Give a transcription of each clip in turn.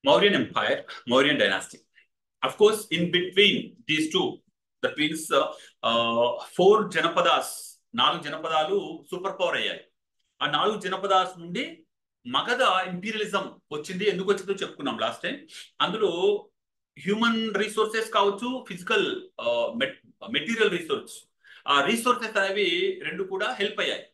Mauryan Empire, Mauryan dynasty. Of course, in between these two, that means four జనపదాస్, 4 జనపదాలు super power అయ్యాయి. ఆ 4 జనపదాస్ నుండి మగధ ఇంపీరియలిజం వచ్చింది. ఎందుకు వచ్చిందో చెప్పుకున్నాం లాస్ట్ టైం. అందులో హ్యూమన్ రీసోర్సెస్ కావచ్చు, ఫిజికల్ మెటీరియల్ రీసోర్సెస్ అనేవి రెండు కూడా హెల్ప్ అయ్యాయి.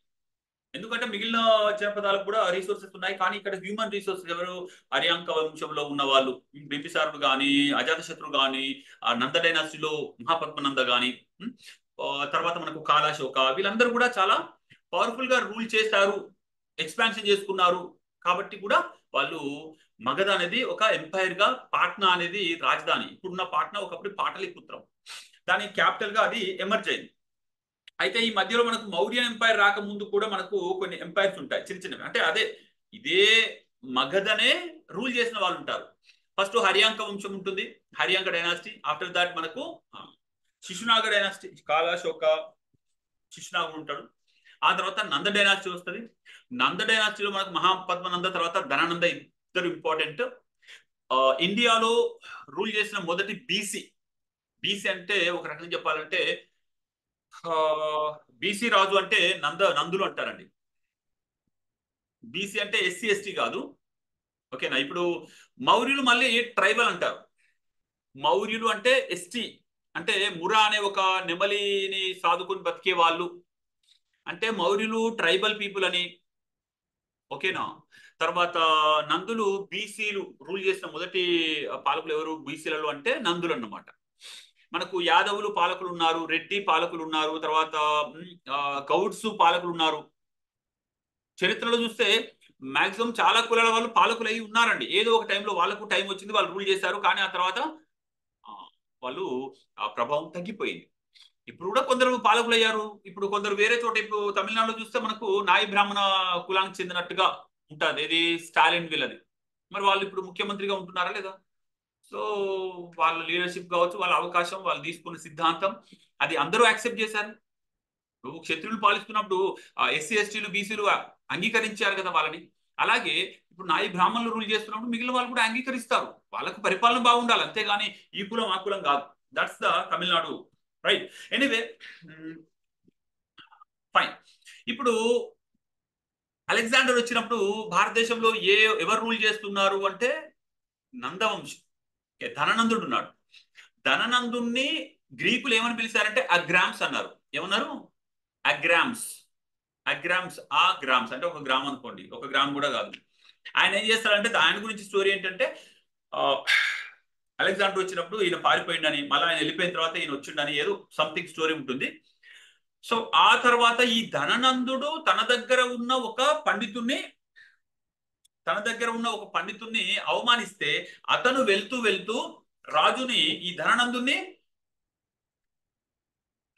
ఎందుకంటే మిగిలిన జనపదాలకు కూడా రీసోర్సెస్ ఉన్నాయి, కానీ ఇక్కడ హ్యూమన్ రీసోర్సెస్ ఎవరు? హర్యాంక వంశంలో ఉన్న వాళ్ళు, బింబిసారుడు కానీ, అజాతశత్రు కానీ, నంద డైనాసిటీలో మహాపద్మనంద కానీ, తర్వాత మనకు కాలాశోక, వీళ్ళందరూ కూడా చాలా పవర్ఫుల్ గా రూల్ చేశారు, ఎక్స్పాన్షన్ చేసుకున్నారు. కాబట్టి కూడా వాళ్ళు మగధ అనేది ఒక ఎంపైర్ గా, పాట్నా అనేది రాజధాని. ఇప్పుడున్న పాట్నా ఒకప్పుడు పాటలీపుత్రం, దాని క్యాపిటల్ గా అది ఎమర్జ్ అయింది. అయితే ఈ మధ్యలో మనకు మౌర్యన్ ఎంపైర్ రాకముందు కూడా మనకు కొన్ని ఎంపైర్స్ ఉంటాయి, చిన్న చిన్నవి. అంటే ఇదే మగధనే రూల్ చేసిన వాళ్ళు ఉంటారు. ఫస్ట్ హర్యాంక వంశం ఉంటుంది, హర్యాంక డైనాసిటీ. ఆఫ్టర్ దాట్ మనకు శిశునాగ డైనాసిటీ, కాలాశోక, శిశునాగుడు ఉంటాడు. ఆ తర్వాత నంద డైనాసిటీ వస్తుంది. నంద డైనాసిటీలో మనకు మహాపద్మనంద, తర్వాత ధనానంద, ఇద్దరు ఇంపార్టెంట్. ఇండియాలో రూల్ చేసిన మొదటి బీసీ అంటే ఒక రకంగా చెప్పాలంటే బీసీ రాజు అంటే నందులు అంటారండి. బీసీ అంటే ఎస్సీ ఎస్టీ కాదు, ఓకేనా. ఇప్పుడు మౌర్యులు మళ్ళీ ట్రైబల్ అంటారు. మౌర్యులు అంటే ఎస్టీ, అంటే మురా అనే ఒక నెమలిని సాదుకుని బతికే వాళ్ళు, అంటే మౌర్యులు ట్రైబల్ పీపుల్ అని, ఓకేనా. తర్వాత నందులు బీసీలు రూల్ చేసిన మొదటి పాలకులు ఎవరు బీసీలలో అంటే నందులు అన్నమాట. మనకు యాదవులు పాలకులు ఉన్నారు, రెడ్డి పాలకులు ఉన్నారు, తర్వాత గౌడ్స్ పాలకులు ఉన్నారు. చరిత్రలో చూస్తే మాక్సిమం చాలా కులాల వాళ్ళు పాలకులు అయి ఉన్నారండి. ఏదో ఒక టైంలో వాళ్ళకు టైం వచ్చింది, వాళ్ళు రూల్ చేశారు, కానీ ఆ తర్వాత వాళ్ళు ఆ ప్రభావం తగ్గిపోయింది. ఇప్పుడు కూడా కొందరు పాలకులు అయ్యారు, ఇప్పుడు కొందరు వేరే చోట. ఇప్పుడు తమిళనాడులో చూస్తే మనకు నాయి బ్రాహ్మణ కులానికి చెందినట్టుగా ఉంటుంది, ఇది స్టాలిన్ వీళ్ళది. మరి వాళ్ళు ఇప్పుడు ముఖ్యమంత్రిగా ఉంటున్నారా లేదా? సో వాళ్ళ లీడర్షిప్ కావచ్చు, వాళ్ళ అవకాశం, వాళ్ళు తీసుకున్న సిద్ధాంతం, అది అందరూ యాక్సెప్ట్ చేశారు. నువ్వు క్షత్రులు పాలిస్తున్నప్పుడు ఎస్సీ ఎస్టీలు బీసీలు అంగీకరించారు కదా వాళ్ళని. అలాగే ఇప్పుడు నాయి బ్రాహ్మణులు రూల్ చేస్తున్నప్పుడు మిగిలిన వాళ్ళు కూడా అంగీకరిస్తారు. వాళ్ళకు పరిపాలన బాగుండాలి, అంతేగాని ఈ కులం ఆ కులం కాదు. That's the Tamil Nadu, right. Anyway, fine. ఇప్పుడు అలెగ్జాండర్ వచ్చినప్పుడు భారతదేశంలో ఎవరు రూల్ చేస్తున్నారు అంటే నందవంశం, ధననందుడు ఉన్నాడు. ధననందుణ్ణి గ్రీకులు ఏమని పిలిచారంటే అగ్రామ్స్ అన్నారు. ఏమన్నారు? అగ్రామ్స్. ఆ గ్రామ్స్ అంటే ఒక గ్రామ్ అనుకోండి, ఒక గ్రామ్ కూడా కాదు. ఆయన ఏం చేస్తారంటే, ఆయన గురించి స్టోరీ ఏంటంటే, అలెగ్జాండర్ వచ్చినప్పుడు ఈయన పారిపోయిండని, మళ్ళీ ఆయన వెళ్ళిపోయిన తర్వాత ఈయన వచ్చిండని, ఏదో సంథింగ్ స్టోరీ ఉంటుంది. సో ఆ తర్వాత ఈ ధననందుడు తన దగ్గర ఉన్న ఒక పండితుణ్ణి అవమానిస్తే, అతను వెళ్తూ రాజుని, ఈ ధననందుని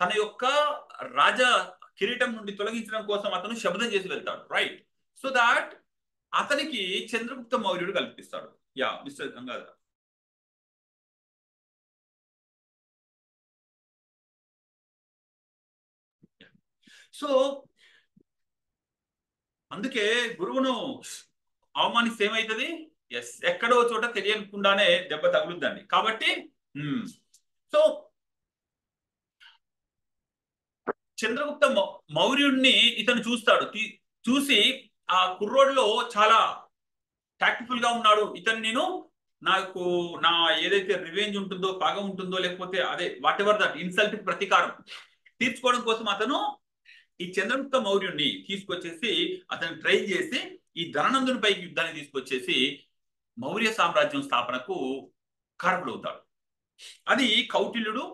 తన యొక్క రాజ కిరీటం నుండి తొలగించడం కోసం అతను శబ్దం చేసి వెళ్తాడు, రైట్. సో దాట్ అతనికి చంద్రగుప్త మౌర్యుడు కల్పిస్తాడు. Yeah mister Gangadhar. సో అందుకే గురువును అవమానిస్తే ఏమవుతుంది? ఎస్, ఎక్కడో చోట తెలియకుండానే దెబ్బ తగులుద్దండి. కాబట్టి సో చంద్రగుప్త మౌర్యుడిని ఇతను చూస్తాడు. చూసి ఆ కుర్రోడ్లో చాలా టాక్టిఫుల్ గా ఉన్నాడు, ఇతను నేను నా ఏదైతే రివెంజ్ ఉంటుందో, పగ ఉంటుందో, లేకపోతే అదే వాట్ ఎవర్ దట్ ఇన్సల్ట్ ప్రతీకారం తీర్చుకోవడం కోసం అతను ఈ చంద్రగుప్త మౌర్యుడిని తీసుకొచ్చేసి అతను ట్రైన్ చేసి ఈ ధననందుని పైకి యుద్ధాన్ని తీసుకొచ్చేసి మౌర్య సామ్రాజ్యం స్థాపనకు కారకుడవుతాడు. అది కౌటిల్యుడు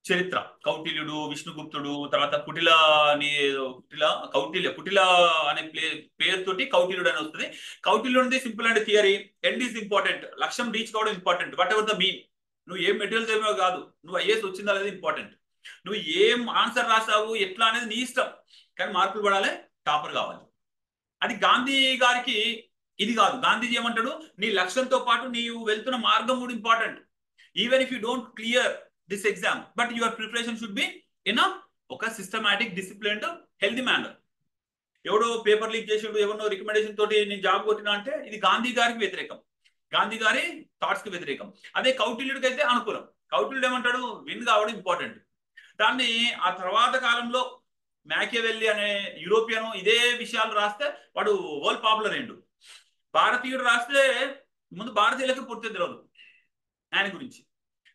చరిత్ర. కౌటిల్యుడు, విష్ణుగుప్తుడు, తర్వాత కుటిల అనే పేరుతోటి కౌటిల్యుడు అని వస్తుంది. కౌటిల్యుడిది simple and theory. End is important, లక్ష్యం రీచ్ కావడం important. Whatever the mean. నువ్వు ఏం మెటీరియల్ చదివావు కాదు, నువ్వు ఐఏఎస్ వచ్చిందా అనేది ఇంపార్టెంట్. నువ్వు ఏం ఆన్సర్ రాసావు ఎట్లా అనేది నీ ఇష్టం, కానీ మార్కులు పడాలి, టాపర్ కావాలి. అది గాంధీ గారికి ఇది కాదు. గాంధీజీ ఏమంటాడు, నీ లక్ష్యంతో పాటు నీవు వెళ్తున్న మార్గం కూడా important. Even if you don't clear this exam, but your preparation should be in ఒక సిస్టమాటిక్, డిసిప్లిన్డ్, హెల్దీ మేనర్. ఎవడో పేపర్ లీక్ చేసాడు, ఎవరినో రికమెండేషన్ తోటి నేను జాబ్ కొట్టినా అంటే ఇది గాంధీ గారికి వ్యతిరేకం. గాంధీ గారి థాట్స్ కి వ్యతిరేకం. అదే కౌటిల్యుడికి అయితే అనుకూలం. కౌటిల్యుడు ఏమంటాడు, విన్ కావడం ఇంపార్టెంట్. దాన్ని ఆ తర్వాత కాలంలో మ్యాకియవెల్లి అనే యూరోపియన్ ఇదే విషయాలు రాస్తే వాడు వరల్డ్ పాపులర్ అయ్యిండు. భారతీయుడు రాస్తే ముందు భారతీయులకి పూర్తి తెలియదు ఆయన గురించి.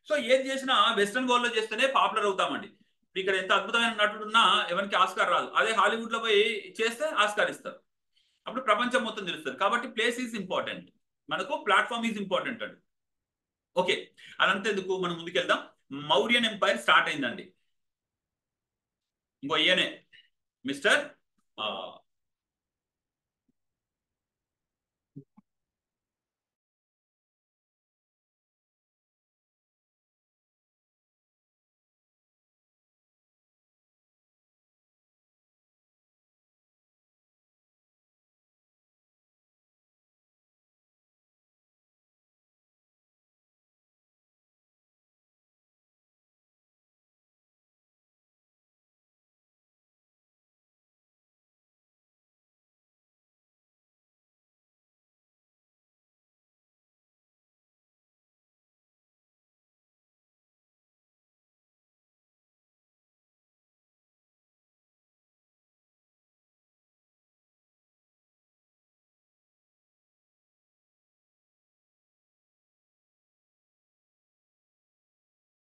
సో ఏది చేసినా వెస్ట్రన్ వరల్డ్ లో చేస్తేనే పాపులర్ అవుతామండి. ఇక్కడ ఎంత అద్భుతమైన నటుడున్నా ఎవరికి ఆస్కార్ రాదు. అదే హాలీవుడ్ లో పోయి చేస్తే ఆస్కార్ ఇస్తారు. అప్పుడు ప్రపంచం మొత్తం తెలుస్తుంది. కాబట్టి ప్లేస్ ఈజ్ ఇంపార్టెంట్, మనకు ప్లాట్ఫామ్ ఈజ్ ఇంపార్టెంట్ అండి. ఓకే, అదంతా ఎందుకు, మనం ముందుకెళ్దాం. మౌర్యన్ ఎంపైర్ స్టార్ట్ అయిందండి. ఇంకో ఈయనే మిస్టర్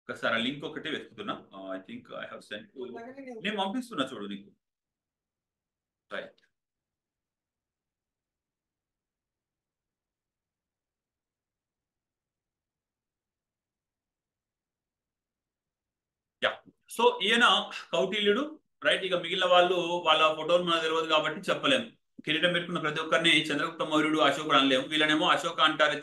ఒకసారి లింక్ ఒకటి వెతుకుతున్నా. I think I have sent, నేను పంపిస్తున్నా చూడు నీకు. Right, yeah. సో ఈయన కౌటిల్యుడు, రైట్. ఇక మిగిలిన వాళ్ళు వాళ్ళ ఫోటోలు మనకు తెలియదు కాబట్టి చెప్పలేము. కిరీటం పెట్టుకున్న ప్రతి ఒక్కరిని చంద్రగుప్త మౌర్యుడు, అశోకుడు అనలేము. వీళ్ళనేమో అశోక అంటారు,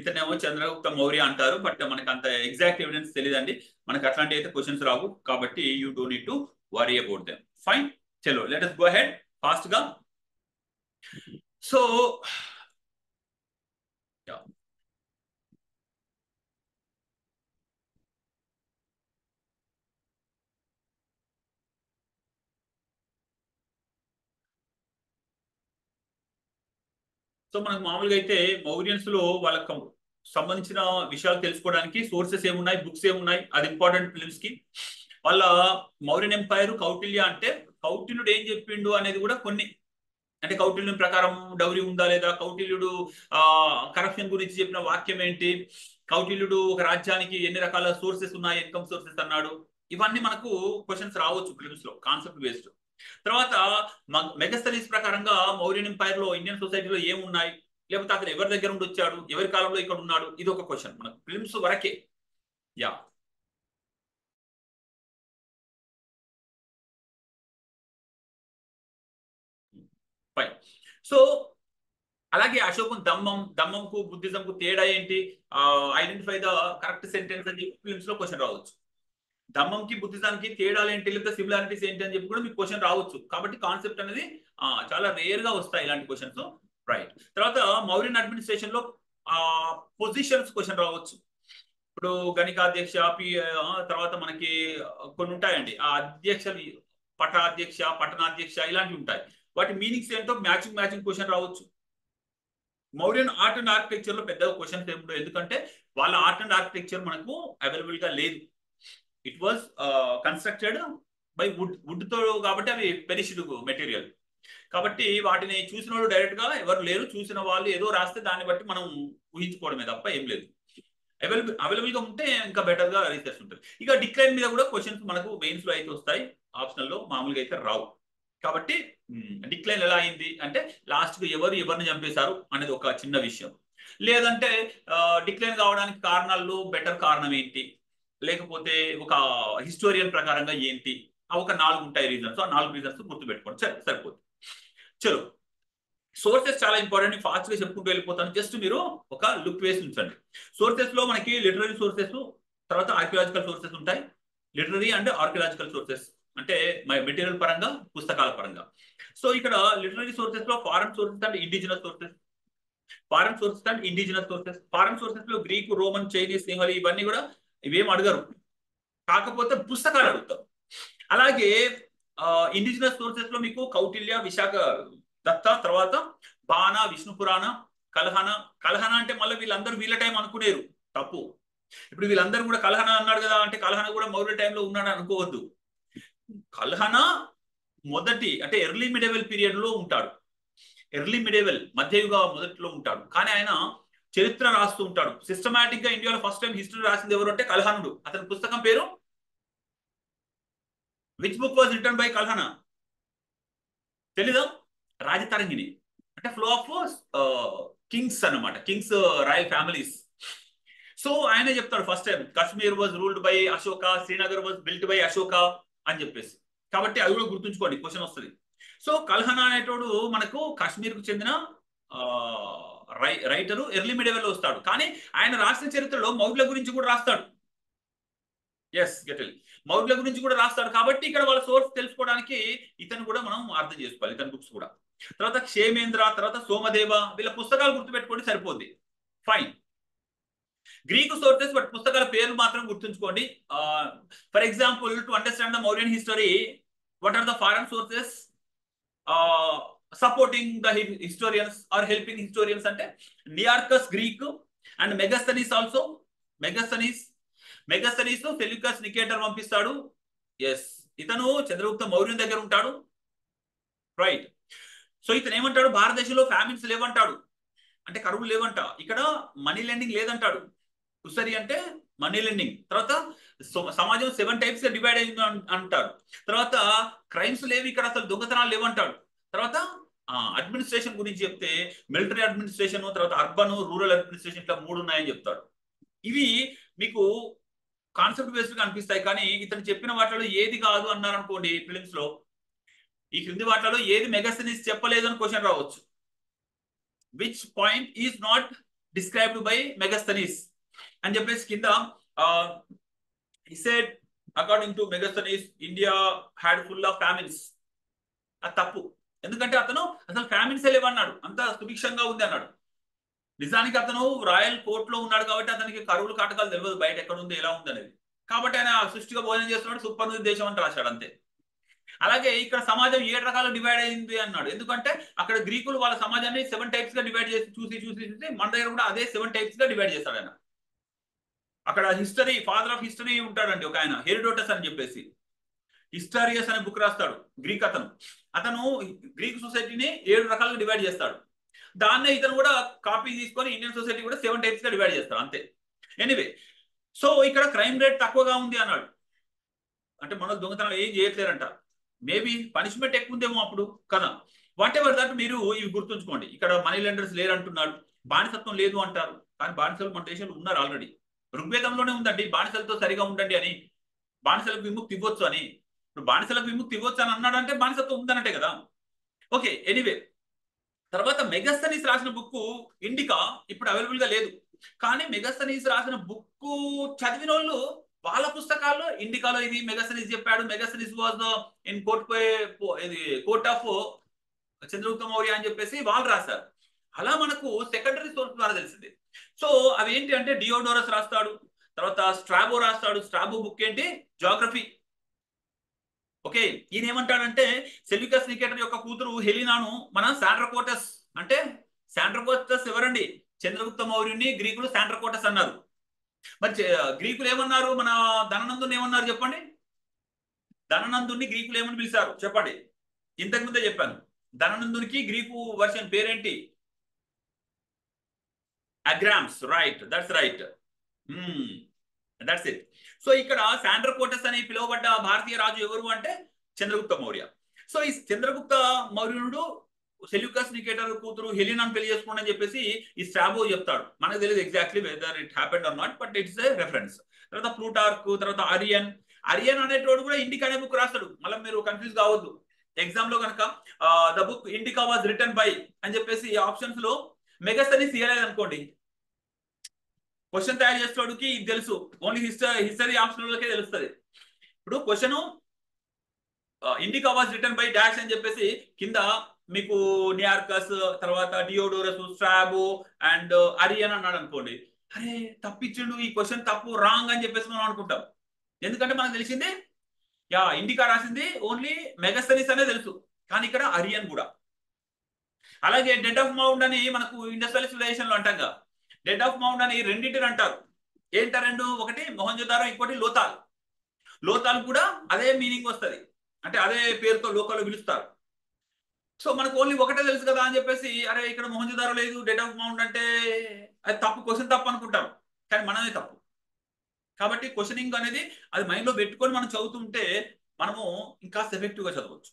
ఇతనేమో చంద్రగుప్త మౌర్య అంటారు. బట్ మనకు అంత ఎగ్జాక్ట్ ఎవిడెన్స్ తెలియదండి. మనకు అట్లాంటి అయితే క్వశ్చన్స్ రావు. కాబట్టి you don't need to worry about them. Fine, చలో let us go ahead fast గా. సో సో మనకు మామూలుగా అయితే మౌర్యన్స్ లో వాళ్ళకి సంబంధించిన విషయాలు తెలుసుకోవడానికి సోర్సెస్ ఏమున్నాయి, బుక్స్ ఏమున్నాయి, అది ఇంపార్టెంట్ ఫిలిమ్స్ కి. వాళ్ళ మౌర్యన్ ఎంపైర్ కౌటిల్య అంటే కౌటిల్యుడు ఏం చెప్పిండు అనేది కూడా కొన్ని, అంటే కౌటిల్యుని ప్రకారం డౌరీ ఉందా లేదా, కౌటిల్యుడు కరప్షన్ గురించి చెప్పిన వాక్యం ఏంటి, కౌటిల్యుడు ఒక రాజ్యానికి ఎన్ని రకాల సోర్సెస్ ఉన్నాయి, ఇన్కమ్ సోర్సెస్ అన్నాడు. ఇవన్నీ మనకు క్వశ్చన్స్ రావచ్చు ఫిలిమ్స్ లో, కాన్సెప్ట్ బేస్డ్. తర్వాత మెగస్థనీస్ ప్రకారంగా మౌర్యన్ ఎంపైర్ లో, ఇండియన్ సొసైటీలో ఏమున్నాయి, లేకపోతే అతను ఎవరి దగ్గర ఉండి వచ్చాడు, ఎవరి కాలంలో ఇక్కడ ఉన్నాడు, ఇది ఒక క్వశ్చన్ మనకు ఫిలిమ్స్ వరకే. Yeah, fine. సో అలాగే అశోకం దమ్మంకు బుద్ధిజంకు తేడా ఏంటి, ఐడెంటిఫై ద కరెక్ట్ సెంటెన్స్ అని చెప్పి ఫిలిమ్స్ లో క్వశ్చన్ రావచ్చు. ధమ్మంకి బుద్ధిజానికి తేడాలు ఏంటి, లేదా సిమిలారిటీస్ ఏంటి అని చెప్పి కూడా మీకు క్వశ్చన్ రావచ్చు. కాబట్టి కాన్సెప్ట్ అనేది చాలా రేర్ గా వస్తాయి ఇలాంటి క్వశ్చన్స్, రైట్. తర్వాత మౌర్యన్ అడ్మినిస్ట్రేషన్ లో పొజిషన్స్ క్వశ్చన్ రావచ్చు. ఇప్పుడు గణికాధ్యక్ష, తర్వాత మనకి కొన్ని ఉంటాయండి ఆ అధ్యక్షలు, పటాధ్యక్ష, పట్టణాధ్యక్ష ఇలాంటివి ఉంటాయి. వాటి మీనింగ్స్ ఏంటో మ్యాచింగ్ క్వశ్చన్ రావచ్చు. మౌర్యన్ ఆర్ట్ అండ్ ఆర్కిటెక్చర్ లో పెద్దగా క్వశ్చన్స్ ఏముంటాయి, ఎందుకంటే వాళ్ళ ఆర్ట్ అండ్ ఆర్కిటెక్చర్ మనకు అవైలబుల్ గా లేదు. It was constructed by wood తో, కాబట్టి అవి పెరిష్డ్ మెటీరియల్. కాబట్టి వాటిని చూసిన వాళ్ళు డైరెక్ట్ గా ఎవరు లేరు, చూసిన వాళ్ళు ఏదో రాస్తే దాన్ని బట్టి మనం ఊహించుకోవడమే తప్ప ఏం లేదు. అవైలబుల్ గా ఉంటే ఇంకా బెటర్ గా రీసెర్చ్ ఉంటుంది. ఇక డిక్లైన్ మీద కూడా క్వశ్చన్స్ మనకు మెయిన్స్ లో అయితే వస్తాయి, ఆప్షనల్ లో మామూలుగా అయితే రావు. కాబట్టి డిక్లైన్ ఎలా అయింది అంటే లాస్ట్ కు ఎవరిని చంపేశారు అనేది ఒక చిన్న విషయం. లేదంటే డిక్లైన్ కావడానికి కారణాల్లో బెటర్ కారణం ఏంటి, లేకపోతే ఒక హిస్టోరియన్ ప్రకారంగా ఏంటి, ఒక 4 ఉంటాయి రీజన్స్. ఆ 4 రీజన్స్ గుర్తుపెట్టుకోండి, సరిపోతుంది. చలో, సోర్సెస్ చాలా ఇంపార్టెంట్. ఫాస్ట్ గా చెప్పుకుంటూ వెళ్ళిపోతాను, జస్ట్ మీరు ఒక లుక్ వేసి ఉంచండి. సోర్సెస్ లో మనకి లిటరరీ సోర్సెస్, తర్వాత ఆర్కియలాజికల్ సోర్సెస్ ఉంటాయి. లిటరరీ అండ్ ఆర్కియలాజికల్ సోర్సెస్ అంటే మెటీరియల్ పరంగా, పుస్తకాల పరంగా. సో ఇక్కడ లిటరరీ సోర్సెస్ లో foreign sources and indigenous sources, foreign sources లో గ్రీకు, రోమన్, చైనీస్, సింహలి ఇవన్నీ కూడా ఇవేం అడగరు, కాకపోతే పుస్తకాలు అడుగుతారు. అలాగే ఇండిజినస్ సోర్సెస్ లో మీకు కౌటిల్య, విశాఖ దత్త, తర్వాత బాణ, విష్ణు పురాణ, కల్హనా. కల్హనా అంటే మళ్ళీ వీళ్ళందరూ వీళ్ళ టైం అనుకునేరు, తప్పు. ఇప్పుడు వీళ్ళందరూ కూడా కల్హనా అన్నాడు కదా అంటే కల్హనా కూడా మౌర్య టైంలో ఉన్నాడు అనుకోవద్దు. కల్హనా మొదటి అంటే ఎర్లీ మిడేవల్ పీరియడ్ లో ఉంటాడు, ఎర్లీ మిడేవల్ మధ్యయుగ మొదట్లో ఉంటాడు. కానీ ఆయన చరిత్ర రాస్తూ ఉంటాడు. సిస్టమాటిక్ గా ఇండియాలో ఫస్ట్ టైం హిస్టరీ రాసింది ఎవరు అంటే కల్హనుడు. అతని పుస్తకం పేరు which book was written by Kalhana తెలీదా? రాజతరంగిణి. అంటే ఫ్లో ఆఫ్ కింగ్స్ అన్నమాట, కింగ్స్ రాయల్ ఫ్యామిలీస్. సో ఆయన చెప్తాడు first time Kashmir was ruled by Ashoka, Srinagar was built by Ashoka అని చెప్పేసి. కాబట్టి అది కూడా గుర్తుంచుకోండి, క్వశ్చన్ వస్తుంది. సో కల్హనా అనేటోడు మనకు కాశ్మీర్ కు చెందిన రైటరు, ఎర్లీ మిడివెల్ వస్తాడు. కానీ ఆయన రాసిన చరిత్రలో మౌర్యుల గురించి కూడా రాస్తాడు. ఎస్ గెటల్, మౌర్యుల గురించి కూడా రాస్తాడు. కాబట్టి ఇక్కడ వాళ్ళ సోర్స్ తెలుసుకోవడానికి ఇతను కూడా మనం అర్థం చేసుకోవాలి, ఇతని బుక్స్ కూడా. తర్వాత క్షేమేంద్ర, తర్వాత సోమదేవ, వీళ్ళ పుస్తకాలు గుర్తుపెట్టుకోండి సరిపోద్ది, ఫైన్. గ్రీకు సోర్సెస్ బట్ పుస్తకాల పేర్లు మాత్రం గుర్తుంచుకోండి. For example to understand the Mauryan history, what are the foreign sources supporting the historians are helping historians అంటే Nearchus Greek and Megasthenes also. Megasthenes Seleucus Nicator పంపిస్తాడు. ఎస్, ఇతను చంద్రగుప్త మౌర్యుని దగ్గర ఉంటాడు, right. So ఇతను ఏమంటాడు, భారతదేశంలో ఫ్యామిన్స్ లేవంటాడు, అంటే కరువులు లేవంట. ఇక్కడ మనీ లెండింగ్ లేదంటాడు. ఉసరి అంటే మనీ లెండింగ్. తర్వాత సమాజం 7 టైప్స్ గా డివైడ్ అయింది అంటాడు. తర్వాత క్రైమ్స్ లేవు ఇక్కడ, అసలు దొంగతనాలు లేవంటాడు. తర్వాత అడ్మినిస్ట్రేషన్ గురించి చెప్తే మిలిటరీ అడ్మినిస్ట్రేషన్, తర్వాత అర్బన్, రూరల్ అడ్మినిస్ట్రేషన్, ఇట్లా 3 ఉన్నాయని చెప్తాడు. ఇవి మీకు కాన్సెప్ట్ బేస్డ్ గా అనిపిస్తాయి, కానీ ఇతను చెప్పిన వాటిలో ఏది కాదు అన్నారనుకోండి ఫిలిమ్స్ లో, ఈ క్రింది వాటిలో ఏది మెగాస్థనీస్ చెప్పలేదు అని క్వశ్చన్ రావచ్చు. Which point is not described by Megasthenes అని చెప్పేసి కింద he said according to Megasthenes India had full of famines. అది తప్పు, ఎందుకంటే అతను అసలు ఫ్యామిన్స్ లేవన్నాడు, అంత సుభిక్షంగా ఉంది అన్నాడు. నిజానికి అతను రాయల్ కోర్ట్ లో ఉన్నాడు కాబట్టి అతనికి కరువులు కాటకాలు తెలియదు బయట ఎక్కడ ఉంది ఎలా ఉంది అనేది. కాబట్టి ఆయన సృష్టిగా భోజనం చేస్తున్నాడు, సూపర్ ఉంది దేశం అని రాశాడు అంతే. అలాగే ఇక్కడ సమాజం 7 రకాలు డివైడ్ అయింది అన్నాడు, ఎందుకంటే అక్కడ గ్రీకులు వాళ్ళ సమాజాన్ని 7 టైప్స్ గా డివైడ్ చేసి చూసి మన దగ్గర కూడా అదే 7 టైప్స్ గా డివైడ్ చేస్తాడు ఆయన. అక్కడ హిస్టరీ, ఫాదర్ ఆఫ్ హిస్టరీ ఉంటాడండి ఒక ఆయన, హెరిడోటస్ అని చెప్పేసి. హిస్టారియస్ అనే బుక్ రాస్తాడు గ్రీక్ అతను గ్రీక్ సొసైటీని 7 రకాలుగా డివైడ్ చేస్తాడు. దాన్నే ఇతను కూడా కాపీ తీసుకొని ఇండియన్ సొసైటీ కూడా 7 టైప్స్ గా డివైడ్ చేస్తాడు అంతే. ఎనీవే, సో ఇక్కడ క్రైమ్ రేట్ తక్కువగా ఉంది అన్నాడు, అంటే మనకు దొంగతనాలు ఏం చేయట్లేరంట. మేబీ పనిష్మెంట్ ఎక్కువ ఉందేమో అప్పుడు కదా. వాట్ ఎవర్ దట్, మీరు ఇవి గుర్తుంచుకోండి. ఇక్కడ మనీ లెండర్స్ లేరు అంటున్నాడు, బానిసత్వం లేదు అంటారు, కానీ బానిసలు మన దేశంలో ఉన్నారు ఆల్రెడీ. ఋగ్వేదంలోనే ఉందండి బానిసలతో సరిగా ఉండండి అని, బానిసలకు విముక్తి ఇవ్వచ్చు అని. ఇప్పుడు బానిసలకు విముక్తి ఇవ్వచ్చు అని అన్నాడంటే బానిసత్వం ఉందన్నట్టే కదా. Okay, anyway. తర్వాత మెగాస్థనీస్ రాసిన బుక్ ఇండికా ఇప్పుడు అవైలబుల్ గా లేదు, కానీ మెగాస్థనీస్ రాసిన బుక్ చదివిన వాళ్ళు వాళ్ళ పుస్తకాల్లో ఇండికాలో ఇది మెగాస్థనీస్ చెప్పాడు, Megasthenes was in court of Chandragupta Maurya అని చెప్పేసి వాళ్ళు రాశారు. అలా మనకు సెకండరీ సోర్స్ ద్వారా తెలిసింది. సో అవి ఏంటి అంటే డియోడోరస్ రాస్తాడు, తర్వాత స్ట్రాబో రాస్తాడు. స్ట్రాబో బుక్ ఏంటి, జాగ్రఫీ. ఓకే, ఈయన ఏమంటాడంటే సెల్యూకస్ నికేటర్ యొక్క కూతురు హెలినాను మన శాండ్రకోటస్, అంటే శాండ్రకోటస్ ఎవరండి, చంద్రగుప్త మౌర్యుని గ్రీకులు శాండ్రకోటస్ అన్నారు. మరి గ్రీకులు ఏమన్నారు, మన ధననందుని ఏమన్నారు చెప్పండి, ధననందుని గ్రీకులు ఏమని పిలిచారు చెప్పండి. ఇంతకు ముందే చెప్పాను, ధననందునికి గ్రీకు వర్షన్ పేరేంటి, Agrammes, right, that's right, that's it. So ఇక్కడ శాండ్రకోటస్ అని పిలువబడ్డ భారతీయ రాజు ఎవరు అంటే చంద్రగుప్త మౌర్య. సో ఈ చంద్రగుప్త మౌర్యుడు సెల్యూకస్ నికేటర్ కూతురు హెలినాను పెళ్లి చేసుకోండి అని చెప్పేసి ఈ స్ట్రాబో చెప్తాడు. మనకు తెలియదు exactly whether it happened or not, but it's a reference. తర్వాత ప్లూటార్క్, తర్వాత అరియన్ అనేటోడు కూడా ఇండికా అనే బుక్ రాస్తాడు. మళ్ళీ మీరు కన్ఫ్యూజ్ కావద్దు, ఎగ్జామ్ లో కనుక the book indica was written by అని చెప్పేసి ఆప్షన్స్ లో మెగాస్థనీస్ తీయలేదు అనుకోండి, క్వశ్చన్ తయారు చేసేవాడికి ఇది తెలుసు, ఓన్లీ హిస్టరీ ఆప్షన్లకే తెలుస్తుంది. ఇప్పుడు question indica was written by dash అని చెప్పేసి కింద మీకు నియార్కస్, తర్వాత డియోడోరస్, స్ట్రాబో అండ్ అరియన్ అన్నాడు అనుకోండి, అరే తప్పించిండు, ఈ క్వశ్చన్ తప్పు, రాంగ్ అని చెప్పేసి మనం అనుకుంటాం. ఎందుకంటే మనకు తెలిసింది ఇండికా రాసింది ఓన్లీ మెగాస్థనీస్ అనే తెలుసు, కానీ ఇక్కడ అరియన్ కూడా. అలాగే డెడ్ ఆఫ్ మౌండ్ అని మనకు ఇండస్ట్రియల్ సివిలైజేషన్ లో అంటాం. డెడ్ ఆఫ్ మౌండ్ అని రెండింటిని అంటారు. ఏంట రెండు? ఒకటి మొహంజోదారో, ఇంకోటి లోతాల్. లోతాల్ కూడా అదే మీనింగ్ వస్తుంది, అంటే అదే పేరుతో లోకల్లో పిలుస్తారు. సో మనకు ఓన్లీ ఒకటే తెలుసు కదా అని చెప్పేసి అరే ఇక్కడ మొహంజోదారో లేదు డెడ్ ఆఫ్ మౌండ్ అంటే అది తప్పు, క్వశ్చన్ తప్పు అనుకుంటాం, కానీ మనమే తప్పు. కాబట్టి క్వశ్చనింగ్ అనేది అది మైండ్ లో పెట్టుకొని మనం చదువుతుంటే మనము ఇంకా ఎఫెక్టివ్ గా చదవచ్చు.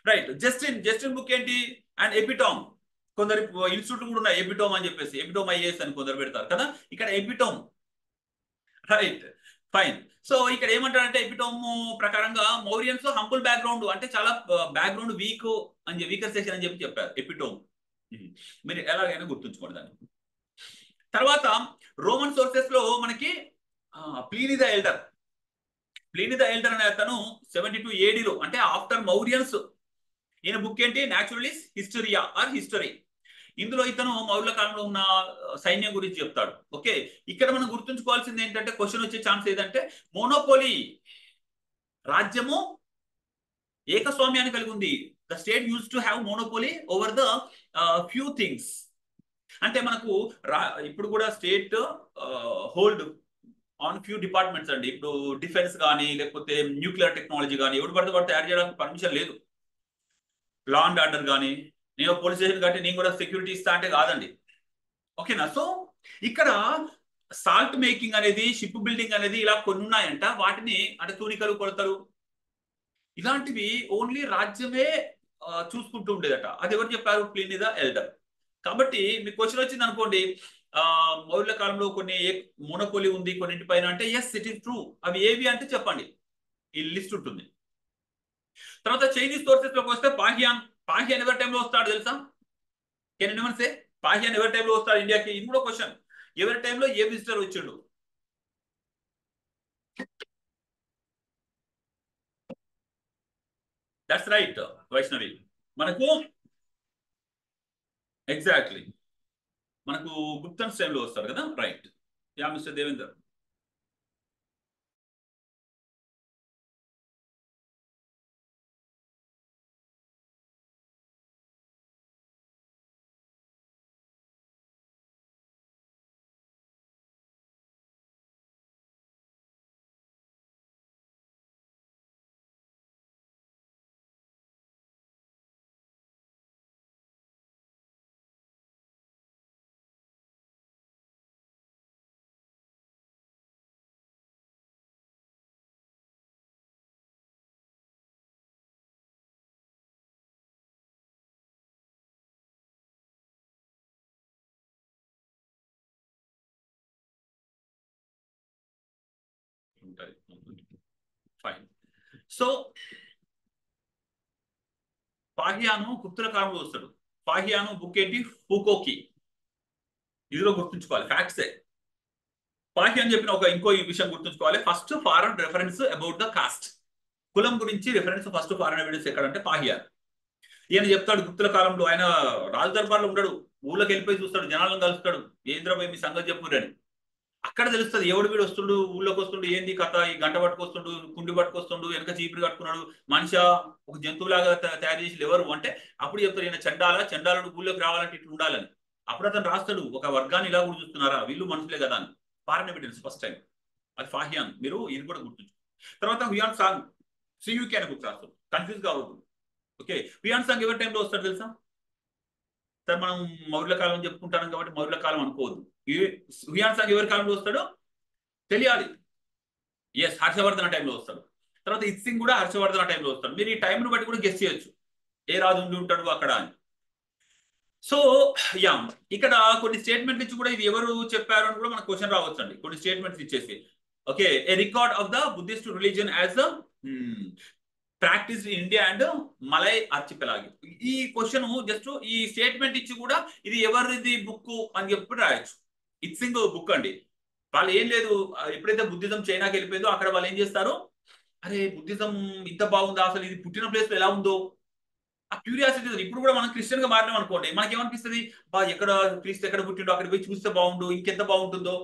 రైట్. జస్టిన్ బుక్ ఏంటి? And epitome. కొందరు ఇన్స్టిట్యూట్ కూడా ఉన్నాయి ఎపిటోమ్ అని చెప్పేసి, ఎపిటోమ్ ఐఏఎస్ అని కొందరు పెడతారు కదా, ఇక్కడ ఎపిటోమ్. Right, fine. సో ఇక్కడ ఏమంటారంటే ఎపిటోమ్ ప్రకారంగా మౌరియన్స్ హంబుల్ బ్యాక్గ్రౌండ్, అంటే చాలా బ్యాక్గ్రౌండ్ వీక్ అని వీకర్ సెక్షన్ అని చెప్పారు ఎపిటోమ్. మీరు ఎలాగైనా గుర్తుంచుకోండి దాన్ని. తర్వాత రోమన్ సోర్సెస్ లో మనకి Pliny the elder. Pliny the elder అనే అతను 72 ADలో, అంటే ఆఫ్టర్ మౌరియన్స్. ఈయన బుక్ ఏంటి? Naturalis Historia or history. ఇందులో ఇతను మౌర్యుల కాలంలో ఉన్న సైన్యం గురించి చెప్తాడు. ఓకే, ఇక్కడ మనం గుర్తుంచుకోవాల్సింది ఏంటంటే క్వశ్చన్ వచ్చే ఛాన్స్ ఏదంటే మోనోపోలీ, రాజ్యము ఏకస్వామ్యాన్ని కలిగి ఉంది. The state use to have monopoly over the few things. అంటే మనకు ఇప్పుడు కూడా state hold on few departments అండి. ఇప్పుడు డిఫెన్స్ కానీ లేకపోతే న్యూక్లియర్ టెక్నాలజీ కానీ ఎవరు పడితే వాడు తయారు చేయడానికి పర్మిషన్ లేదు. లా అండ్ ఆర్డర్ కానీ, నేను పోలీస్ స్టేషన్ కాబట్టి నేను కూడా సెక్యూరిటీ ఇస్తా అంటే కాదండి. ఓకేనా? సో ఇక్కడ సాల్ట్ మేకింగ్ అనేది, షిప్ బిల్డింగ్ అనేది ఇలా కొన్ని ఉన్నాయంట. వాటిని అంటే తూనికలు, కొలతలు ఇలాంటివి ఓన్లీ రాజ్యమే చూసుకుంటూ ఉండేదట. అది ఎవరు చెప్పారు? Pliny the elder. కాబట్టి మీకు క్వశ్చన్ వచ్చింది అనుకోండి, మౌర్యుల కాలంలో కొన్ని మోనోపోలీ ఉంది కొన్నింటి పైన అంటే ఎస్ ఇట్ ఈస్ ట్రూ. అవి ఏవి అంటే చెప్పండి, ఈ లిస్ట్ ఉంటుంది. తర్వాత చైనీస్ సోర్సెస్ లోకి వస్తే పాహియాన్. పాహియాన్ ఎవరి టైంలో వస్తాడు తెలుసా? కెన్ ఎనీవన్ సే పాహియాన్ ఎవరి టైంలో వస్తాడు ఇండియాకి? ఇది కూడా క్వశ్చన్. ఎవరి టైంలో ఏ విజిటర్ వచ్చిండు? That's right, Vaishnavi. మనకు ఎగ్జాక్ట్లీ మనకు గుప్తన్స్ టైంలో వస్తారు కదా. Right. Yeah mister Devender. Fine. So పాహియాను గుప్తుల కాలంలో వస్తాడు. పాహియాను బుక్ ఏంటి? ఫూకోకి. ఇదిలో గుర్తుంచుకోవాలి, ఫ్యాక్ట్సే. పాహియాన్ చెప్పిన ఇంకో విషయం గుర్తుంచుకోవాలి. First foreign reference about the cost, కులం గురించి రిఫరెన్స్ ఫస్ట్ ఫారెన్ ఎవిడెన్స్ ఎక్కడంటే పాహియాన్. ఈయన చెప్తాడు గుప్తుల కాలంలో ఆయన రాజు దర్బార్లో ఉండడు, ఊళ్ళోకి వెళ్ళిపోయి చూస్తాడు, జనాలను కలుస్తాడు. ఏంద్రపోయి మీ సంగతి చెప్పురని. అక్కడ తెలుస్తుంది ఎవడు వీడు వస్తుండు, ఊళ్ళోకి వస్తుండు, ఏంది కథ, ఈ గంట పట్టుకొస్తుండు, కుండి పట్టుకొస్తుండు, వెనక చీపురు కట్టుకున్నాడు, మనిషి ఒక జంతువులాగా తయారు చేసి ఎవరు అంటే అప్పుడు చెప్తారు ఈయన చండాలుడు ఊళ్ళోకి రావాలంటే ఇట్లా ఉండాలని. అప్పుడు అతను రాస్తాడు ఒక వర్గాన్ని ఇలా కూడా చూస్తున్నారా, వీళ్ళు మనుషులే కదా అని. ఫారెన్ ఎవిడెన్స్ ఫస్ట్ టైం, అది ఫాహియాన్. మీరు ఇది కూడా గుర్తుంచు. తర్వాత హుయాన్ సాంగ్, సియుకే అని గుర్తు రాస్తాడు, కన్ఫ్యూజ్ కావద్దు. ఓకే, హుయాన్ సాంగ్ ఎవరి టైంలో వస్తాడు తెలుసా? సార్ మనం మౌర్యుల కాలం చెప్పుకుంటాం కాబట్టి మౌర్యుల కాలం అనుకోవద్దు. హుయాన్ సాంగ్ ఎవరి కాలంలో వస్తాడో తెలియాలి. ఎస్, హర్షవర్ధన టైంలో వస్తాడు. తర్వాత ఇత్సింగ్ కూడా హర్షవర్ధన టైంలో వస్తాడు. మీరు ఈ టైంను బట్టి కూడా గెస్ చేయొచ్చు ఏ రాజు ఉండి ఉంటాడు అక్కడ అని. సో యా, ఇక్కడ కొన్ని స్టేట్మెంట్ ఇచ్చి కూడా ఇది ఎవరు చెప్పారు అని కూడా మనకు క్వశ్చన్ రావచ్చు అండి. కొన్ని స్టేట్మెంట్స్ ఇచ్చేసి okay, a record of the Buddhist religion as practise in India and Malay archipelago. ఈ క్వశ్చన్ జస్ట్ ఈ స్టేట్మెంట్ ఇచ్చి కూడా ఇది ఎవరిది బుక్ అని చెప్పి రాయొచ్చు. ఇత్సింగ్ బుక్ అండి. వాళ్ళు ఏం లేదు, ఎప్పుడైతే బుద్ధిజం చైనాకి వెళ్ళిపోయిందో అక్కడ వాళ్ళు ఏం చేస్తారు, అరే బుద్ధిజం ఇంత బాగుందా, అసలు ఇది పుట్టిన ప్లేస్ లో ఎలా ఉందో ఆ క్యూరియాసిటీ. ఇప్పుడు కూడా మనం క్రిస్టియన్ గా మారినాం అనుకోండి, మనకి ఏమనిపిస్తుంది, బా ఎక్కడ క్రీస్తు ఎక్కడ పుట్టిండో అక్కడ పోయి చూస్తే బాగుండు, ఇంకెంత బాగుంటుందో.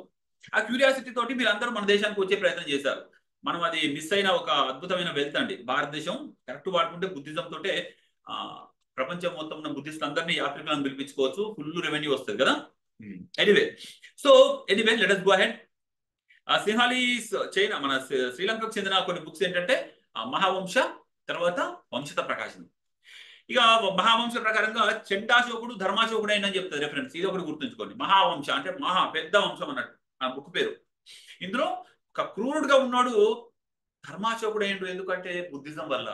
ఆ క్యూరియాసిటీ తోటి మీరందరూ మన దేశానికి వచ్చే ప్రయత్నం చేశారు. మనం అది మిస్ అయిన ఒక అద్భుతమైన వెల్త్ అండి. భారతదేశం కరెక్ట్ వాడుకుంటే బుద్ధిజం తోటే ప్రపంచం మొత్తం ఉన్న బుద్ధిస్టులు అందరినీ యాత్రికులను పిలిపించుకోవచ్చు, ఫుల్ రెవెన్యూ వస్తుంది కదా. Anyway so anyway let us go ahead. Sinhalese China మన శ్రీలంకకు చెందిన కొన్ని బుక్స్ ఏంటంటే మహావంశ, తర్వాత వంశత ప్రకాశనం. ఇక మహావంశ ప్రకారంగా చండాశోకుడు ధర్మాశోకుడు అయిందని చెప్తుంది రెఫరెన్స్. ఇది ఒకటి గుర్తుంచుకోండి. మహావంశ అంటే మహా పెద్ద వంశం అన్నట్టు ఆ బుక్ పేరు. ఇందులో ఒక క్రూరుడుగా ఉన్నాడు ధర్మాశోకుడు అయ్యిండు. ఎందుకంటే బుద్ధిజం వల్ల.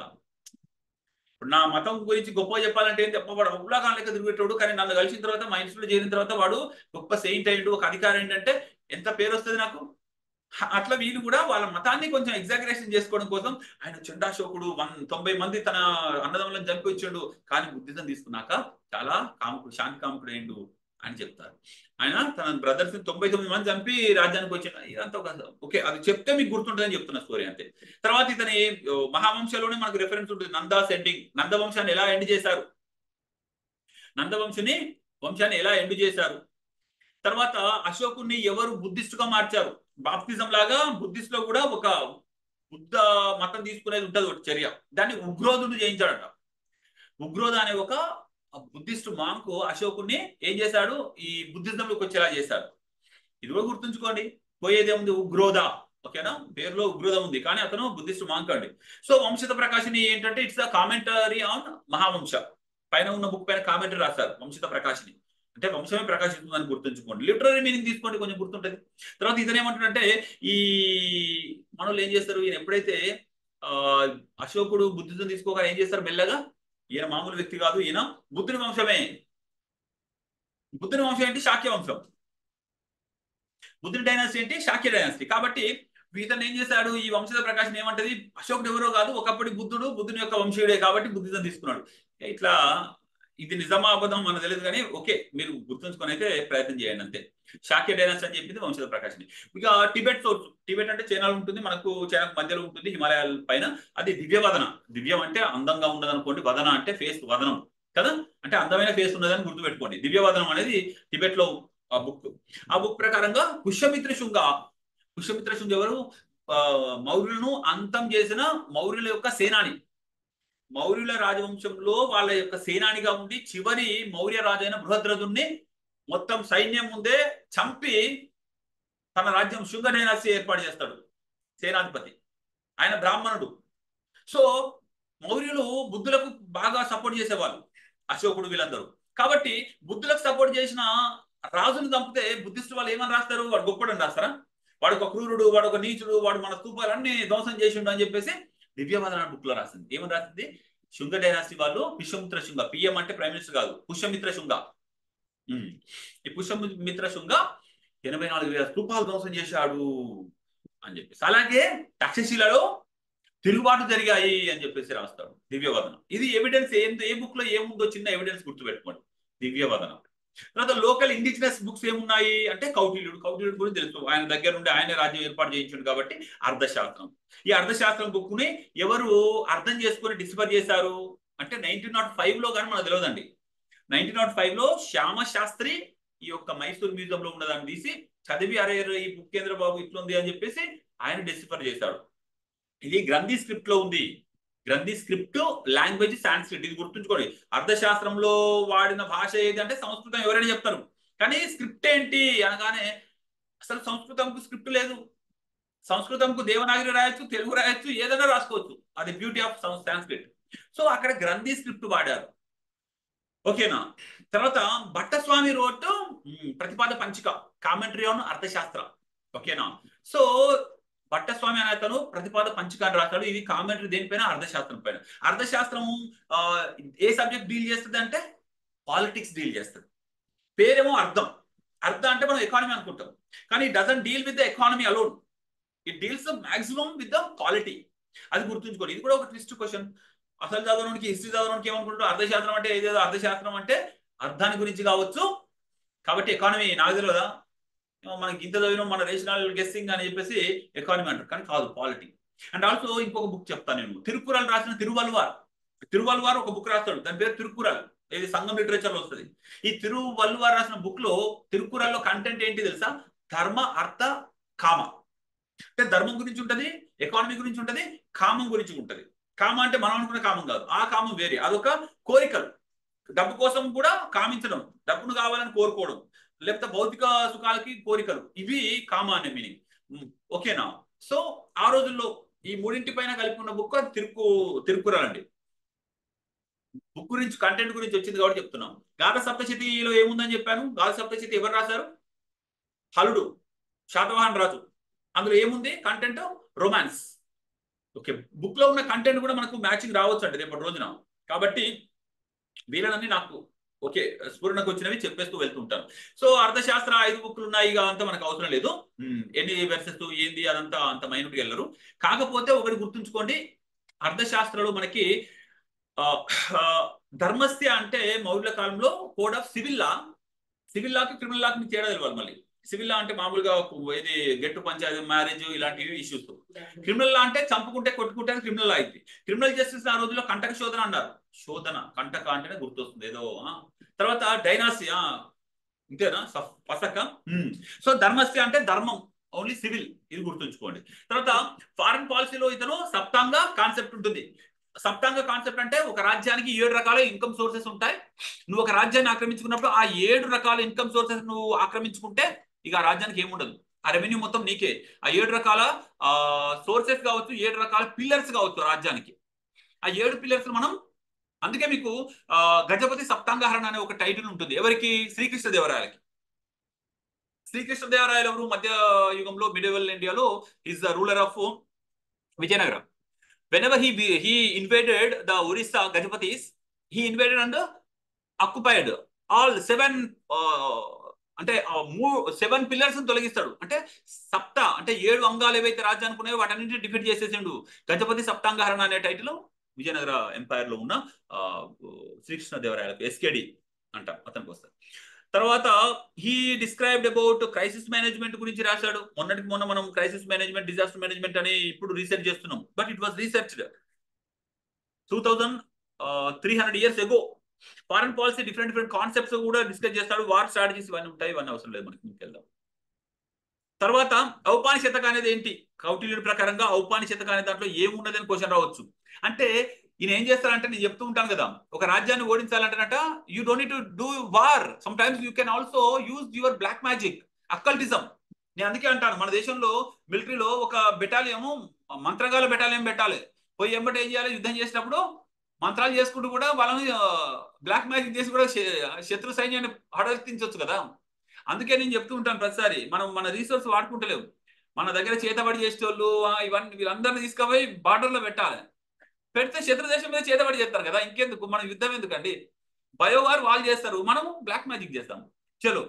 ఇప్పుడు నా మతం గురించి గొప్ప చెప్పాలంటే ఏం చెప్పవాడు ఉల్లాగా లెక్క తిరిగేటోడు, కానీ నన్ను కలిసిన తర్వాత మా ఇన్స్టిట్యూట్ చేరిన తర్వాత వాడు గొప్ప సెయింట్ అయ్యిండు, ఒక అధికారి ఏంటంటే ఎంత పేరు వస్తుంది నాకు. అట్లా వీళ్ళు కూడా వాళ్ళ మతాన్ని కొంచెం ఎగ్జాగరేషన్ చేసుకోవడం కోసం ఆయన చండాశోకుడు 90 మంది తన అన్నదమ్ములను చంపించాడు, కానీ బుద్ధిజం తీసుకున్నాక చాలా కాముకుడు, శాంతి కాముకుడు అయిండు అని చెప్తారు. ఆయన తన బ్రదర్స్ 99 మంది చంపి రాజ్యానికి వచ్చిన ఇదంతా ఒక ఓకే, అది చెప్తే మీకు గుర్తుంటుందని చెప్తున్న స్టోరీ అంతే. తర్వాత ఇతని మహావంశంలోనే మనకు రెఫరెన్స్ ఉంటుంది నందాస్ ఎండింగ్. నందవంశాన్ని ఎలా ఎండ్ చేశారు, వంశాన్ని ఎలా ఎండ్ చేశారు. తర్వాత అశోకుని ఎవరు బుద్ధిస్టుగా మార్చారు. బాప్తిజం లాగా బుద్ధిస్ట్ లో కూడా ఒక బుద్ధ మతం తీసుకునేది ఉంటుంది ఒక చర్య, దాన్ని ఉగ్రోధుడు చేయించాడట. ఉగ్రోధ అనే ఒక బుద్ధిస్ట్ మాంకు అశోకుని ఏం చేశాడు, ఈ బుద్ధిజంలోకి వచ్చేలా చేశాడు. ఇది కూడా గుర్తుంచుకోండి. పోయేదేముంది ఉగ్రోధ, ఓకేనా, పేరులో ఉగ్రోధం ఉంది, కానీ అతను బుద్ధిస్ట్ మాంక్ అండి. సో వంశత ప్రకాశిని ఏంటంటే ఇట్స్ అ కామెంటరీ ఆన్ మహావంశ. పైన ఉన్న బుక్ పైన కామెంటరీ రాస్తారు వంశత ప్రకాశిని అంటే వంశమే ప్రకాశిస్తుందని గుర్తుంచుకోండి. లిటరరీ మీనింగ్ తీసుకోండి, కొంచెం గుర్తుంటుంది. తర్వాత ఇతను ఏమంటాడంటే ఈ మనోళ్ళు ఏం చేస్తారు, ఈయన ఎప్పుడైతే అశోకుడు బుద్ధిజం తీసుకోగా ఏం చేస్తారు మెల్లగా, ఈయన మామూలు వ్యక్తి కాదు, ఈయన బుద్ధుని వంశమే. బుద్ధుని వంశం ఏంటి, శాక్య వంశం. బుద్ధుని డైనాసిటీ ఏంటి, శాక్య డైనాసిటీ. కాబట్టి ఇతను ఏం చేశాడు, ఈ వంశద ప్రకాశం ఏమంటది, అశోకుడు ఎవరో కాదు, ఒకప్పటి బుద్ధుని యొక్క వంశీయుడే కాబట్టి బుద్ధిజం తీసుకున్నాడు. ఇట్లా ఇది నిజమా అబద్ధం మనకు తెలియదు, కానీ ఓకే మీరు గుర్తుంచుకొని అయితే ప్రయత్నం చేయండి అంతే. శాక్య డైనాసిటీ అని చెప్పింది వంశద ప్రకాశిని. ఇక టిబెట్ సోర్స్, టిబెట్ అంటే చైనాలో ఉంటుంది, మనకు చైనాకు మధ్యలో ఉంటుంది, హిమాలయాల పైన. అది దివ్యవదన. దివ్యం అంటే అందంగా ఉండదు అనుకోండి, వదన అంటే ఫేస్, వదనం కదా, అంటే అందమైన ఫేస్ ఉన్నదని గుర్తుపెట్టుకోండి. దివ్యవదనం అనేది టిబెట్ లో ఆ బుక్ ప్రకారంగా పుష్యమిత్ర శుంగ ఎవరు, మౌర్యులను అంతం చేసిన మౌర్యుల యొక్క సేనాని. మౌర్యుల రాజవంశంలో వాళ్ళ యొక్క సేనానిగా ఉండి చివరి మౌర్య రాజైన బృహద్రథుణ్ణి మొత్తం సైన్యం ముందే చంపి తన రాజ్యం శుంగ డైనాసిటీ ఏర్పాటు చేస్తాడు సేనాధిపతి. ఆయన బ్రాహ్మణుడు. సో మౌర్యులు బుద్ధులకు బాగా సపోర్ట్ చేసేవాళ్ళు, అశోకుడు వీళ్ళందరూ. కాబట్టి బుద్ధులకు సపోర్ట్ చేసిన రాజును చంపితే బుద్ధిస్టు వాళ్ళు ఏమని రాస్తారు, వాడు గొప్పడని రాస్తారా, వాడు ఒక క్రూరుడు, వాడు ఒక నీచుడు, వాడు మన స్తూపాలన్నీ ధ్వంసం చేసిండు అని చెప్పేసి దివ్యవదన బుక్ లో రాసింది. ఏమని రాసింది, శుంగ డైనాసిటీ వాళ్ళు పుష్యమిత్ర శుంగ, పిఎం అంటే ప్రైమ్ మినిస్టర్ కాదు, పుష్యమిత్ర శుంగ. ఈ పుష్యమిత్ర శుంగ 84,000 స్తూపాలు ధ్వంసం చేశాడు అని చెప్పేసి. అలాగే తక్షశిలలో తిరుగుబాటు జరిగాయి అని చెప్పేసి రాస్తాడు దివ్యవదన. ఇది ఎవిడెన్స్ ఏ బుక్ లో ఏముందో చిన్న ఎవిడెన్స్ గుర్తుపెట్టుకోండి, దివ్యవదన. తర్వాత లోకల్ ఇండిజినస్ బుక్స్ ఏమున్నాయి అంటే కౌటిల్యుడు గురించి తెలుసు, ఆయన దగ్గర నుండి ఆయన రాజ్యం ఏర్పాటు చేయించాడు కాబట్టి అర్థశాస్త్రం. ఈ అర్థశాస్త్రం బుక్ ని ఎవరు అర్థం చేసుకుని డిస్కవర్ చేశారు అంటే 1905 లో, కానీ మనకు తెలియదండి. 1905 లో శ్యామ శాస్త్రి ఈ యొక్క మైసూర్ మ్యూజియం లో ఉన్నదాన్ని తీసి చదివి, అరే ఈ బుక్ కేంద్ర బాబు ఇట్లుంది అని చెప్పేసి ఆయన డిస్కవర్ చేశాడు. ఇది గ్రంథి స్క్రిప్ట్ లో ఉంది. గ్రంథి స్క్రిప్ట్ లాంగ్వేజ్ సాంస్క్రిట్. ఇది గుర్తుంచుకోండి. అర్థశాస్త్రంలో వాడిన భాష ఏది అంటే సంస్కృతం ఎవరైనా చెప్తారు, కానీ స్క్రిప్ట్ ఏంటి అనగానే అసలు సంస్కృతంకు స్క్రిప్ట్ లేదు. సంస్కృతంకు దేవనాగరి రాయొచ్చు, తెలుగు రాయొచ్చు, ఏదైనా రాసుకోవచ్చు. అది బ్యూటీ ఆఫ్ సాంస్క్రిట్. సో అక్కడ గ్రంథి స్క్రిప్ట్ వాడారు, ఓకేనా. తర్వాత భట్టస్వామి రోట్ ప్రతిపాద పంచిక, కామెంటరీ ఆన్ అర్థశాస్త్ర, ఓకేనా. సో భట్టస్వామి అనే అతను ప్రతిపాద పంచికాన్ని రాస్తాడు. ఇది కామెంటరీ దేనిపైన, అర్థశాస్త్రం పైన. అర్థశాస్త్రం ఏ సబ్జెక్ట్ డీల్ చేస్తుంది అంటే పాలిటిక్స్ డీల్ చేస్తుంది. పేరేమో అర్థం అంటే మనం ఎకానమీ అనుకుంటాం, కానీ it doesn't deal with the economy alone, it deals maximum with the polity. అది గుర్తుంచుకోండి. ఇది కూడా ఒక ట్విస్ట్ క్వశ్చన్. అసలు చదవడానికి, హిస్టరీ చదవడానికి ఏమనుకుంటారు, అర్థశాస్త్రం అంటే ఏదేదో, అర్థశాస్త్రం అంటే అర్థాన్ని గురించి కావచ్చు, కాబట్టి ఎకానమీ నాకు తెలియదా, మనకి ఇంత చదివిన మన రేషనల్ గెస్సింగ్ అని చెప్పేసి ఎకానమీ అంటారు, కానీ కాదు, పాలిటీ. అండ్ ఆల్సో ఇంకొక బుక్ చెప్తాను నేను, తిరుక్కురల్ రాసిన తిరువల్వార్ ఒక బుక్ రాస్తాడు, దాని పేరు తిరుక్కురల్. ఇది సంఘం లిటరేచర్ లో వస్తుంది. ఈ తిరువల్వార్ రాసిన బుక్ లో తిరుక్కురల్లో కంటెంట్ ఏంటి తెలుసా, ధర్మ అర్థ కామ. అంటే ధర్మం గురించి ఉంటది, ఎకానమీ గురించి ఉంటది, కామం గురించి ఉంటది. కామ అంటే మనం అనుకునే కామం కాదు, ఆ కామం వేరే, అదొక కోరికలు. డబ్బు కోసం కూడా కామించడం, డబ్బును కావాలని కోరుకోవడం, లేకపోతే భౌతిక సుఖాలకి కోరికలు, ఇవి కామాన్య మీనింగ్. ఓకేనా? సో ఆ రోజుల్లో ఈ మూడింటి పైన కలిపి ఉన్న బుక్ తిరుక్కురాల్ అండి. బుక్ గురించి కంటెంట్ గురించి వచ్చింది కాబట్టి చెప్తున్నాం. గాథ సప్తశతిలో ఏముందని చెప్పాను. గాథ సప్తశతి ఎవరు రాశారు? హలుడు, శాతవాహన్ రాజు. అందులో ఏముంది కంటెంట్? రొమాన్స్. ఓకే, బుక్ లో ఉన్న కంటెంట్ కూడా మనకు మ్యాచింగ్ రావచ్చు అండి రేపటి రోజున. కాబట్టి వీళ్ళని నాకు ఓకే స్ఫురణకు వచ్చినవి చెప్పేస్తూ వెళ్తుంటాను. సో అర్థశాస్త్ర 5 బుక్లు ఉన్నాయి, ఇక అంతా మనకు అవసరం లేదు. ఎన్ని వెర్సెస్ ఏంది అదంతా అంత మైనూట్గా వెళ్ళరు. కాకపోతే ఒకటి గుర్తుంచుకోండి, అర్థశాస్త్రంలో మనకి ధర్మస్య అంటే మౌర్యుల కాలంలో code of civil law. Civil లాకి క్రిమినల్ లాకి మీకు తేడా తెలియాలి. మళ్ళీ సివిల్ లా అంటే మామూలుగా ఇది గెట్టు పంచాయతీ, మ్యారేజ్, ఇలాంటివి ఇష్యూస్. క్రిమినల్ లా అంటే చంపుకుంటే కొట్టుకుంటే క్రిమినల్ లా అయింది. క్రిమినల్ జస్టిస్ ఆ రోజుల్లో కంటక శోధన అన్నారు. శోధన, కంటక అంటేనే గుర్తొస్తుంది ఏదో. తర్వాత డైనాసి, ఇంతేనా? పసక. సో ధర్మస్య అంటే ధర్మం, ఓన్లీ సివిల్, ఇది గుర్తుంచుకోండి. తర్వాత ఫారెన్ పాలసీలో ఇతను సప్తాంగ కాన్సెప్ట్ ఉంటుంది. సప్తాంగ కాన్సెప్ట్ అంటే ఒక రాజ్యానికి 7 రకాల ఇన్కమ్ సోర్సెస్ ఉంటాయి. నువ్వు ఒక రాజ్యాన్ని ఆక్రమించుకున్నప్పుడు ఆ 7 రకాల ఇన్కమ్ సోర్సెస్ నువ్వు ఆక్రమించుకుంటే ఇక ఆ రాజ్యానికి ఏముండదు, ఆ రెవెన్యూ మొత్తం నీకే. ఆ 7 రకాల సోర్సెస్ కావచ్చు, 7 రకాల పిల్లర్స్ కావచ్చు రాజ్యానికి. ఆ 7 పిల్లర్స్ మనం, అందుకే మీకు గజపతి సప్తాంగహరణ అనే ఒక టైటిల్ ఉంటుంది. ఎవరికి? శ్రీకృష్ణదేవరాయలకి. శ్రీకృష్ణదేవరాయలు ఎవరు? మధ్య యుగంలో మిడివల్ ఇండియాలో is the ruler of Vijayanagaram. Whenever he invaded the Orissa Gajapatis, he invaded and occupied all 7 అంటే 7 పిల్లర్స్ తొలగిస్తాడు. అంటే సప్త అంటే 7 అంగాలు ఏవైతే రాజ్యానికి ఉన్నాయో వాటన్నింటినీ డిఫీట్ చేసేసిండు. గజపతి సప్తాంగహరణ అనే టైటిల్ విజయనగర ఎంపైర్ లో ఉన్న శ్రీకృష్ణదేవరాయలకు ఎస్కేడి అంట అతనికి వస్తారు. తర్వాత he described about crisis management గురించి రాశాడు. మొన్నటికి మొన్న మనం క్రైసిస్ మేనేజ్మెంట్, డిజాస్టర్ మేనేజ్మెంట్ అని ఇప్పుడు రీసెర్చ్ చేస్తున్నాం. But it was researched 2300 years ago. Foreign policy different concepts కూడా డిస్కస్ చేస్తాడు. వార్ స్ట్రాటజీస్ ఇవన్నీ ఉంటాయి, ఇవన్నీ అవసరం లేదు మనకి, ముందుకెళ్దాం. తర్వాత ఔపానిశతక అనేది ఏంటి? కౌటిల్యుడి ప్రకారంగా ఔపానిశతక అనే దాంట్లో ఏమున్నదని క్వశ్చన్ రావచ్చు. అంటే ఈయన ఏం చేస్తారంటే, నేను చెప్తూ ఉంటాను కదా, ఒక రాజ్యాన్ని ఓడించాలంటేనట you don't need to do war, sometimes you can also use your black magic, occultism. నేను అందుకే అంటాను, మన దేశంలో మిలిటరీలో ఒక బెటాలియం, మంత్రగాల బెటాలియం పెట్టాలి. పోయి ఎంబటి ఏం చేయాలి? యుద్ధం చేసినప్పుడు మంత్రాలు చేసుకుంటూ కూడా వాళ్ళని బ్లాక్ మ్యాజిక్ చేసి కూడా శత్రు సైన్యాన్ని హడలెత్తించవచ్చు కదా. అందుకే నేను చెప్తూ ఉంటాను ప్రతిసారి, మనం మన రీసోర్స్ వాడుకుంటలేము. మన దగ్గర చేతబడి చేసేటోళ్ళు ఇవన్నీ వీళ్ళందరినీ తీసుకుపోయి బార్డర్లో పెట్టాలి. పెడితే శత్రు దేశం మీద చేతబడి చేస్తారు కదా, ఇంకెందుకు మనం యుద్ధం ఎందుకండి? బయోవార్ వాళ్ళు చేస్తారు, మనము బ్లాక్ మ్యాజిక్ చేస్తాం. చలో,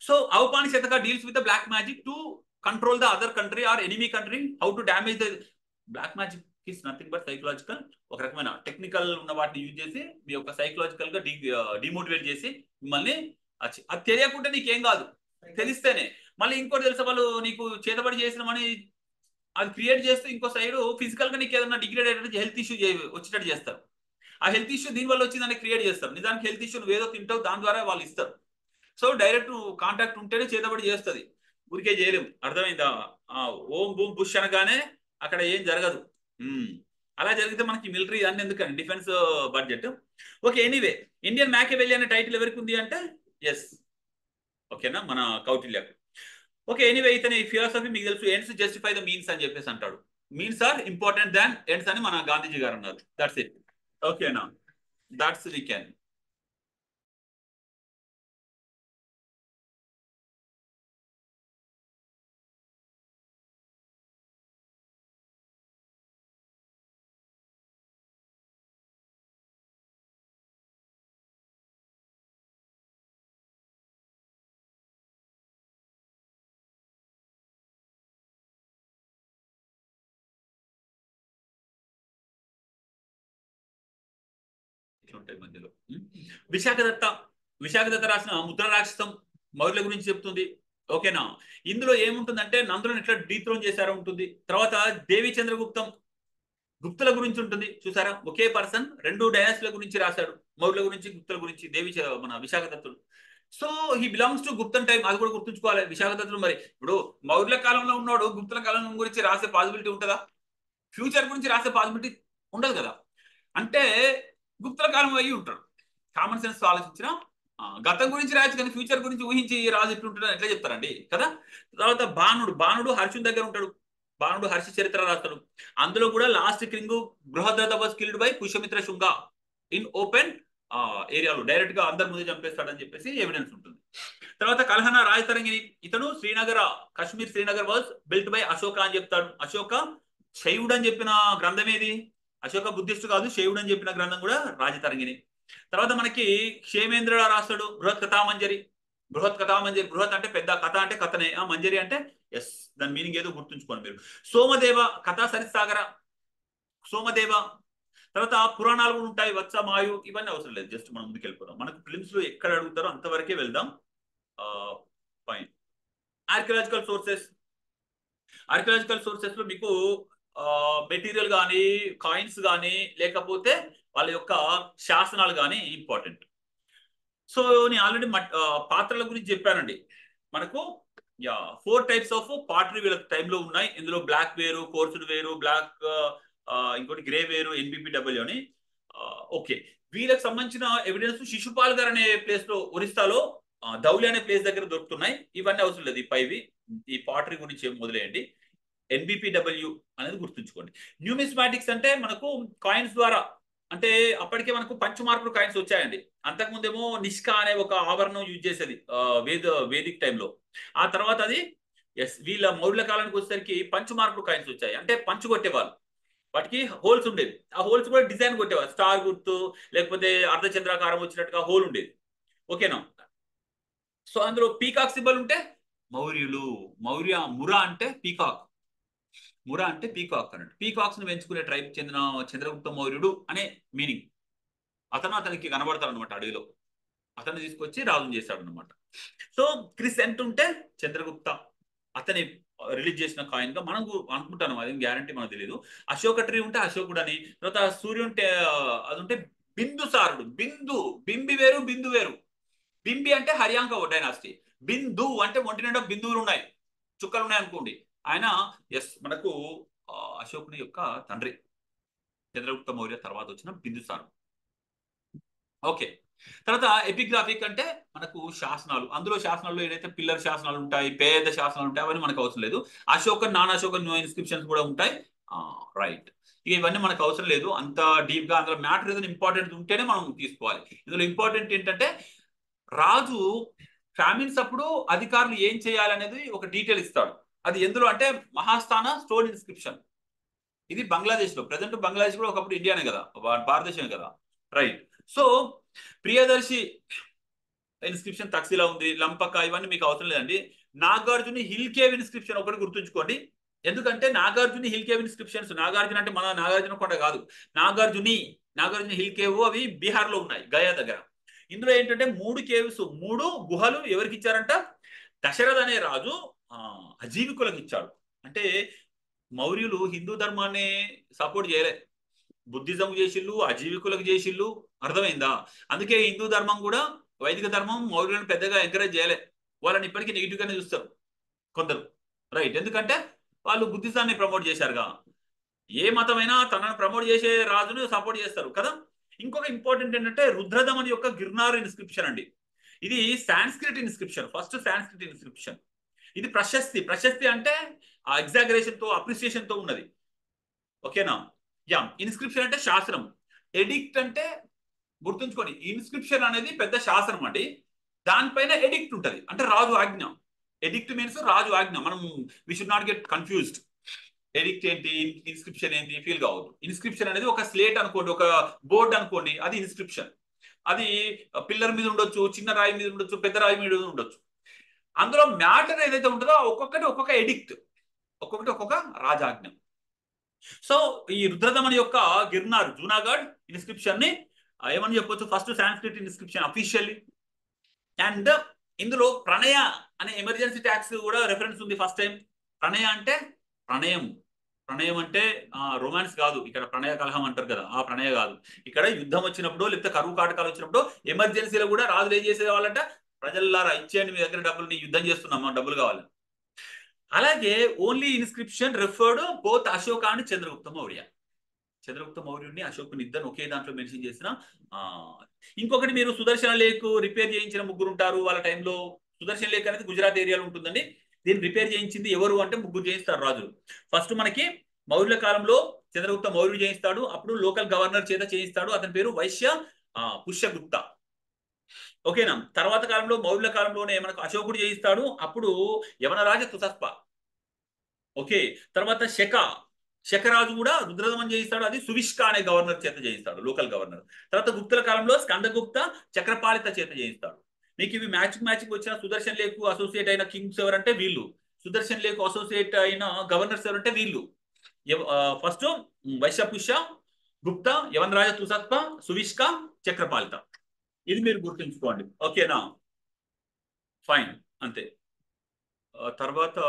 సో ఔపానిశతక deals with the black magic to control the other country or enemy country, how to damage the black magic is nothing but psychological. ఒక రకమైన టెక్నికల్ ఉన్న వాటిని యూజ్ చేసి మీ యొక్క సైకలాజికల్ గా డిమోటివేట్ చేసి మిమ్మల్ని, అది తెలియకుంటే నీకేం కాదు, తెలిస్తేనే. మళ్ళీ ఇంకోటి తెలుసా, వాళ్ళు నీకు చేతబడి చేసినామని అది క్రియేట్ చేస్తే ఇంకో సైడ్ ఫిజికల్ గా నీకు ఏదైనా డిగ్రేడ్ అయ్యేటట్టు హెల్త్ ఇష్యూ వచ్చేటట్టు చేస్తారు. ఆ హెల్త్ ఇష్యూ దీని వల్ల వచ్చిందని క్రియేట్ చేస్తారు. నిజానికి హెల్త్ ఇష్యూ నువ్వు ఏదో తింటావు, దాని ద్వారా వాళ్ళు ఇస్తారు. సో డైరెక్ట్ కాంటాక్ట్ ఉంటేనే చేతబడి చేస్తుంది, ఊరికే చేయలేము. అర్థమైందా? ఓం బూమ్ బుష్ అనగానే అక్కడ ఏం జరగదు. అలా జరిగితే మనకి మిలిటరీ అన్ని ఎందుకని, defence budget. Okay, anyway, Indian Machiavelli అనే టైటిల్ ఎవరికి ఉంది అంటే, ఎస్, ఓకేనా, మన కౌటిల్యకు. ఓకే, ఎనీవే, ఇతని ఫిలాసఫీ మీకు తెలుసు, ఎండ్స్ జస్టిఫై ద మీన్స్ అని చెప్పేసి అంటాడు. Means are important than ends అని మన గాంధీజీ గారు అన్నారు. That's it. ఓకేనా, దట్స్ వీ క్యాన్. ఉంటాయి మధ్యలో. విశాఖదత్త రాసిన ముద్ర రాక్షసం మౌర్యుల గురించి చెప్తుంది. ఓకేనా, ఇందులో ఏముంటుందంటే నందులను ఎట్లా డీథ్రోన్ చేశారో ఉంటుంది. తర్వాత దేవి చంద్రగుప్తం, గుప్తుల గురించి ఉంటుంది. చూసారా, ఒకే పర్సన్ 2 డైనాసిటీల గురించి రాశాడు, మౌర్యుల గురించి, గుప్తుల గురించి. మన విశాఖదత్తుడు. So he belongs to Guptan time, అది కూడా గుర్తుంచుకోవాలి. విశాఖదత్తుడు మరి ఇప్పుడు మౌర్యుల కాలంలో ఉన్నాడు, గుప్తుల కాలం గురించి రాసే పాసిబిలిటీ ఉంటుందా? ఫ్యూచర్ గురించి రాసే పాసిబిలిటీ ఉండదు కదా. అంటే గుప్తుల కాలం అయ్యి ఉంటాడు. కామన్ సెన్స్ ఆలోచించిన గతం గురించి రాయొచ్చు, కానీ ఫ్యూచర్ గురించి ఊహించి రాజు ఎట్లుంటాడో ఎట్లా చెప్తారండి కదా. తర్వాత బాణుడు హర్షుని దగ్గర ఉంటాడు. బాణుడు హర్ష చరిత్ర రాస్తాడు. అందులో కూడా last king Brihadratha was killed by Pushyamitra Shunga in open ఏరియాలో, డైరెక్ట్ గా అందరి ముందు చంపేస్తాడని చెప్పేసి ఎవిడెన్స్ ఉంటుంది. తర్వాత కల్హనా రాజతరంగిణి, ఇతను Kashmir Srinagar was built by Ashoka అని చెప్తాడు. అశోక శైవుడు అని చెప్పిన గ్రంథం ఏది? అశోక బుద్ధిస్ట్ కాదు, శైవుడు అని చెప్పిన గ్రంథం కూడా రాజతరంగిణి. తర్వాత మనకి క్షేమేంద్రుడు రాస్తాడు బృహత్ కథామంజరి. బృహత్ అంటే పెద్ద, కథ అంటే కథనే, మంజరి అంటే ఎస్, దాని మీనింగ్ ఏదో గుర్తుంచుకోండి మీరు. సోమదేవ కథా సరిసాగర, సోమదేవ. తర్వాత పురాణాలు కూడా ఉంటాయి, వత్స మాయు, ఇవన్నీ అవసరం లేదు, జస్ట్ మనం ముందుకు వెళ్ళిపోదాం. మనకు ఫిలిమ్స్ లో ఎక్కడ అడుగుతారో అంతవరకే వెళ్దాం. ఫైన్. ఆర్కియలాజికల్ సోర్సెస్ లో మీకు మెటీరియల్ కానీ, కాయిన్స్ కానీ, లేకపోతే వాళ్ళ యొక్క శాసనాలు కానీ ఇంపార్టెంట్. సో నేను ఆల్రెడీ పాత్రల గురించి చెప్పానండి. మనకు 4 టైప్స్ ఆఫ్ పాటరీ వీళ్ళ టైంలో ఉన్నాయి. ఇందులో బ్లాక్ వేరు, కోర్సుడ్ వేరు, ఇంకోటి గ్రే వేరు, ఎన్బిపిడబ్ల్యూ అని. ఓకే, వీళ్ళకి సంబంధించిన ఎవిడెన్స్ శిశుపాల్ గారు అనే ప్లేస్ లో, ఒరిస్సాలో ధౌలి అనే ప్లేస్ దగ్గర దొరుకుతున్నాయి. ఇవన్నీ అవసరం లేదు, ఈ పాటరీ గురించి మొదలయ్యండి. ఎన్బిపిడబ్ల్యూ అనేది గుర్తుంచుకోండి. న్యూమిస్మాటిక్స్ అంటే మనకు కాయిన్స్ ద్వారా, అంటే అప్పటికే మనకు పంచమార్కులు కాయిన్స్ వచ్చాయండి. అంతకుముందేమో నిష్కా అనే ఒక ఆభరణం యూజ్ చేసేది వేదిక్ టైంలో. ఆ తర్వాత అది వీళ్ళ మౌర్యుల కాలానికి వచ్చేసరికి పంచమార్కులు కాయిన్స్ వచ్చాయి. అంటే పంచు కొట్టేవాళ్ళు, వాటికి హోల్స్ ఉండేది. ఆ హోల్స్ కూడా డిజైన్ కొట్టేవారు, స్టార్ గుర్తు లేకపోతే అర్ధచంద్రాకారం వచ్చినట్టుగా హోల్ ఉండేది. ఓకేనా. సో అందులో పీకాక్ సింబల్ ఉంటే మౌర్యులు. మురా అంటే పీకాక్ అన్నట్టు. పీకాక్స్ ను పెంచుకునే ట్రైబ్ చెందిన చంద్రగుప్త మౌర్యుడు అనే మీనింగ్. అతనికి కనబడతాడు అనమాట అడవిలో. అతన్ని తీసుకొచ్చి రాజుని చేశాడు అనమాట. సో క్రిసెంట్ ఉంటే చంద్రగుప్త, అతని రిలీజ్ చేసిన కాయిన్ గా మనం అనుకుంటాను, అది గ్యారంటీ మనకు తెలియదు. అశోక ట్రీ ఉంటే అశోకుడు అని. తర్వాత సూర్యుంటే అది ఉంటే బిందుసారుడు. బింబి వేరు, బిందు వేరు. బింబి అంటే హర్యాంక డైనాసిటీ. బిందు అంటే ఒంటి నిండా బిందువులు ఉన్నాయి, చుక్కలు ఉన్నాయి అనుకోండి. ఆయన మనకు అశోకుని యొక్క తండ్రి, చంద్రగుప్త మౌర్య తర్వాత వచ్చిన బిందుసారు. ఓకే. తర్వాత ఎపిగ్రాఫిక్ అంటే మనకు శాసనాలు. అందులో శాసనాల్లో ఏదైతే పిల్లర్ శాసనాలు ఉంటాయి, పేద శాసనాలు ఉంటాయి, అవన్నీ మనకు అవసరం లేదు. అశోకన్, నాన్ అశోకన్ ఇన్స్క్రిప్షన్స్ కూడా ఉంటాయి. రైట్. ఇక ఇవన్నీ మనకు అవసరం లేదు అంత డీప్ గా. అందులో మ్యాటర్ ఏదైనా ఇంపార్టెంట్ ఉంటేనే మనం తీసుకోవాలి. ఇందులో ఇంపార్టెంట్ ఏంటంటే రాజు ఫ్యామిన్స్ అప్పుడు అధికారులు ఏం చేయాలనేది ఒక డీటెయిల్ ఇస్తాడు. అది ఎందులో అంటే మహాస్థాన స్టోన్ ఇన్స్క్రిప్షన్. ఇది బంగ్లాదేశ్ లో, ప్రజెంట్ బంగ్లాదేశ్ కూడా ఒకప్పుడు ఇండియానే కదా, భారతదేశమే కదా. రైట్. సో ప్రియదర్శి ఇన్స్క్రిప్షన్ తక్సీలా ఉంది, లంపక, ఇవన్నీ మీకు అవసరం లేదండి. నాగార్జున హిల్ కేవ్ ఇన్స్క్రిప్షన్ ఒకటి గుర్తుంచుకోండి. ఎందుకంటే Nagarjuna hill cave inscriptions, Nagarjuna అంటే మన నాగార్జున కొండ కాదు, నాగార్జున హిల్ కేవ్, అవి బీహార్ లో ఉన్నాయి, గయా దగ్గర. ఇందులో ఏంటంటే 3 కేవ్స్, 3 గుహలు ఎవరికి ఇచ్చారంట? దశరథ అనే రాజు అజీవికులకు ఇచ్చాడు. అంటే మౌర్యులు హిందూ ధర్మాన్ని సపోర్ట్ చేయలే, బుద్ధిజం చేసిళ్ళు, అజీవికులకు చేసిళ్ళు. అర్థమైందా? అందుకే హిందూ ధర్మం కూడా, వైదిక ధర్మం మౌర్యులను పెద్దగా ఎంకరేజ్ చేయలే. వాళ్ళని ఇప్పటికీ నెగిటివ్ గానే చూస్తారు కొందరు. రైట్. ఎందుకంటే వాళ్ళు బుద్ధిజాన్ని ప్రమోట్ చేశారుగా. ఏ మతమైనా తనను ప్రమోట్ చేసే రాజును సపోర్ట్ చేస్తారు కదా. ఇంకొక ఇంపార్టెంట్ ఏంటంటే రుద్రదమని యొక్క గిర్నార్ ఇన్స్క్రిప్షన్ అండి. ఇది Sanskrit inscription, first Sanskrit inscription. ఇది ప్రశస్తి అంటే ఆ ఎగ్జాగరేషన్ తో, అప్రిసియేషన్ తో ఉన్నది. ఓకేనా. ఇన్స్క్రిప్షన్ అంటే శాసనం. ఎడిక్ట్ అంటే గుర్తుంచుకోండి, ఇన్స్క్రిప్షన్ అనేది పెద్ద శాసనం అండి. దానిపైన ఎడిక్ట్ ఉంటది, అంటే రాజు ఆజ్ఞ. ఎడిక్ట్ మీన్స్ రాజు ఆజ్ఞ. మనం we should not get confused. Edict ఏంటి, ఇన్స్క్రిప్షన్ ఏంటి ఫీల్ కావద్దు. ఇన్స్క్రిప్షన్ అనేది ఒక స్లేట్ అనుకోండి, ఒక బోర్డు అనుకోండి, అది ఇన్స్క్రిప్షన్. అది పిల్లర్ మీద ఉండొచ్చు, చిన్న రాయి మీద ఉండొచ్చు, పెద్ద రాయి మీద ఉండొచ్చు. అందులో మ్యాటర్ ఏదైతే ఉంటుందో ఒక్కొక్కటి ఒక్కొక్క ఎడిక్ట్, ఒక్కొక్కటి ఒక్కొక్క రాజాజ్ఞ. సో ఈ రుద్రదమని యొక్క గిర్నార్ జూనాగఢ్ ఇన్స్క్రిప్షన్ ని ఏమని చెప్పొచ్చు? First Sanskrit inscription officially. And ఇందులో ప్రణయ అనే ఎమర్జెన్సీ ట్యాక్స్ కూడా రెఫరెన్స్ ఉంది ఫస్ట్ టైం. ప్రణయ అంటే ప్రణయం అంటే రొమాన్స్ కాదు, ఇక్కడ ప్రణయ కలహం అంటారు కదా, ఆ ప్రణయ కాదు. ఇక్కడ యుద్ధం వచ్చినప్పుడు, లేకపోతే కరువు కాటకాలు వచ్చినప్పుడు ఎమర్జెన్సీలో కూడా రాజులు ఏం చేసేవాళ్ళంట? ప్రజల్లారా ఇచ్చేయండి, మీ దగ్గర డబ్బులు, నీ యుద్ధం చేస్తున్నాం, మా డబ్బులు కావాలి. అలాగే only inscription referred both Ashoka and Chandragupta Maurya. Chandragupta మౌర్యుడిని అశోకుని ఇద్దరు ఒకే దాంట్లో మెన్షన్ చేసిన. ఇంకొకటి మీరు సుదర్శన లేక్ రిపేర్ చేయించిన ముగ్గురు ఉంటారు వాళ్ళ టైంలో. సుదర్శన లేక్ అనేది గుజరాత్ ఏరియాలో ఉంటుందండి. దీన్ని రిపేర్ చేయించింది ఎవరు అంటే ముగ్గురు చేయిస్తారు రాజులు. ఫస్ట్ మనకి మౌర్యుల కాలంలో చంద్రగుప్త మౌర్యుడు చేయిస్తాడు. అప్పుడు లోకల్ గవర్నర్ చేత చేయిస్తాడు. అతని పేరు వైశ్య పుష్యగుప్త. ఓకేనా. తర్వాత కాలంలో మౌర్యుల కాలంలోనే మనకు అశోకుడు చేయిస్తాడు. అప్పుడు యవనరాజ తుసస్ప. ఓకే. తర్వాత శకరాజు కూడా రుద్రదమన్ చేయిస్తాడు. అది సువిష్క అనే గవర్నర్ చేత చేయిస్తాడు, లోకల్ గవర్నర్. తర్వాత గుప్తుల కాలంలో స్కందగుప్త చక్రపాలిత చేత చేయిస్తాడు. మీకు ఇవి మ్యాచింగ్ వచ్చిన సుదర్శన్ లేకు అసోసియేట్ అయిన కింగ్స్ ఎవరంటే వీళ్ళు. సుదర్శన్ లేకు అసోసియేట్ అయిన గవర్నర్స్ ఎవరంటే వీళ్ళు. ఫస్ట్ వైశ్యపుష్య గుప్త, యవనరాజ తుసస్ప, సువిష్క, చక్రపాలిత. ఇది మీరు గుర్తుంచుకోండి. ఓకేనా. ఫైన్. అంతే. తర్వాత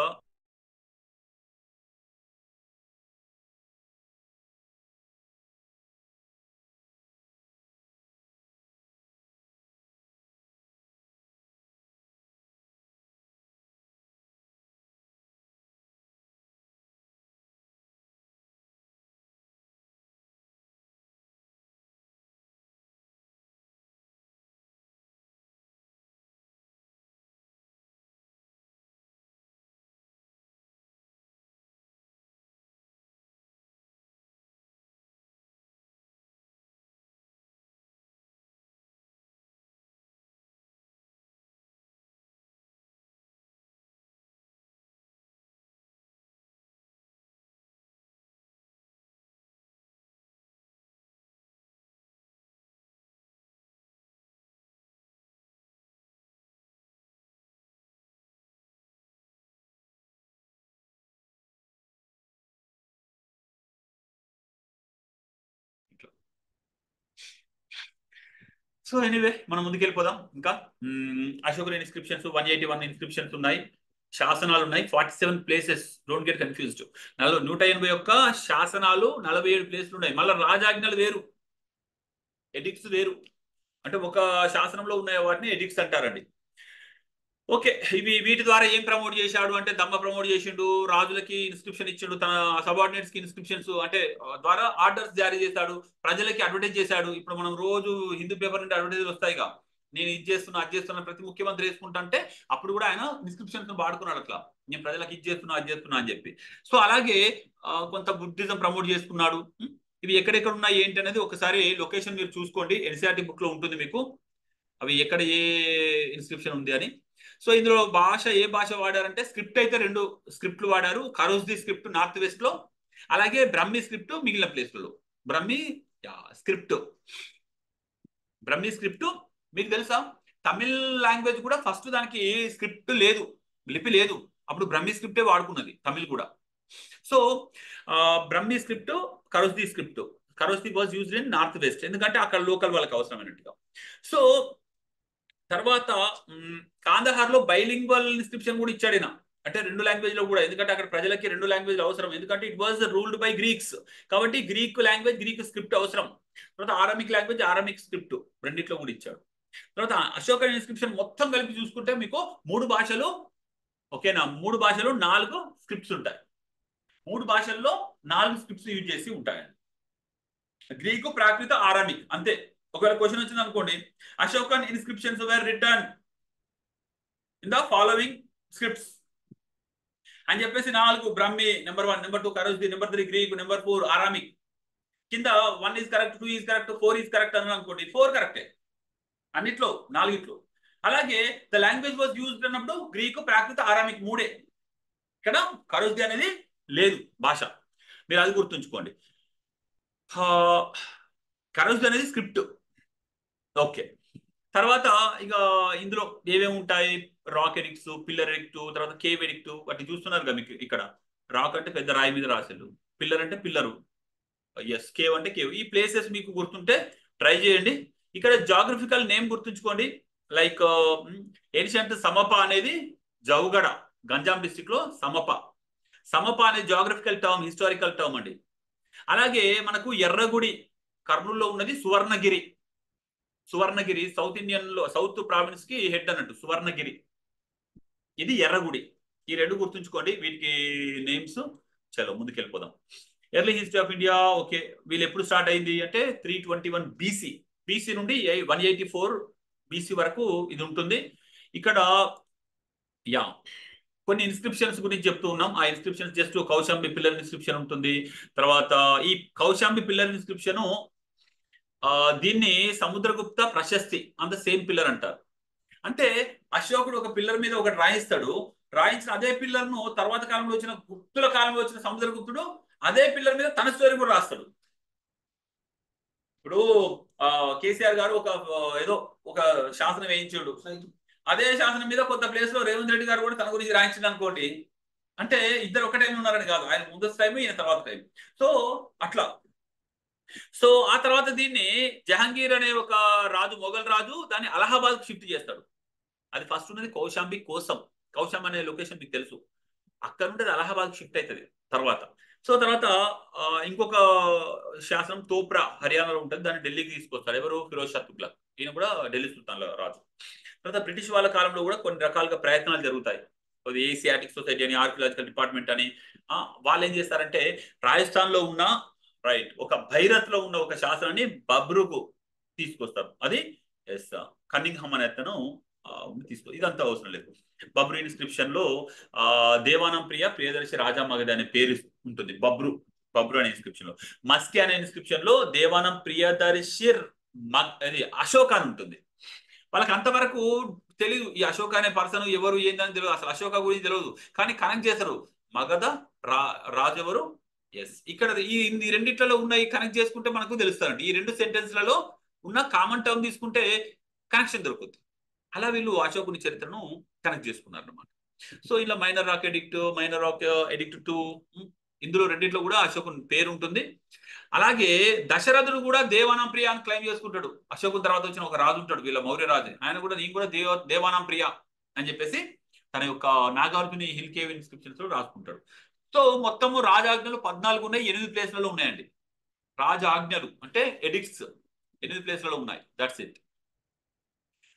సో ఎనీవే మనం ముందుకెళ్ళిపోదాం. ఇంకా అశోకుల ఇన్స్క్రిప్షన్స్ 181 ఇన్స్క్రిప్షన్స్ ఉన్నాయి. శాసనాలు ఉన్నాయి 47 ప్లేసెస్. Don't get confused. 181 శాసనాలు 47 ప్లేసులు ఉన్నాయి. మళ్ళీ రాజాజ్ఞలు వేరు, ఎడిక్ట్స్ వేరు. అంటే ఒక శాసనంలో ఉన్న వాటిని ఎడిక్ట్స్ అంటారండి. ఓకే. వీటి ద్వారా ఏం ప్రమోట్ చేశాడు అంటే దమ్మ ప్రమోట్ చేసిండు, రాజులకి ఇన్స్క్రిప్షన్ ఇచ్చిండు, తన సబార్డినేట్స్ కి ఇన్స్క్రిప్షన్స్ అంటే ద్వారా ఆర్డర్స్ జారీ చేశాడు, ప్రజలకి అడ్వర్టైజ్ చేశాడు. ఇప్పుడు మనం రోజు హిందూ పేపర్ నుండి అడ్వర్టైజ్ వస్తాయిగా, నేను ఇది చేస్తున్నా అది చేస్తున్నా ప్రతి ముఖ్యమంత్రి వేసుకుంటా అంటే అప్పుడు కూడా ఆయన ఇన్స్క్రిప్షన్స్ వాడుకున్నాడు. అట్లా నేను ప్రజలకు ఇది చేస్తున్నా అది చేస్తున్నా అని చెప్పి. సో అలాగే కొంత బుద్ధిజం ప్రమోట్ చేసుకున్నాడు. ఇవి ఎక్కడెక్కడ ఉన్నాయి ఏంటి అనేది ఒకసారి లొకేషన్ మీరు చూసుకోండి. ఎన్సీఆర్టీ బుక్ లో ఉంటుంది మీకు అవి ఎక్కడ ఏ ఇన్స్క్రిప్షన్ ఉంది అని. సో ఇందులో ఏ భాష వాడారంటే స్క్రిప్ట్ అయితే 2 స్క్రిప్ట్లు వాడారు. ఖరోజ్ది స్క్రిప్ట్ నార్త్ వెస్ట్ లో, అలాగే బ్రహ్మీ స్క్రిప్ట్ మిగిలిన ప్లేస్లలో. బ్రహ్మీ స్క్రిప్ట్ మీకు తెలుసా, తమిళ్ లాంగ్వేజ్ కూడా ఫస్ట్ దానికి ఏ స్క్రిప్ట్ లేదు, లిపి లేదు. అప్పుడు బ్రహ్మీ స్క్రిప్టే వాడుకున్నది తమిళ్ కూడా. So Brahmi script, Kharoshthi was used in north west, ఎందుకంటే అక్కడ లోకల్ వాళ్ళకి అవసరమైనట్టుగా. సో తర్వాత కాందహార్ లో బైలింగ్వల్ ఇన్స్క్రిప్షన్ కూడా ఇచ్చాడు ఈయన, అంటే 2 లాంగ్వేజ్ లో కూడా. ఎందుకంటే అక్కడ ప్రజలకి 2 లాంగ్వేజ్ అవసరం, ఎందుకంటే it was ruled by Greeks కాబట్టి గ్రీక్ లాంగ్వేజ్ గ్రీక్ స్క్రిప్ట్ అవసరం. తర్వాత ఆరామిక్ లాంగ్వేజ్ ఆరామిక్ స్క్రిప్ట్ రెండిట్లో కూడా ఇచ్చాడు. తర్వాత అశోక ఇన్స్క్రిప్షన్ మొత్తం కలిపి చూసుకుంటే మీకు 3 భాషలు, ఓకేనా, 3 భాషలు 4 స్క్రిప్ట్స్ ఉంటాయి. 3 భాషల్లో 4 స్క్రిప్ట్స్ యూజ్ చేసి ఉంటాయి. గ్రీకు, ప్రాకృత, ఆరామిక్ అంతే. ఒకవేళ క్వశ్చన్ వచ్చింది అనుకోండి, Ashokan inscriptions were written in the following scripts అని చెప్పేసి 4 Brahmi, number 1, number 2 Kharoshthi, number 3 Greek, number 4 Aramaic. కింద 1 is correct, 2 is correct, 4 is correct అని అనుకోండి, 4 కరెక్టే అన్నిట్లో 4. అలాగే ద లాంగ్వేజ్ వాజ్ యూజ్డ్ అన్నప్పుడు గ్రీకు, ప్రాకృత, ఆరామిక్ 3. ఇక్కడ ఖరోజ్ది అనేది లేదు భాష, మీరు అది గుర్తుంచుకోండి. ఖరోజ్ది అనేది స్క్రిప్ట్. ఓకే. తర్వాత ఇక ఇందులో ఏమేమి ఉంటాయి, రాక్ ఎడిక్ట్స్, పిల్లర్ ఎడిక్ట్, తర్వాత కేవ్ ఎడిక్ట్. వాటిని చూస్తున్నారు కదా మీకు ఇక్కడ. రాక్ అంటే పెద్ద రాయి మీద రాసేలు, పిల్లర్ అంటే పిల్లరు, ఎస్, కేవ్ అంటే కేవ్. ఈ ప్లేసెస్ మీకు గుర్తుంటే ట్రై చేయండి. ఇక్కడ జాగ్రఫికల్ నేమ్ గుర్తుంచుకోండి. లైక్ ఏన్షియంట్ సమప అనేది జౌగడ, గంజాం డిస్ట్రిక్ట్ లో సమప అనే జాగ్రఫికల్ టర్మ్, హిస్టారికల్ టర్మ్ అండి. అలాగే మనకు ఎర్రగుడి కర్నూలులో ఉన్నది సువర్ణగిరి. సౌత్ ఇండియన్ లో సౌత్ ప్రావిన్స్ కి హెడ్ అన్నట్టు సువర్ణగిరి. ఇది ఎర్రగుడి. ఈ 2 గుర్తుంచుకోండి, వీటికి నేమ్స్. చలో ముందుకెళ్ళిపోదాం. Early history of India okay, వీళ్ళు ఎప్పుడు స్టార్ట్ అయింది అంటే 321 బీసీ, బీసీ నుండి 184 బీసీ వరకు ఇది ఉంటుంది. ఇక్కడ యా కొన్ని ఇన్స్క్రిప్షన్స్ గురించి చెప్తూ ఉన్నాం. ఆ inscriptions just Kaushambi pillar inscription ఉంటుంది. తర్వాత ఈ కౌశాంబి పిల్లర్ ఇన్స్క్రిప్షన్ దీన్ని సముద్రగుప్త ప్రశస్తి అంత సేమ్ పిల్లర్ అంటారు. అంటే అశోకుడు ఒక పిల్లర్ మీద ఒకటి రాయిస్తాడు, రాయించిన అదే పిల్లర్ ను తర్వాత కాలంలో వచ్చిన గుప్తుల కాలంలో వచ్చిన సముద్రగుప్తుడు అదే పిల్లర్ మీద తన స్టోరీ కూడా రాస్తాడు. ఇప్పుడు కేసీఆర్ గారు ఒక ఏదో ఒక శాసనం వేయించాడు, అదే శాసనం మీద కొంత ప్లేస్ లో రేవంత్ రెడ్డి గారు కూడా తన గురించి రాయించాడు అనుకోండి. అంటే ఇద్దరు ఒక టైం ఉన్నారని కాదు, ఆయన ముందు టైం ఈయన తర్వాత టైం. సో అట్లా. సో ఆ తర్వాత దీన్ని జహాంగీర్ అనే ఒక రాజు, మొఘల్ రాజు దాన్ని అలహాబాద్ షిఫ్ట్ చేస్తాడు. అది ఫస్ట్ ఉన్నది కౌశాంబి కోసం, కౌశాంబి అనే లొకేషన్ మీకు తెలుసు, అక్కడ నుండి అలహాబాద్ షిఫ్ట్ అవుతుంది తర్వాత. సో తర్వాత ఇంకొక శాసనం తోప్రా హర్యానాలో ఉంటుంది, దాన్ని ఢిల్లీకి తీసుకొస్తారు. ఎవరు? ఫిరోజ్ షా తుగ్లక్, ఈయన కూడా ఢిల్లీ సుల్తాన్ రాజు. తర్వాత బ్రిటిష్ వాళ్ళ కాలంలో కూడా కొన్ని రకాలుగా ప్రయత్నాలు జరుగుతాయి. అది ఏసియాటిక్ సొసైటీ అని, ఆర్కియలాజికల్ డిపార్ట్మెంట్ అని. వాళ్ళు ఏం చేస్తారంటే రాజస్థాన్ లో ఉన్న ఒక భైరత్ లో ఉన్న ఒక శాసనాన్ని బబ్రుకు తీసుకొస్తారు. అది ఎస్ కన్నింగ్హమ్ అనే అతను తీసుకో, ఇదంతా అవసరం లేదు. బబ్రు ఇన్స్క్రిప్షన్ లో దేవానం ప్రియదర్శి రాజా మగధ అనే పేరు ఉంటుంది. బబ్రు అనే ఇన్స్క్రిప్షన్ లో. మస్కి అనే ఇన్స్క్రిప్షన్ లో దేవానం ప్రియదర్శి అది అశోక్ అని ఉంటుంది. వాళ్ళకి అంతవరకు తెలియదు ఈ అశోక అనే పర్సన్ ఎవరు ఏందని తెలియదు, అసలు అశోక గురించి తెలియదు. కానీ కనెక్ట్ చేస్తారు, మగధ రాజు ఎవరు. ఎస్, ఇక్కడ ఈ రెండిట్లలో ఉన్నాయి, కనెక్ట్ చేసుకుంటే మనకు తెలుస్తారండి. ఈ రెండు సెంటెన్స్లలో ఉన్న కామన్ టర్మ్ తీసుకుంటే కనెక్షన్ దొరుకుతుంది. అలా వీళ్ళు అశోకుని చరిత్రను కనెక్ట్ చేసుకున్నారు అన్నమాట. సో ఇలా minor rock edict, minor rock edict 2, ఇందులో రెండిట్లో కూడా అశోకుని పేరు ఉంటుంది. అలాగే దశరథుడు కూడా దేవానాం ప్రియ అని క్లైమ్ చేసుకుంటాడు. అశోకుని తర్వాత వచ్చిన ఒక రాజు ఉంటాడు, వీళ్ళ మౌర్య రాజు, ఆయన కూడా నేను కూడా దేవానాం ప్రియ అని చెప్పేసి తన యొక్క నాగార్జున హిల్ కేవ్ ఇన్స్క్రిప్షన్స్ లో రాసుకుంటాడు. సో మొత్తము రాజాజ్ఞలు 14 ఉన్నాయి, 8 ప్లేస్లలో ఉన్నాయండి. రాజాజ్ఞలు అంటే ఎడిక్ట్స్ 8 ప్లేస్లలో ఉన్నాయి. That's it.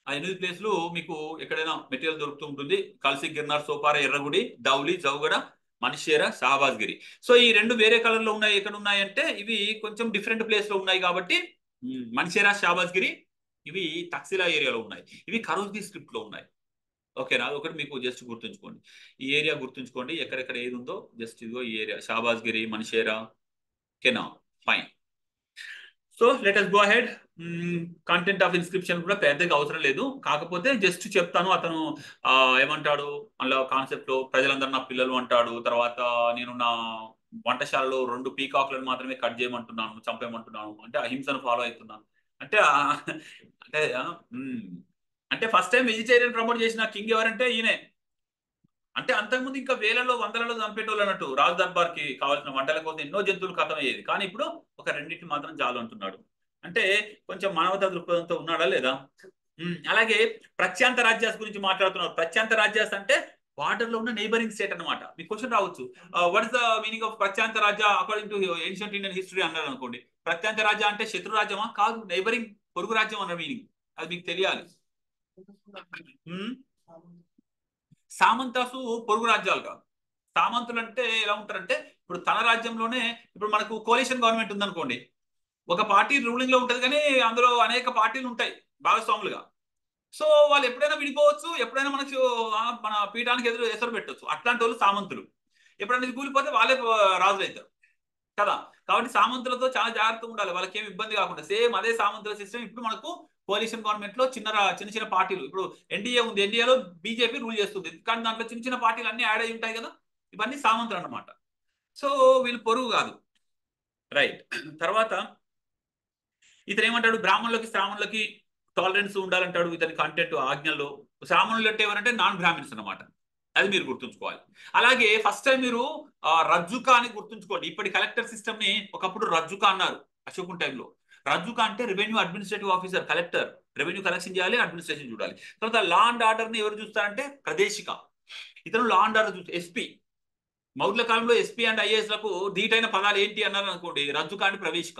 ఆ 8 ప్లేస్లు మీకు ఎక్కడైనా మెటీరియల్ దొరుకుతూ ఉంటుంది. కల్సి, గిర్నార్, సోపార, ఎర్రగుడి, దౌలి, జౌగడ, మనిషేర, షాబాజ్గిరి. సో ఈ రెండు వేరే కలర్ లో ఉన్నాయి. ఎక్కడ ఉన్నాయంటే ఇవి కొంచెం డిఫరెంట్ ప్లేస్ లో ఉన్నాయి కాబట్టి మనిషేరా, షాబాజ్గిరి ఇవి తక్సిలా ఏరియాలో ఉన్నాయి. ఇవి కరోజ్గి స్క్రిప్ట్ లో ఉన్నాయి. ఓకేనా, ఒకటి మీకు జస్ట్ గుర్తుంచుకోండి, ఈ ఏరియా గుర్తుంచుకోండి, ఎక్కడెక్కడ ఏది ఉందో జస్ట్ ఇదిగో ఈ ఏరియా, షాబాజ్గిరి, మనిషేరా. ఓకేనా, fine. So let us go ahead. Content of inscription కూడా పెద్దగా అవసరం లేదు, కాకపోతే జస్ట్ చెప్తాను. అతను ఏమంటాడు అందులో కాన్సెప్ట్ లో, ప్రజలందరూ నా పిల్లలు అంటాడు. తర్వాత నేను నా వంటశాలలో 2 పీకాక్లను మాత్రమే కట్ చేయమంటున్నాను, చంపేయమంటున్నాను, అంటే అహింసను ఫాలో అవుతున్నాను. అంటే అంటే అంటే ఫస్ట్ టైం వెజిటేరియన్ ప్రమోట్ చేసిన కింగ్ ఎవరంటే ఈయనే. అంటే అంతకుముందు ఇంకా వేలలో వందలలో చంపేటోళ్ళు అన్నట్టు. రాజు దర్బార్ కి కావాల్సిన వంటల కోసం ఎన్నో జంతువులు కథమయ్యేది, కానీ ఇప్పుడు ఒక రెండింటిని మాత్రం చాలు అంటున్నాడు. అంటే కొంచెం మానవతా దృక్పథంతో ఉన్నాడా లేదా. అలాగే ప్రత్యాంత రాజ్యాస్ గురించి మాట్లాడుతున్నారు. ప్రత్యాంత రాజ్యాస్ అంటే బార్డర్ లో ఉన్న నైబరింగ్ స్టేట్ అనమాట. మీకు క్వశ్చన్ రావచ్చు, what is the meaning of ప్రత్యాంత రాజ్య according to ancient Indian history అన్నారు అనుకోండి. ప్రత్యాంత రాజ్య అంటే శత్రు రాజ్యమా? కాదు, నైబరింగ్, పొరుగు రాజ్యం అన్న మీనింగ్. అది మీకు తెలియాలి. సామంతాసు పొరుగు రాజ్యాలు కాదు. సామంతులు అంటే ఎలా ఉంటారంటే, ఇప్పుడు తన రాజ్యంలోనే, ఇప్పుడు మనకు కోalition గవర్నమెంట్ ఉందనుకోండి, ఒక పార్టీ రూలింగ్ లో ఉంటుంది, కానీ అందులో అనేక పార్టీలు ఉంటాయి భాగస్వాములుగా. సో వాళ్ళు ఎప్పుడైనా విడిపోవచ్చు, ఎప్పుడైనా మనకు మన పీఠానికి ఎసరు పెట్టవచ్చు. అట్లాంటి వాళ్ళు సామంతులు. ఎప్పుడైనా ఇది కూలిపోతే వాళ్ళే రాజులు అవుతారు కదా. కాబట్టి సామంతులతో చాలా జాగ్రత్తగా ఉండాలి, వాళ్ళకి ఏమి ఇబ్బంది కాకుండా. సేమ్ అదే సామంతుల సిస్టమ్ ఇప్పుడు మనకు కోalition గవర్నమెంట్ లో చిన్న చిన్న పార్టీలు, ఇప్పుడు ఎన్డీఏ ఉంది, ఎన్డీఏలో బీజేపీ రూల్ చేస్తుంది, కానీ దాంట్లో చిన్న చిన్న పార్టీలు అన్ని యాడ్ అయి ఉంటాయి కదా. ఇవన్నీ సామంతులు అన్నమాట. సో వీళ్ళు పొరుగు కాదు. రైట్. తర్వాత ఇతను ఏమంటాడు, బ్రాహ్మణులకి శ్రావణులకి టాలరెన్స్ ఉండాలంటాడు ఇతని కంటెంట్ ఆజ్ఞల్లో. శ్రావణులు అంటే ఎవరంటే నాన్ బ్రాహ్మిన్స్ అనమాట, అది మీరు గుర్తుంచుకోవాలి. అలాగే ఫస్ట్ టైం మీరు రజ్జుక అని గుర్తుంచుకోండి. ఇప్పటి కలెక్టర్ సిస్టమ్ ని ఒకప్పుడు రజ్జుక అన్నారు అశోకుని టైంలో. రజ్జుక అంటే revenue administrative officer, collector, revenue collection చేయాలి, అడ్మినిస్ట్రేషన్ చూడాలి. తర్వాత లా అండ్ ఆర్డర్ ని ఎవరు చూస్తారంటే ప్రదేశిక, ఇతను లా అండ్ ఆర్డర్ చూస్తే ఎస్పీ. మౌర్యుల కాలంలో ఎస్పీ అండ్ ఐఏఎస్ లకు ధీటైన పదాలు ఏంటి అన్నారు అనుకోండి, రజ్జుక అంటే ప్రవేశిక.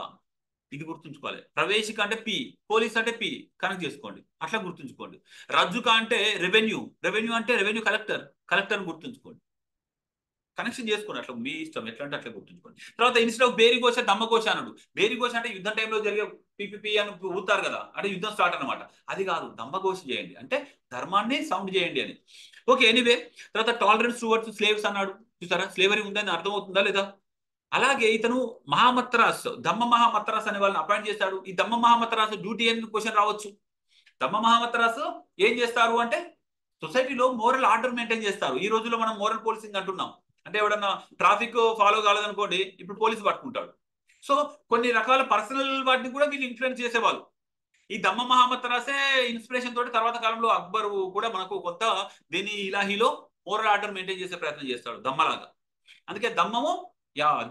ఇది గుర్తుంచుకోవాలి. ప్రవేశిక అంటే పి, పోలీస్ అంటే పి, కనెక్ట్ చేసుకోండి, అట్లా గుర్తుంచుకోండి. రజ్జుక అంటే రెవెన్యూ, రెవెన్యూ అంటే రెవెన్యూ కలెక్టర్, కలెక్టర్ గుర్తుంచుకోండి. కనెక్షన్ చేసుకోండి, అట్లా మీ ఇష్టం ఎట్లా అంటే అట్లా గుర్తుంచుకోండి. తర్వాత ఇన్స్టెడ్ ఆఫ్ బేరిఘోష దమ్మఘోష అన్నాడు. బేరిఘోష అంటే యుద్ధం టైంలో జరిగే పిపిపి అని ఊతారు కదా, అంటే యుద్ధం స్టార్ట్ అనమాట. అది కాదు, దమ్మఘోష చేయండి అంటే ధర్మాన్ని సౌండ్ చేయండి అని. Okay, anyway. తర్వాత టాలరెన్స్ టువర్డ్స్ స్లేవ్స్ అన్నాడు. చూసారా, స్లేవరీ ఉందని అర్థమవుతుందా లేదా? అలాగే ఇతను మహామత్రాస్, దమ్మ మహామత్రాస్ అనే వాళ్ళని అపాయింట్ చేశాడు. ఈ దమ్మ మహామత్రాస్ డ్యూటీ అని క్వశ్చన్ రావచ్చు. దమ్మ మహామత్రాస్ ఏం చేస్తారు అంటే సొసైటీలో మోరల్ ఆర్డర్ మెయింటైన్ చేస్తారు. ఈ రోజుల్లో మనం మోరల్ పోలీసింగ్ అంటున్నాం. అంటే ఎవడన్నా ట్రాఫిక్ ఫాలో కాలేదనుకోండి, ఇప్పుడు పోలీసు పట్టుకుంటాడు. సో కొన్ని రకాల పర్సనల్ వాటిని కూడా వీళ్ళు ఇన్ఫ్లుయెన్స్ చేసేవాళ్ళు. ఈ దమ్మ మహమ్మద్ రాసే ఇన్స్పిరేషన్ తోటి తర్వాత కాలంలో అక్బర్ కూడా మనకు కొంత దీని ఇలాహీలో మోరల్ ఆర్డర్ మెయింటైన్ చేసే ప్రయత్నం చేస్తాడు దమ్మలాగా. అందుకే దమ్మము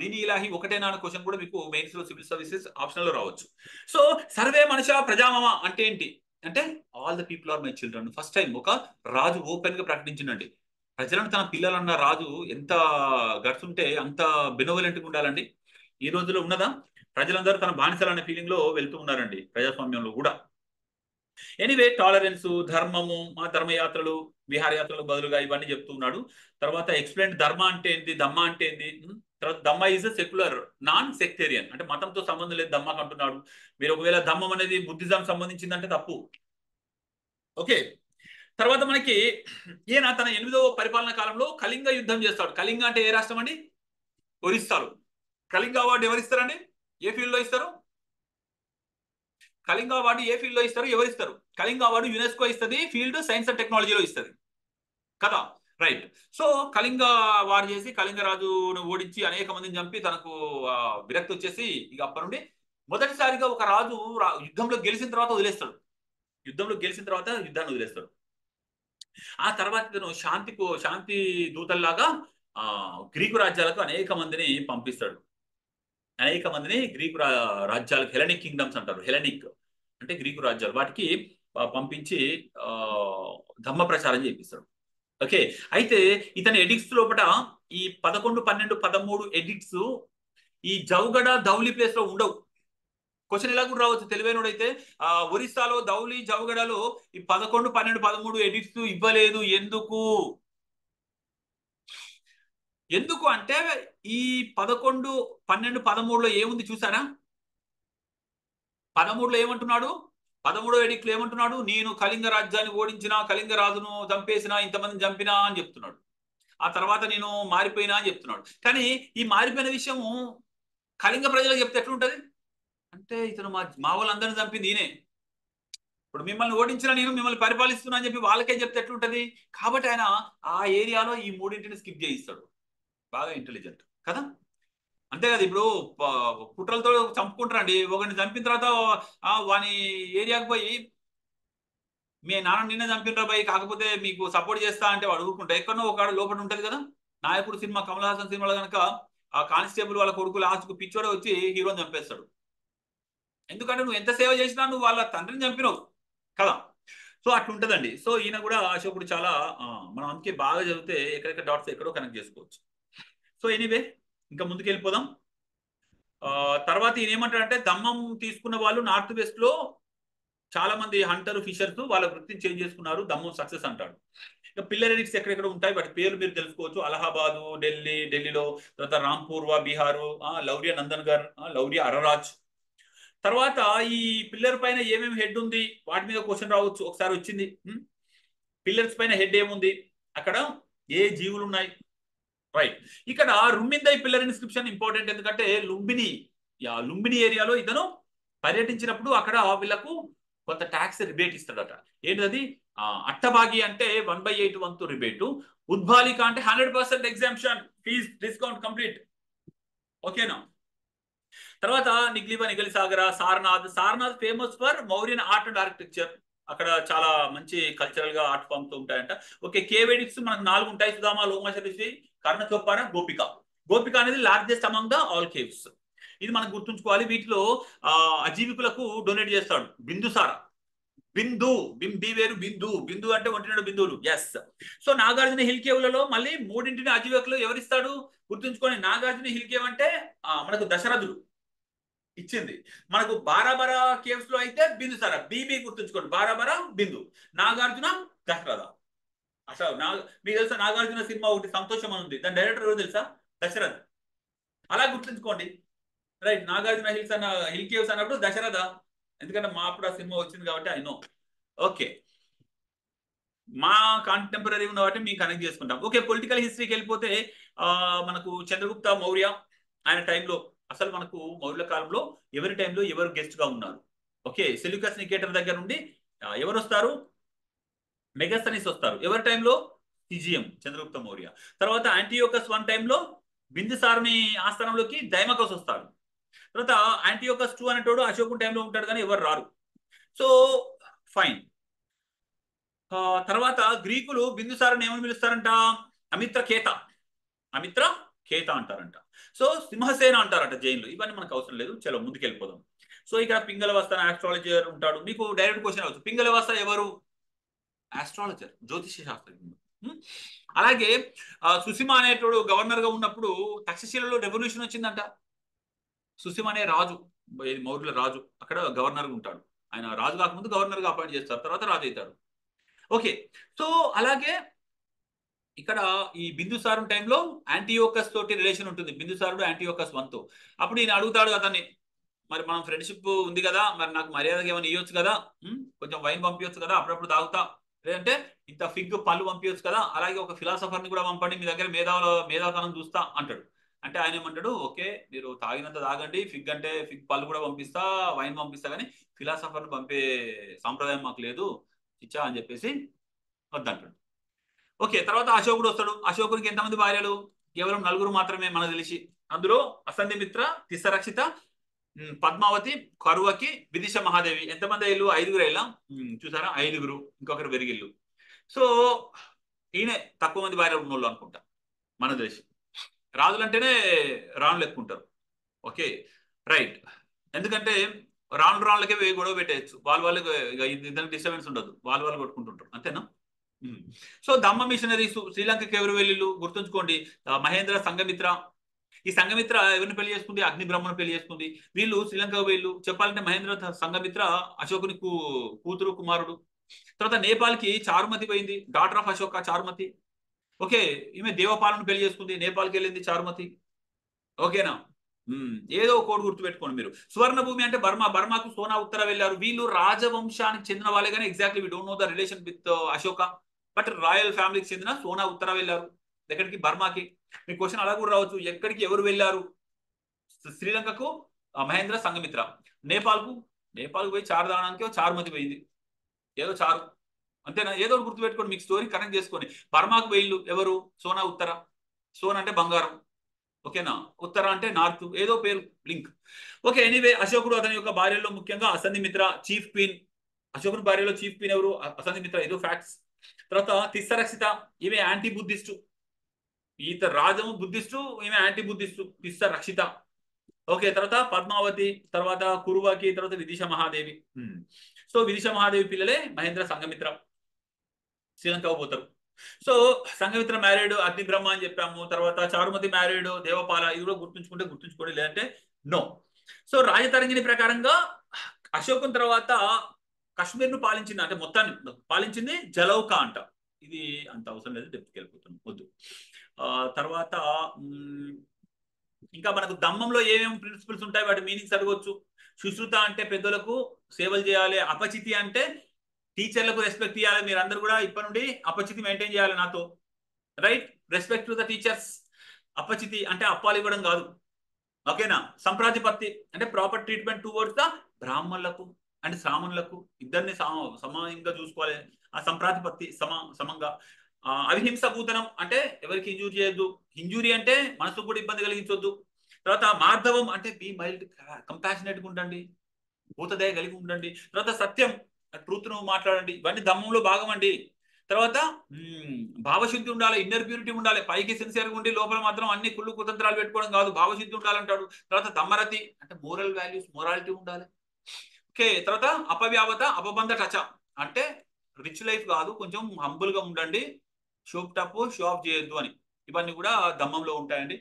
దీని ఇలాహి ఒకటేనా అనే క్వశ్చన్ కూడా మీకు మెయిన్స్ లో సివిల్ సర్వీసెస్ ఆప్షనల్ లో రావచ్చు. సో సర్వే మనుష ప్రజామమ అంటే ఏంటి అంటే all the people are my children. First time ఒక రాజు ఓపెన్ గా ప్రకటించిందండి. ప్రజలను తన పిల్లలన్న రాజు ఎంత గట్స్ ఉంటే అంత బెనోవలెంట్ గా ఉండాలండి. ఈ రోజులో ఉన్నదా? ప్రజలందరూ తన బానిసలు అనే ఫీలింగ్ లో వెళ్తూ ఉన్నారండి ప్రజాస్వామ్యంలో కూడా. ఎనీవే, టాలరెన్స్, ధర్మము, మా ధర్మయాత్రలు, విహారయాత్రలు బదులుగా ఇవన్నీ చెప్తూ ఉన్నాడు. తర్వాత ఎక్స్ప్లెయిన్ ధర్మ అంటే ఏంటి, దమ్మ అంటే ఏంటి. తర్వాత దమ్మ ఈజ్ సెక్యులర్ నాన్ సెక్టేరియన్, అంటే మతంతో సంబంధం లేదు దమ్మకు అంటున్నాడు. మీరు ఒకవేళ ధమ్మం అనేది బుద్ధిజం సంబంధించిందంటే తప్పు. ఓకే, తర్వాత మనకి ఈయన తన 8వ పరిపాలన కాలంలో కళింగ యుద్ధం చేస్తాడు. కళింగ అంటే ఏ రాష్ట్రం అండి? ఒరిస్సాలో. కళింగ అవార్డు ఎవరిస్తారండి? ఏ ఫీల్డ్ లో ఇస్తారు? కళింగ అవార్డు ఏ ఫీల్డ్ లో ఇస్తారు? ఎవరు ఇస్తారు? కళింగ అవార్డు యునెస్కో ఇస్తుంది, ఫీల్డ్ సైన్స్ అండ్ టెక్నాలజీలో ఇస్తుంది కదా. రైట్. సో కళింగ వారు చేసి కళింగ రాజును ఓడించి అనేక మందిని చంపి తనకు విరక్తి వచ్చేసి ఇక అప్పటి నుండి మొదటిసారిగా ఒక రాజు యుద్ధంలో గెలిచిన తర్వాత వదిలేస్తాడు. యుద్ధంలో గెలిచిన తర్వాత యుద్ధాన్ని వదిలేస్తాడు. ఆ తర్వాత ఇతను శాంతి దూతల్లాగా గ్రీకు రాజ్యాలకు అనేక మందిని పంపిస్తాడు. అనేక మందిని గ్రీకు రాజ్యాలకు, హెలెనిక్ కింగ్డమ్స్ అంటారు. హెలెనిక్ అంటే గ్రీకు రాజ్యాలు, వాటికి పంపించి ధమ్మ ప్రచారం చేపిస్తాడు. ఓకే, అయితే ఇతని ఎడిక్ట్స్ లోపల ఈ 11, 12, 13 ఎడిక్ట్స్ ఈ జౌగడ ధౌలి ప్లేస్ లో ఉండవు. క్వశ్చన్ ఇలా కూడా రావచ్చు తెలివైనడైతే. ఒరిస్సాలో ధౌలి జౌగడలో ఈ 11, 12, 13 ఎడిక్ట్స్ ఇవ్వలేదు. ఎందుకు? ఎందుకు అంటే ఈ 11, 12, 13లో ఏముంది చూసారా? 13లో ఏమంటున్నాడు? 13వ ఎడిక్ట్లో ఏమంటున్నాడు? నేను కళింగ రాజ్యాన్ని ఓడించిన, కళింగ రాజును చంపేసిన, ఇంతమందిని చంపినా అని చెప్తున్నాడు. ఆ తర్వాత నేను మారిపోయినా అని చెప్తున్నాడు. కానీ ఈ మారిపోయిన విషయము కళింగ ప్రజలకు చెప్తే ఎట్లుంటది అంటే ఇతను మా వాళ్ళందరినీ చంపింది ఈయనే, ఇప్పుడు మిమ్మల్ని ఓడించిన నేను మిమ్మల్ని పరిపాలిస్తున్నా అని చెప్పి వాళ్ళకే చెప్తే ఎట్లుంటది. కాబట్టి ఆయన ఆ ఏరియాలో ఈ మూడింటిని స్కిప్ చేయిస్తాడు. బాగా ఇంటెలిజెంట్ కదా. అంతే కదా, ఇప్పుడు కుట్రలతో చంపుకుంటారండి. ఒకరిని చంపిన తర్వాత వాని ఏరియాకి పోయి మీ నాన్న నిన్నే చంపినరా బాయ్, కాకపోతే మీకు సపోర్ట్ చేస్తా అంటే వాడు ఊరుకుంటా. ఎక్కడో ఒక లోపల ఉంటది కదా. నాయకుడు సినిమా, కమల్ హాసన్ సినిమాలో కనుక ఆ కానిస్టేబుల్ వాళ్ళ కొడుకు లాస్ట్కు పిచ్చోడే వచ్చి హీరోని చంపేస్తాడు. ఎందుకంటే నువ్వు ఎంత సేవ చేసినా నువ్వు వాళ్ళ తండ్రిని చంపినావు కదా. సో అట్లుంటదండి. సో ఈయన కూడా అశోకుడు చాలా మనం అందుకే బాగా చదివితే ఎక్కడెక్కడ డాట్స్ ఎక్కడో కనెక్ట్ చేసుకోవచ్చు. సో ఎనీవే, ఇంకా ముందుకు వెళ్ళిపోదాం. తర్వాత ఈయన ఏమంటాడంటే దమ్మం తీసుకున్న వాళ్ళు నార్త్ వెస్ట్ లో చాలా మంది హంటర్, ఫిషర్స్ వాళ్ళ వృత్తిని చేంజ్ చేసుకున్నారు, దమ్మం సక్సెస్ అంటాడు. ఇక పిల్లర్ ఎడిక్ట్స్ ఎక్కడెక్కడ ఉంటాయి వాటి పేర్లు మీరు తెలుసుకోవచ్చు. అలహాబాదు, ఢిల్లీలో, తర్వాత రాంపూర్వా బీహారు, లౌర్య నందన్గర్, లౌర్య అరరాజ్. తర్వాత ఈ పిల్లర్ పైన ఏమేమి హెడ్ ఉంది వాటి మీద క్వశ్చన్ రావచ్చు. ఒకసారి వచ్చింది, పిల్లర్స్ పైన హెడ్ ఏముంది, అక్కడ ఏ జీవులు ఉన్నాయి. రైట్. ఇక్కడ రుమ్మిందై పిల్లర్ ఇన్స్క్రిప్షన్ ఇంపార్టెంట్, ఎందుకంటే లుంబిని ఏరియాలో ఇతను పర్యటించినప్పుడు అక్కడ వీళ్ళకు కొంత ట్యాక్స్ రిబేట్ ఇస్తాడట. ఏంటది? అట్టబాగి అంటే 1/8 వంతు రిబేటు, ఉద్బాలిక అంటే 100% ఎగ్జామ్షన్, ఫీజ్ డిస్కౌంట్ కంప్లీట్. ఓకేనా. తర్వాత నిగ్లిబ, నిగలి సాగర, Sarnath famous for Mauryan art and architecture. అక్కడ చాలా మంచి కల్చరల్ గా ఆర్ట్ ఫామ్స్ ఉంటాయంట. ఓకే, కేవ్ ఎడిక్ట్స్ మనకు 4 ఉంటాయి. సుధామ, లోమశరిషి, కర్ణచొప్పాన, గోపిక అనేది largest among the all caves. ఇది మనం గుర్తుంచుకోవాలి. వీటిలో అజీవికులకు డొనేట్ చేస్తాడు బిందుసార. బి వేరు, బిందు అంటే 1 బిందువులు. ఎస్. సో నాగార్జున హిల్ కేవ్లలో మళ్ళీ 3 అజీవికులు ఎవరిస్తాడు గుర్తుంచుకొని. నాగార్జున హిల్ కేవ్ అంటే మనకు దశరథుడు ఇచ్చింది. మనకు బారాబరా కేవ్స్ లో అయితే బిందుసార, బీబీ గుర్తుంచుకోండి. బారాబరా, బిందు, నాగార్జున, దశరథ. అసలు మీకు తెలుసా నాగార్జున సినిమా ఒకటి సంతోషం అని ఉంది, దాని డైరెక్టర్ ఎవరు తెలుసా? దశరథ్. అలా గుర్తుంచుకోండి. రైట్, నాగార్జున హిల్స్ అన్న హిల్ కేవ్స్ అన్నప్పుడు దశరథ, ఎందుకంటే మా అప్పుడు ఆ సినిమా వచ్చింది కాబట్టి ఐ నో. ఓకే, మా కాంటెంపరీ ఉన్న వాటి మేము కనెక్ట్ చేసుకుంటాం. ఓకే, పొలిటికల్ హిస్టరీకి వెళ్ళిపోతే మనకు చంద్రగుప్త మౌర్య ఆయన టైంలో, అసలు మనకు మౌర్యుల కాలంలో ఎవరి టైంలో ఎవరు గెస్ట్ గా ఉన్నారు? ఓకే, సెల్యూకస్ నికేటర్ దగ్గర నుండి ఎవరు వస్తారు? మెగాస్తనీస్ వస్తారు. ఎవరి టైంలో? సిజిఎం చంద్రగుప్త మౌర్య. తర్వాత యాంటీయోకస్ వన్ టైంలో బిందుసారుని ఆస్థానంలోకి డైమకస్ వస్తాడు. తర్వాత యాంటీయోకస్ టూ అనేటోడు అశోకుని టైంలో ఉంటాడు, కానీ ఎవరు రారు. So fine. తర్వాత గ్రీకులు బిందుసారుని ఏమని పిలుస్తారంట? అమిత్ర కేత, అమిత్ర కేత అంటారంట. సో సింహసేన అంటారంట జైన్లు. ఇవన్నీ మనకు అవసరం లేదు, చలో ముందుకు వెళ్ళిపోదాం. సో ఇక్కడ పింగళవస్త ఆస్ట్రాలజర్ ఉంటాడు. మీకు డైరెక్ట్ క్వశ్చన్ అవచ్చు, పింగళవస్త ఎవరు? ఆస్ట్రాలజర్, జ్యోతిష శాస్త్రజ్ఞుడు. అలాగే సుసిమ అనేటోడు గవర్నర్ గా ఉన్నప్పుడు తక్షశిలలో రెవల్యూషన్ వచ్చిందంట. సుసిమ అనే రాజు, మౌర్యుల రాజు, అక్కడ గవర్నర్ గా ఉంటాడు. ఆయన రాజు కాకముందు గవర్నర్ గా అపాయింట్ చేస్తారు, తర్వాత రాజు అవుతాడు. ఓకే, సో అలాగే ఇక్కడ ఈ బిందుసారు టైంలో యాంటీయోకస్ తోటి రిలేషన్ ఉంటుంది, బిందుసారుడు యాంటీయోకస్ వన్ తో. అప్పుడు ఈయన అడుగుతాడు అతన్ని, మరి మనం ఫ్రెండ్షిప్ ఉంది కదా, మరి నాకు మర్యాదగా ఏమైనా ఇవ్వచ్చు కదా, కొంచెం వైన్ పంపించచ్చు కదా, అప్పుడప్పుడు తాగుతా, లేదంటే ఇంత ఫిగ్ పళ్ళు పంపించచ్చు కదా, అలాగే ఒక ఫిలాసఫర్ ని కూడా పంపండి, మీ దగ్గర మేధాతనం చూస్తా అంటాడు. అంటే ఆయన ఏమంటాడు, ఓకే మీరు తాగినంత తాగండి, ఫిగ్ అంటే ఫిగ్ పళ్ళు కూడా పంపిస్తా, వైన్ పంపిస్తా, కానీ ఫిలాసఫర్ ని పంపే సాంప్రదాయం మాకు లేదు ఇచ్చా అని చెప్పేసి వద్దంటాడు. ఓకే, తర్వాత అశోకుడు వస్తాడు. అశోకునికి ఎంతమంది భార్యలు? కేవలం నలుగురు మాత్రమే మనకు తెలిసి. అందులో అసంధిమిత్ర, తిస్సరక్షిత, పద్మావతి, కరువకి, విదిశ మహాదేవి. ఎంతమంది అయ్యిలు? 5గురు అయ్యిలా. చూసారా, 5గురు, ఇంకొకరు వెరిగిల్లు. సో ఈయన తక్కువ మంది భార్యలు ఉన్నోళ్ళు అనుకుంటా మనకు తెలిసి. రాజులంటేనే రాణులు ఎక్కుంటారు. ఓకే రైట్, ఎందుకంటే రాళ్ళకే గొడవ పెట్టేయచ్చు, వాళ్ళు ఇద్దరికి డిస్టర్బెన్స్ ఉండదు, వాళ్ళు కొట్టుకుంటుంటారు, అంతేనా? సో దమ్మ మిషనరీస్ శ్రీలంకకి ఎవరు వెళ్ళిళ్ళు గుర్తుంచుకోండి, మహేంద్ర, సంఘమిత్ర. ఈ సంఘమిత్ర ఎవరిని పెళ్లి చేసుకుంది? అగ్ని బ్రహ్మను పెళ్లి చేసుకుంది. వీళ్ళు శ్రీలంక వీళ్ళు చెప్పాలంటే మహేంద్ర సంఘమిత్ర అశోకుని కూతురు కుమారుడు. తర్వాత నేపాల్కి చారుమతి పోయింది, daughter of Ashoka Charumathi. Okay, ఈమె దేవపాలను పెళ్లి చేసుకుంది, నేపాల్కి వెళ్ళింది చారుమతి. ఓకేనా? ఏదో కోడ్ గుర్తుపెట్టుకోండి మీరు. సువర్ణ భూమి అంటే బర్మాకు సోనా ఉత్తర వెళ్ళారు. వీళ్ళు రాజవంశానికి చెందిన వాళ్ళే, కానీ exactly we don't know the relation with Ashoka, but royal ఫ్యామిలీకి చెందిన సోనా ఉత్తర వెళ్ళారు. ఎక్కడికి? బర్మాకి. మీ క్వశ్చన్ అలా కూడా రావచ్చు, ఎక్కడికి ఎవరు వెళ్ళారు? శ్రీలంకకు మహేంద్ర సంఘమిత్ర, నేపాల్కు పోయి చారు దానానికి చారుమతి పోయింది, ఏదో చారు, అంతేనా? ఏదో గుర్తుపెట్టుకోండి, మీకు స్టోరీ కనెక్ట్ చేసుకొని. బర్మాకు వెళ్ళు ఎవరు? సోనా ఉత్తర. సోనా అంటే బంగారం, ఓకేనా? ఉత్తర అంటే నార్త్, ఏదో పేరు లింక్. ఓకే, ఎనీవే అశోకుడు అతని యొక్క భార్యలో ముఖ్యంగా అసంధిమిత్ర చీఫ్ క్వీన్. అశోకుని భార్యలో చీఫ్ క్వీన్ ఎవరు? అసంధిమిత్ర, ఏదో ఫ్యాక్ట్స్. తర్వాత తిస్సరక్షిత, ఈమె యాంటీ బుద్ధిస్టు. ఈత రాజము బుద్ధిస్టు, ఈమె యాంటీ బుద్ధిస్టు, తిస్సరక్షిత. ఓకే, తర్వాత పద్మావతి, తర్వాత కురువకి, తర్వాత విదిశ మహాదేవి. సో విదిశ మహాదేవి పిల్లలే మహేంద్ర సంఘమిత్ర. శ్రీలంక పోతారు. సో సంఘమిత్ర మ్యారీడ్ అగ్ని బ్రహ్మ అని చెప్పాము. తర్వాత చారుమతి మ్యారీడ్ దేవపాల. ఇది కూడా గుర్తుంచుకోండి, లేదంటే నో. సో రాజతరంగిణి ప్రకారంగా అశోకం తర్వాత కశ్మీర్ ను పాలించింది, అంటే మొత్తాన్ని పాలించింది జలౌకా అంట. ఇది అంత అవసరం లేదు, డెప్త్కి వెళ్ళిపోతున్నాం, వద్దు. తర్వాత ఇంకా మనకు దమ్మంలో ఏమేమి ప్రిన్సిపల్స్ ఉంటాయి, వాటి మీనింగ్స్ అడగవచ్చు. సుశ్రుత అంటే పెద్దలకు సేవలు చేయాలి. అపచితి అంటే టీచర్లకు రెస్పెక్ట్ ఇవ్వాలి. మీరు అందరూ కూడా ఇప్పటి నుండి అపచితి మెయింటైన్ చేయాలి నాతో, right? Respect to the teachers. అపచితి అంటే అప్పాలు ఇవ్వడం కాదు, ఓకేనా? సంప్రాతిపత్తి అంటే ప్రాపర్ ట్రీట్మెంట్ టువర్డ్స్ ద బ్రాహ్మణులకు అండ్ శ్రామణులకు, ఇద్దరిని సమానంగా చూసుకోవాలి. ఆ సంప్రాతిపత్తి సమంగా. అవిహింస భూతనం అంటే ఎవరికి ఇంజూరీ చేయొద్దు. ఇంజూరీ అంటే మనసుకు కూడా ఇబ్బంది కలిగించొద్దు. తర్వాత మార్ధవం అంటే బీ మైల్డ్, కంపాషనేట్గా ఉండండి, భూతదయ కలిగి ఉండండి. తర్వాత సత్యం, ట్రూత్ ను మాట్లాడండి. ఇవన్నీ దమ్మంలో భాగం అండి. తర్వాత భావశుద్ధి ఉండాలి, ఇన్నర్ ప్యూరిటీ ఉండాలి. పైకి సిన్సియర్గా ఉండి లోపల మాత్రం అన్ని కుళ్ళు కుతంత్రాలు పెట్టుకోవడం కాదు, భావశుద్ధి ఉండాలంటాడు. తర్వాత దమ్మరతి అంటే మోరల్ వాల్యూస్, మొరాలిటీ ఉండాలి. ఓకే, తర్వాత అపవ్యావత, అపబంధ టచ అంటే రిచ్ లైఫ్ కాదు, కొంచెం హంబుల్ గా ఉండండి, షోప్ టప్ షో ఆఫ్ చేయొద్దు అని. ఇవన్నీ కూడా దమ్మంలో ఉంటాయండి.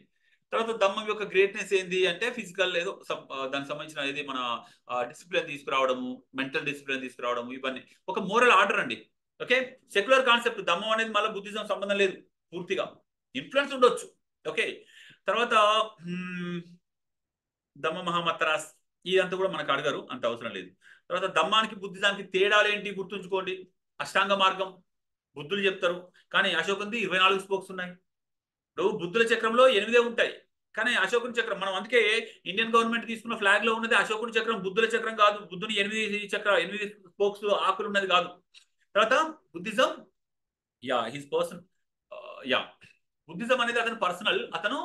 తర్వాత దమ్మం యొక్క గ్రేట్నెస్ ఏంది అంటే ఫిజికల్ ఏదో దానికి సంబంధించిన ఏది మన డిసిప్లిన్ తీసుకురావడము, మెంటల్ డిసిప్లిన్ తీసుకురావడము, ఇవన్నీ ఒక మోరల్ ఆర్డర్ అండి. Okay, secular concept. దమ్మం అనేది మళ్ళీ బుద్ధిజం సంబంధం లేదు, పూర్తిగా ఇన్ఫ్లుయెన్స్ ఉండొచ్చు. ఓకే, తర్వాత దమ్మ మహామత్తరాస్ ఇదంతా కూడా మనకు అడగరు, అంత అవసరం లేదు. తర్వాత దమ్మానికి బుద్ధిజానికి తేడాలు ఏంటి గుర్తుంచుకోండి. అష్టాంగ మార్గం బుద్ధులు చెప్తారు, కానీ అశోకునిది 24 స్పోక్స్ ఉన్నాయి. ఇప్పుడు బుద్ధుల చక్రంలో 8 ఉంటాయి, కానీ అశోకుని చక్రం, మనం అందుకే ఇండియన్ గవర్నమెంట్ తీసుకున్న ఫ్లాగ్ లో ఉన్నది అశోకుని చక్రం, బుద్ధుల చక్రం కాదు. బుద్ధుని 8 స్పోక్స్ ఆకులు ఉన్నది కాదు. తర్వాత Buddhism, yeah his person, yeah Buddhism అనేది అతను పర్సనల్. అతను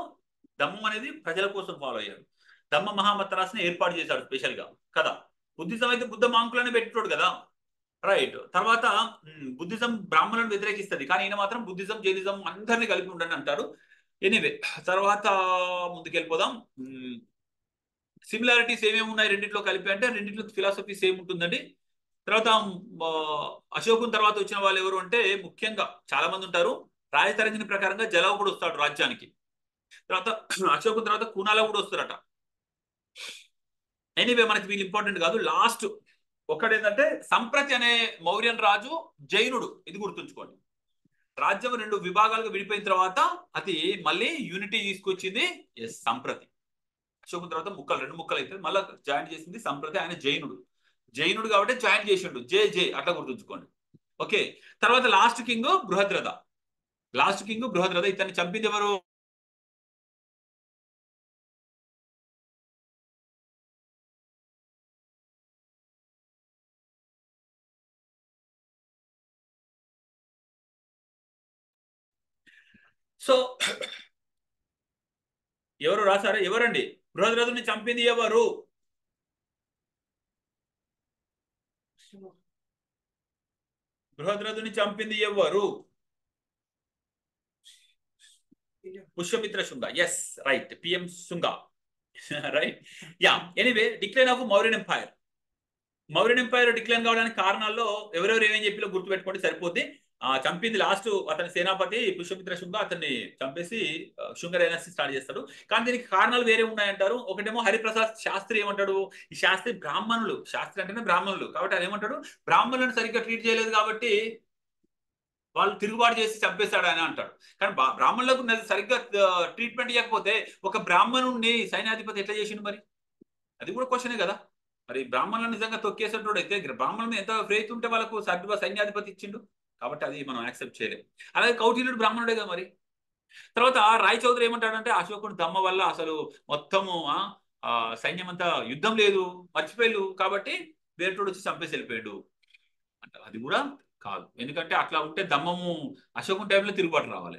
ధమ్మం అనేది ప్రజల కోసం ఫాలో అయ్యాడు. ధమ్మ మహామత్తరాస్ని ఏర్పాటు చేశాడు స్పెషల్ గా కదా. బుద్ధిజం అయితే బుద్ధ మాంకులనే పెట్టుకోడు కదా, రైట్. తర్వాత బుద్ధిజం బ్రాహ్మణులను వ్యతిరేకిస్తుంది, కానీ ఈయన మాత్రం బుద్ధిజం జైనిజం అందరినీ కలిపి ఉండని అంటారు. ఎనీవే, తర్వాత ముందుకెళ్ళిపోదాం. సిమిలారిటీస్ ఏమేమి ఉన్నాయి రెండింటిలో కలిపి అంటే, రెండింటిలో ఫిలాసఫీ సేమ్ ఉంటుందండి. తర్వాత అశోకుని తర్వాత వచ్చిన వాళ్ళు ఎవరు అంటే, ముఖ్యంగా చాలా మంది ఉంటారు. రాయతరంగిణి ప్రకారంగా జలవ కూడా వస్తాడు రాజ్యానికి. తర్వాత అశోకుని తర్వాత కునాల కూడా వస్తారట. ఎనీవే మనకి వీళ్ళు ఇంపార్టెంట్ కాదు. లాస్ట్ ఒకటేంటంటే, సంప్రతి అనే మౌర్యన్ రాజు జైనుడు, ఇది గుర్తుంచుకోండి. రాజ్యం 2 విభాగాలుగా విడిపోయిన తర్వాత అది మళ్ళీ యూనిటీ తీసుకొచ్చింది సంప్రతి. అశోకుని తర్వాత ముక్కలు 2 ముక్కలు అయితే మళ్ళీ జాయిన్ చేసింది సంప్రతి. ఆయన జైనుడు కాబట్టి జాయిన్ చేసిండు, జే అట్లా గుర్తుంచుకోండి. ఓకే, తర్వాత లాస్ట్ కింగ్ బృహద్రథ. ఇతన్ని చంపింది ఎవరు? సో ఎవరు రాశారు? ఎవరండి బృహద్రథుని చంపింది ఎవరు? బృహద్రథుని చంపింది ఎవరు? Pushyamitra Shunga. Yes, right, PM Shunga. Right, yeah. Anyway, decline of Mauryan empire decline కావడానికి కారణాల్లో ఎవరెవరు ఏమేం చెప్పిలో గుర్తుపెట్టుకోండి, సరిపోద్ది. చంపింది లాస్ట్ అతని సేనాపతి పుష్యమిత్ర శుంగ, అతన్ని చంపేసి శుంగ డైనాసిటీ స్టార్ట్ చేస్తాడు. కానీ దీనికి కారణాలు వేరే ఉన్నాయంటారు. ఒకటేమో హరిప్రసాద్ శాస్త్రి ఏమంటాడు, ఈ శాస్త్రి బ్రాహ్మణులు, శాస్త్రి అంటేనే బ్రాహ్మణులు కాబట్టి ఆయన ఏమంటాడు, బ్రాహ్మణులను సరిగ్గా ట్రీట్ చేయలేదు కాబట్టి వాళ్ళు తిరుగుబాటు చేసి చంపేశాడు అని అంటాడు. కానీ బ్రాహ్మణులకు సరిగ్గా ట్రీట్మెంట్ ఇవ్వకపోతే ఒక బ్రాహ్మణుడిని సైన్యాధిపతి ఎట్లా చేసిండు మరి? అది కూడా క్వశ్చనే కదా. మరి బ్రాహ్మణులను నిజంగా తొక్కేసేటోడు అయితే బ్రాహ్మణుల మీద ఎంత ఫెయిత్ ఉంటే వాళ్ళకు సైన్యాధిపతి ఇచ్చిండు, కాబట్టి అది మనం యాక్సెప్ట్ చేయలేము. అలాగే కౌటిల్యుడు బ్రాహ్మణుడే కదా మరి. తర్వాత రాయ్ చౌదరి ఏమంటాడంటే, అశోకుని దమ్మ వల్ల అసలు మొత్తము సైన్యం అంతా యుద్ధం లేదు, మర్చిపోయాడు కాబట్టి వేరేటోడు వచ్చి చంపేసి వెళ్ళిపోయాడు అంట. అది కూడా కాదు, ఎందుకంటే అట్లా ఉంటే దమ్మము అశోకుని టైంలో తిరుగుబాటు రావాలి.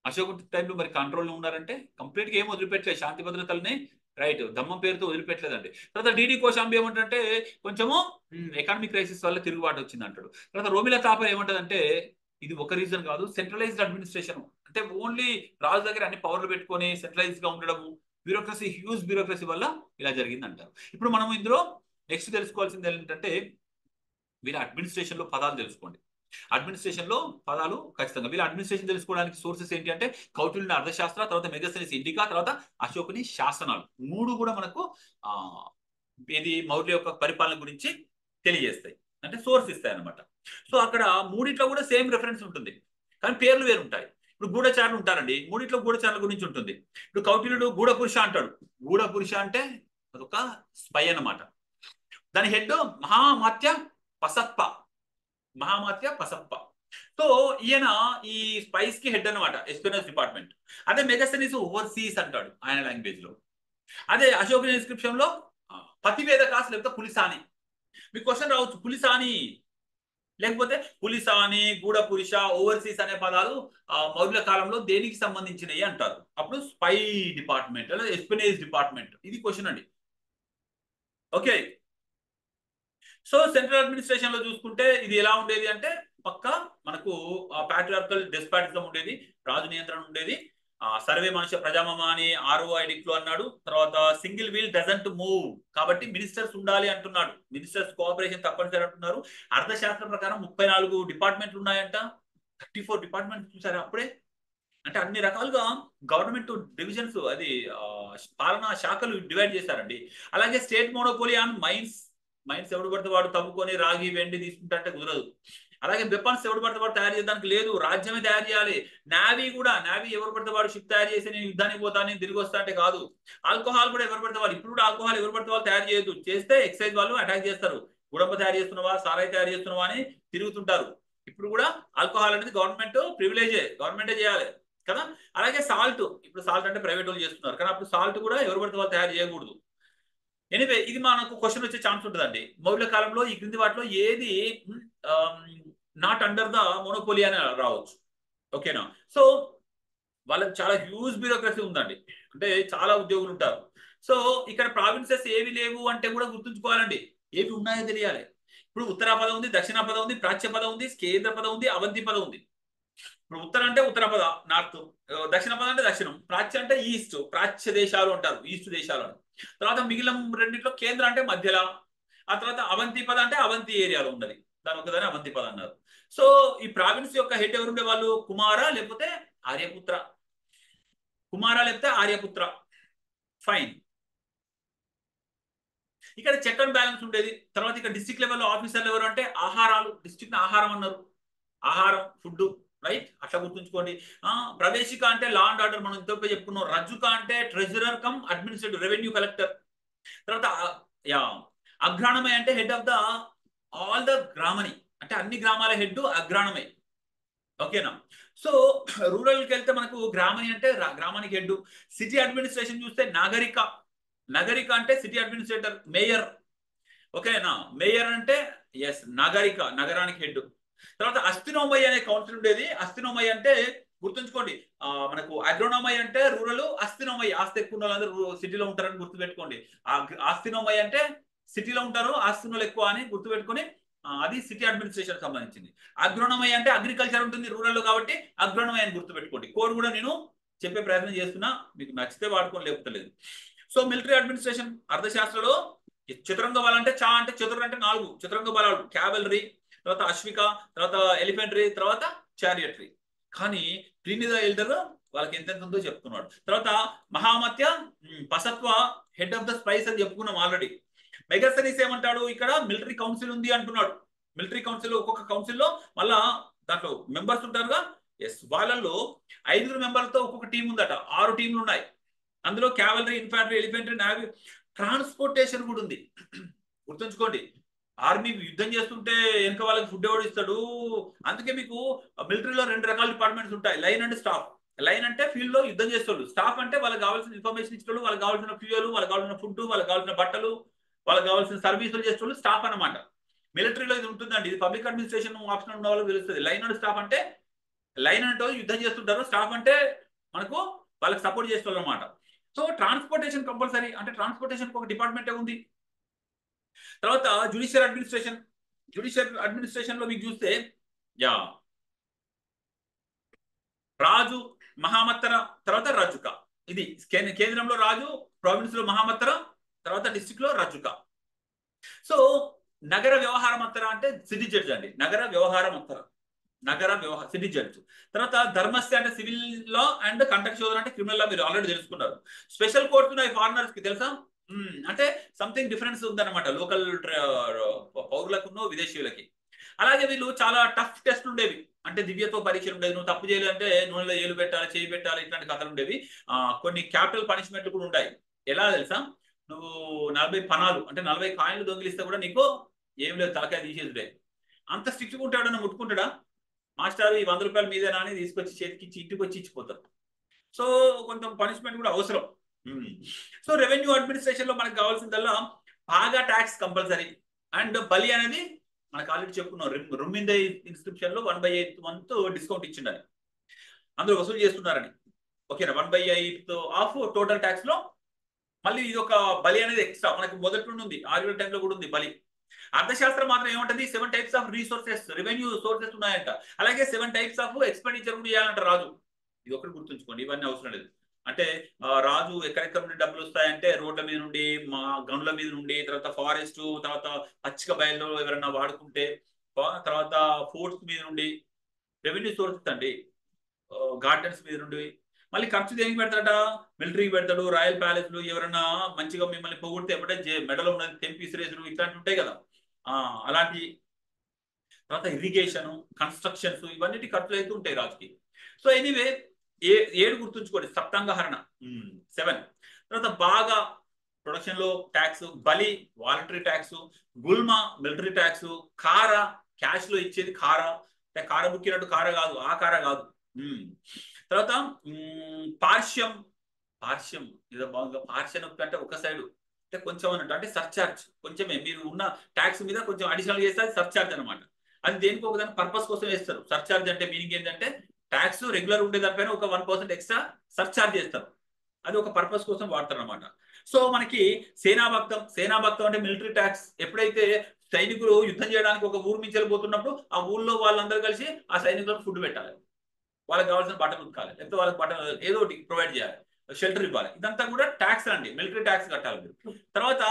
అశోకుని టైంలో మరి కంట్రోల్లో ఉన్నారంటే కంప్లీట్గా ఏం వదిలిపెట్టలేదు, శాంతి భద్రతల్ని రైట్ దమ్మం పేరుతో వదిలిపెట్టలేదండి. తర్వాత డిడి కోశాంబి ఏమంటారంటే, కొంచెము ఎకానమిక్ క్రైసిస్ వల్ల తిరుగుబాటు వచ్చింది అంటాడు. తర్వాత రోమిలా తాపర్ ఏమంటదంటే, ఇది ఒక రీజన్ కాదు, సెంట్రలైజ్డ్ అడ్మినిస్ట్రేషన్, అంటే ఓన్లీ రాజు దగ్గర అన్ని పవర్లు పెట్టుకొని సెంట్రలైజ్ గా ఉండడము, బ్యూరోక్రసీ, హ్యూజ్ బ్యూరోక్రసీ వల్ల ఇలా జరిగింది అంటారు. ఇప్పుడు మనం ఇందులో నెక్స్ట్ తెలుసుకోవాల్సింది ఏంటంటే, వీళ్ళ అడ్మినిస్ట్రేషన్ లో పదాలు తెలుసుకోండి. అడ్మినిస్ట్రేషన్ లో పదాలు ఖచ్చితంగా. వీళ్ళ అడ్మినిస్ట్రేషన్ తెలుసుకోవడానికి సోర్సెస్ ఏంటి అంటే, కౌటిల్యుని అర్థశాస్త్ర, తర్వాత మెగస్థనీస్ ఇండికా, తర్వాత అశోకుని శాసనాలు. 3 కూడా మనకు ఇది మౌర్య యొక్క పరిపాలన గురించి తెలియజేస్తాయి, అంటే సోర్స్ ఇస్తాయి అనమాట. సో అక్కడ మూడిట్లో కూడా సేమ్ రెఫరెన్స్ ఉంటుంది, కానీ పేర్లు వేరు ఉంటాయి. ఇప్పుడు గూఢచారులు ఉంటారండి, మూడిట్లో గూఢచారుల గురించి ఉంటుంది. ఇప్పుడు కౌటిల్యుడు గూఢపురుష అంటాడు. గూఢపురుష అంటే అదొక స్పై అన్నమాట. దాని హెడ్ మహామాత్య పసప్ప. సో ఈయన ఈ స్పైస్ కి హెడ్ అనమాట, ఎస్పెనోస్ డిపార్ట్మెంట్. అదే మెగస్థనీస్ ఓవర్సీస్ అంటాడు ఆయన లాంగ్వేజ్ లో. అదే అశోకుని డిస్క్రిప్షన్ లో పతివేదకాస్ లేకపోతే పులిసాని. మీకు క్వశ్చన్ రావచ్చు, పులిసాని లేకపోతే పులిసాని, గూఢపురుష, ఓవర్సీస్ అనే పదాలు మౌర్యుల కాలంలో దేనికి సంబంధించినవి అంటారు. అప్పుడు స్పై డిపార్ట్మెంట్ లేదా ఎస్పెనేజ్ డిపార్ట్మెంట్, ఇది క్వశ్చన్ అండి. ఓకే, సో సెంట్రల్ అడ్మినిస్ట్రేషన్ లో చూసుకుంటే ఇది ఎలా ఉండేది అంటే, పక్క మనకు ప్యాట్రియార్కల్ డెస్పాటిజం ఉండేది, రాజు నియంత్రణ ఉండేది. సర్వే మనుష్య ప్రజామమ అని ROI లో అన్నాడు. తర్వాత సింగిల్ వీల్ డజంట్ మూవ్, కాబట్టి మినిస్టర్స్ ఉండాలి అంటున్నాడు. మినిస్టర్స్ కోఆపరేషన్ తప్పనిసరి అంటున్నారు. అర్థశాస్త్రం ప్రకారం 34 డిపార్ట్మెంట్లు ఉన్నాయంట, 34 డిపార్ట్మెంట్ చూసారు అప్పుడే. అంటే అన్ని రకాలుగా గవర్నమెంట్ డివిజన్స్, అది పాలనా శాఖలు డివైడ్ చేశారండి. అలాగే స్టేట్ మోనోపోలీ ఆన్ మైన్స్ ఎవడు పడితే వాడు తవ్వుకొని రాగి వెండి తీసుకుంటే కుదరదు. అలాగే వెపన్స్ ఎవరు పడితే వాడు తయారు చేయడానికి లేదు, రాజ్యమే తయారు చేయాలి. నావీ కూడా, నావీ ఎవరు పడితే వాడు షిప్ తయారు చేసి నేను యుద్ధానికి పోతా నేను తిరిగి వస్తా అంటే కాదు. ఆల్కహాల్ కూడా ఎవరు పడితే వాళ్ళు, ఇప్పుడు కూడా ఆల్కహాల్ ఎవరు పడితే వాళ్ళు తయారు చేయొద్దు, చేస్తే ఎక్సైజ్ వాళ్ళు అటాక్ చేస్తారు. గుడంబ తయారు చేస్తున్నావా, సారాయి తయారు చేస్తున్నావా అని తిరుగుతుంటారు. ఇప్పుడు కూడా ఆల్కహాల్ అనేది గవర్నమెంట్ ప్రివిలేజే, గవర్నమెంటే చేయాలి కదా. అలాగే సాల్ట్, ఇప్పుడు సాల్ట్ అంటే ప్రైవేట్ వాళ్ళు చేస్తున్నారు కానీ అప్పుడు సాల్ట్ కూడా ఎవరు పడితే వాళ్ళు తయారు చేయకూడదు. ఎనివే ఇది మనకు క్వశ్చన్ వచ్చే ఛాన్స్ ఉంటుందండి. మౌర్య కాలంలో ఈ క్రింది వాటిలో ఏది నాట్ అండర్ ద మోనోపోలీ అని రావచ్చు. ఓకేనా. సో వాళ్ళకి చాలా హ్యూజ్ బ్యూరోక్రసీ ఉందండి, అంటే చాలా ఉద్యోగులు ఉంటారు. సో ఇక్కడ ప్రావిన్సెస్ ఏవి లేవు అంటే కూడా గుర్తుంచుకోవాలండి, ఏవి ఉన్నాయో తెలియాలి. ఇప్పుడు ఉత్తరా పదం ఉంది, దక్షిణ పదం ఉంది, ప్రాచ్య పదం ఉంది, కేంద్ర పదం ఉంది, అవంతి పదం ఉంది. ఇప్పుడు ఉత్తర అంటే ఉత్తర పద నార్త్, దక్షిణ పదం అంటే దక్షిణం, ప్రాచ్య అంటే ఈస్ట్, ప్రాచ్య దేశాలు అంటారు, ఈస్ట్ దేశాలు అని. తర్వాత మిగిలిన రెండింటిలో కేంద్ర అంటే మధ్యలో, ఆ తర్వాత అవంతి పద అంటే అవంతి ఏరియాలో ఉన్నది, దాని ఒకదాని అవంతి పద అన్నారు. సో ఈ ప్రావిన్స్ యొక్క హెడ్ ఎవరుండే వాళ్ళు, కుమార లేకపోతే ఆర్యపుత్ర, కుమార లేకపోతే ఆర్యపుత్ర. ఫైన్. ఇక్కడ చెక్ అండ్ బ్యాలెన్స్ ఉండేది. తర్వాత ఇక్కడ డిస్ట్రిక్ట్ లెవెల్లో ఆఫీసర్లు ఎవరు అంటే ఆహారాలు, డిస్ట్రిక్ట్ ఆహారం అన్నారు, ఆహారం ఫుడ్, రైట్, అట్లా గుర్తుంచుకోండి. ప్రవేశిక అంటే లా అండ్ ఆర్డర్, మనం ఇంతపై చెప్పుకున్నాం. రజ్జుక అంటే treasurer cum administrative, revenue collector. తర్వాత అగ్రాణమై అంటే head of the all the గ్రామని, అంటే అన్ని గ్రామాల హెడ్ అగ్రాణమై. ఓకేనా. సో రూరల్కి వెళ్తే మనకు గ్రామని అంటే గ్రామానికి హెడ్. సిటీ అడ్మినిస్ట్రేషన్ చూస్తే నాగరిక, నగరిక అంటే సిటీ అడ్మినిస్ట్రేటర్, మేయర్. ఓకేనా. మేయర్ అంటే ఎస్ నగరిక, నగరానికి హెడ్. తర్వాత అస్థినోమై అనే కౌన్సిల్ ఉండేది. అస్థినోమై అంటే గుర్తుంచుకోండి, మనకు అగ్రోనోమై అంటే రూరల్, అస్థినోమై ఆస్తి ఎక్కువ ఉన్న వాళ్ళందరూ సిటీలో ఉంటారని గుర్తుపెట్టుకోండి. అస్థినోమై అంటే సిటీలో ఉంటారు, ఆస్తినోలు ఎక్కువ అని గుర్తుపెట్టుకొని అది సిటీ అడ్మినిస్ట్రేషన్ సంబంధించింది. అగ్రోనమై అంటే అగ్రికల్చర్ ఉంటుంది రూరల్ కాబట్టి అగ్రోనమై అని గుర్తుపెట్టుకోండి. కోడ్ కూడా నేను చెప్పే ప్రయత్నం చేస్తున్నా, మీకు నచ్చితే వాడుకోని లేకపోతే లేదు. సో మిలిటరీ అడ్మినిస్ట్రేషన్ అర్థశాస్త్రంలో చతురంగ బలం అంటే చా అంటే చతుర్ అంటే 4 చతురంగ బలాలు, క్యావెలరీ, తర్వాత అశ్విక, తర్వాత ఎలిఫెంటరీ, తర్వాత చారియటరీ. కానీ ప్లీనీ ద ఎల్డర్ వాళ్ళకి ఎంతెంత ఉందో చెప్తున్నాడు. తర్వాత మహామత్య పసత్వ హెడ్ ఆఫ్ ద స్పైస్ అని చెప్పుకున్నాం ఆల్రెడీ. మెగస్తనీస్ ఏమంటాడు, ఇక్కడ మిలిటరీ కౌన్సిల్ ఉంది అంటున్నాడు. మిలిటరీ కౌన్సిల్, ఒక్కొక్క కౌన్సిల్లో మళ్ళా దాంట్లో మెంబర్స్ ఉంటారుగా, ఎస్, వాళ్ళల్లో 5 మెంబర్లతో ఒక్కొక్క టీం ఉందట, 6 టీంలు ఉన్నాయి. అందులో క్యావలరీ, ఇన్ఫాంట్రీ, ఎలిఫెంటరీ, నావీ, ట్రాన్స్పోర్టేషన్ కూడా ఉంది. గుర్తుంచుకోండి, ఆర్మీ యుద్ధం చేస్తుంటే వెనక వాళ్ళకి ఫుడ్ ఎవడు ఇస్తాడు. అందుకే మీకు మిలిటరీలో 2 రకాల డిపార్ట్మెంట్స్ ఉంటాయి, లైన్ అండ్ స్టాఫ్. లైన్ అంటే ఫీల్డ్ లో యుద్ధం చేసేవాళ్ళు, స్టాఫ్ అంటే వాళ్ళకి కావాల్సిన ఇన్ఫర్మేషన్ ఇచ్చేవాళ్ళు, వాళ్ళకి కావాల్సిన ఫ్యూయల్, వాళ్ళకి కావాల్సిన ఫుడ్, వాళ్ళకి కావాల్సిన బట్టలు, వాళ్ళకి కావాల్సిన సర్వీసులు చేసేవాళ్ళు స్టాఫ్ అన్నమాట. మిలిటరీలో ఇది ఉంటుందండి, ఇది పబ్లిక్ అడ్మినిస్ట్రేషన్ ఆప్షన్ ఉన్న వాళ్ళకి తెలుస్తుంది. లైన్ అండ్ స్టాఫ్ అంటే, లైన్ అంటే యుద్ధం చేస్తుంటారు, స్టాఫ్ అంటే మనకు వాళ్ళకి సపోర్ట్ చేసేవాళ్ళు అనమాట. సో ట్రాన్స్పోర్టేషన్ కంపల్సరీ, అంటే ట్రాన్స్పోర్టేషన్ ఒక డిపార్ట్మెంటే ఉంది. తర్వాత జ్యుడిషియల్ అడ్మినిస్ట్రేషన్, జ్యుడిషియల్ అడ్మినిస్ట్రేషన్ లో మీకు చూస్తే రాజు, మహామత్తర, తర్వాత రజ్జుక. ఇది కేంద్రంలో రాజు, ప్రావిన్స్ లో మహామత్తర, తర్వాత డిస్ట్రిక్ట్ లో రజ్జుక. సో నగర వ్యవహార మత్తర అంటే సిటీ జడ్జ్ అండి, నగర వ్యవహార మత్తర, నగర వ్యవహార సిటీ జడ్జ్. తర్వాత ధర్మస్థ అంటే సివిల్ లా అండ్ కంటెక్ట్ శోధన అంటే క్రిమినల్ లా, మీరు ఆల్రెడీ తెలుసుకున్నారు. స్పెషల్ కోర్ట్స్ ఉన్నాయి ఫారినర్స్ కి, తెలుసా? అంటే సంథింగ్ డిఫరెన్స్ ఉందన్నమాట లోకల్ పౌరులకు విదేశీయులకి. అలాగే వీళ్ళు చాలా టఫ్ టెస్ట్ ఉండేవి, అంటే దివ్యత్వ పరీక్షలు ఉండేవి. నువ్వు తప్పు చేయాలి అంటే నూనెలో ఏలు పెట్టాలి, చేయి పెట్టాలి, ఇట్లాంటి కథలు ఉండేవి. కొన్ని క్యాపిటల్ పనిష్మెంట్లు కూడా ఉంటాయి. ఎలా తెలుసా? నువ్వు 40 పనాలు అంటే 40 కాయిన్లు దొంగిలిస్తే కూడా నీకు ఏం లేదు, తలకాయ తీసేదే. అంత స్ట్రిక్ట్గా ఉంటాడు, ముట్టుకుంటాడా? మాస్టర్ ఈ 100 రూపాయల మీదేనా అని తీసుకొచ్చి చేతికి ఇచ్చి ఇంటికి వచ్చి ఇచ్చిపోతారు. సో కొంచెం పనిష్మెంట్ కూడా అవసరం. సో రెవెన్యూ అడ్మినిస్ట్రేషన్ లో మనకు కావాల్సిందల్లా బాగా ట్యాక్స్ కంపల్సరీ, అండ్ బలి అనేది మనకు ఆల్రెడీ చెప్పుకున్నాం. రుమ్మింద ఇన్స్క్రిప్షన్ లో 1/8 మంత్ డిస్కౌంట్ ఇచ్చిండని, అందులో వసూలు చేస్తున్నారని. ఓకేనా, 1/8 ఆఫ్ టోటల్ ట్యాక్స్ లో మళ్ళీ ఇది ఒక బలి అనేది ఎక్స్ట్రా మనకి మొదటి నుండి ఉంది, ఆర్యువల్ టైంలో కూడా ఉంది బలి. అర్థశాస్త్రం మాత్రం ఏమంటుంది, 7 types of resources, revenue sources ఉన్నాయంట. అలాగే 7 టైప్స్ ఆఫ్ ఎక్స్పెండిచర్ కూడా చేయాలంట రాజు. ఇది ఒకటి గుర్తుంచుకోండి, ఇవన్నీ అవసరం లేదు. అంటే రాజు ఎక్కడెక్కడ నుండి డబ్బులు వస్తాయంటే రోడ్ల మీద నుండి, మా గనుల మీద నుండి, తర్వాత ఫారెస్ట్, తర్వాత పచ్చిక బయల్లో ఎవరైనా వాడుకుంటే, తర్వాత ఫోర్ట్స్ మీద నుండి రెవెన్యూ సోర్సెస్ అండి, గార్డెన్స్ మీద నుండి. మళ్ళీ ఖర్చు దేనికి పెడతాడ, మిలిటరీకి పెడతాడు, రాయల్ ప్యాలెస్లు, ఎవరైనా మంచిగా మిమ్మల్ని పొగిడితే ఎప్పుడే మెడలో ఉన్నది తెంపి ఇసిరేసులు, ఇట్లాంటి ఉంటాయి కదా, అలాంటి. తర్వాత ఇరిగేషన్, కన్స్ట్రక్షన్స్, ఇవన్నిటి ఖర్చులు అయితే ఉంటాయి రాజుకి. సో ఎనీవే 7 గుర్తుంచుకోండి, సప్తాంగహరణ 7. తర్వాత బాగా ప్రొడక్షన్ లో ట్యాక్స్, బలి వాలంటరీ ట్యాక్స్, గుల్మ మిలిటరీ ట్యాక్స్, కార క్యాష్ లో ఇచ్చేది కార, అంటే కార బుక్కినట్టు కార కాదు, ఆ కార కాదు. తర్వాత పార్శ్యం, పార్శ్యం ఇదో బాగా, పార్శ్యం అంటే ఒక సైడ్, అంటే కొంచెం అన్నట్టు, అంటే సర్చార్జ్ కొంచెమే, మీరు ఉన్న ట్యాక్స్ మీద కొంచెం అడిషనల్ చేస్తే అది సర్చార్జ్ అనమాట. అది దేనికి ఒక దాని పర్పస్ కోసం వేస్తారు. సర్చార్జ్ అంటే మీనింగ్ ఏంటంటే ట్యాక్స్ రెగ్యులర్ ఉండే దానిపైన ఒక 1% ఎక్స్ట్రా సర్చార్జ్ చేస్తారు. అది ఒక పర్పస్ కోసం వాడతారు అనమాట. సో మనకి సేనాభక్తం, సేనాభక్తం అంటే మిలిటరీ ట్యాక్స్. ఎప్పుడైతే సైనికులు యుద్ధం చేయడానికి ఒక ఊరు నుంచి వెళ్ళిపోతున్నప్పుడు ఆ ఊళ్ళో వాళ్ళందరూ కలిసి ఆ సైనికులకు ఫుడ్ పెట్టాలి, వాళ్ళకి కావాల్సిన బట్టలు ఉతకాలి, లేకపోతే వాళ్ళకి బట్టలు ఏదో ఒకటి ప్రొవైడ్ చేయాలి, షెల్టర్ ఇవ్వాలి. ఇదంతా కూడా ట్యాక్స్ అండి, మిలిటరీ ట్యాక్స్ కట్టాలి మీరు. తర్వాత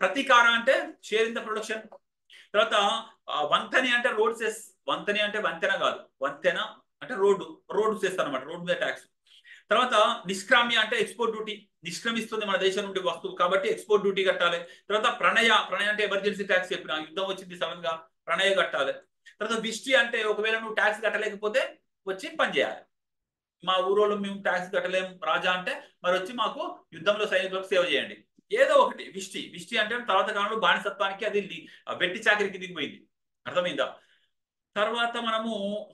ప్రతీకారం అంటే షేర్ ఇన్ ద ప్రొడక్షన్. తర్వాత వంతెని అంటే రోడ్ సెస్. వంతెని అంటే వంతెన కాదు, వంతెన అంటే రోడ్డు సెస్ అనమాట, రోడ్ మీద ట్యాక్స్. తర్వాత నిష్క్రామ్య అంటే ఎక్స్పోర్ట్ డ్యూటీ, నిష్క్రమిస్తుంది మన దేశం నుండి వస్తువు కాబట్టి ఎక్స్పోర్ట్ డ్యూటీ కట్టాలి. తర్వాత ప్రణయ అంటే ఎమర్జెన్సీ ట్యాక్స్ చెప్పిన, యుద్ధం వచ్చింది సడన్ గా, ప్రణయ కట్టాలి. తర్వాత విష్టి అంటే ఒకవేళ నువ్వు ట్యాక్స్ కట్టలేకపోతే వచ్చి పని చేయాలి. మా ఊరోళ్ళు మేము ట్యాక్స్ కట్టలేం రాజా అంటే మరి వచ్చి మాకు యుద్ధంలో సైనికులకు సేవ చేయండి, ఏదో ఒకటి. విష్టి అంటే తర్వాత కాలంలో బానిసత్వానికి అది వెట్టి చాకరికి దిగిపోయింది. అర్థమైందా? తర్వాత మనము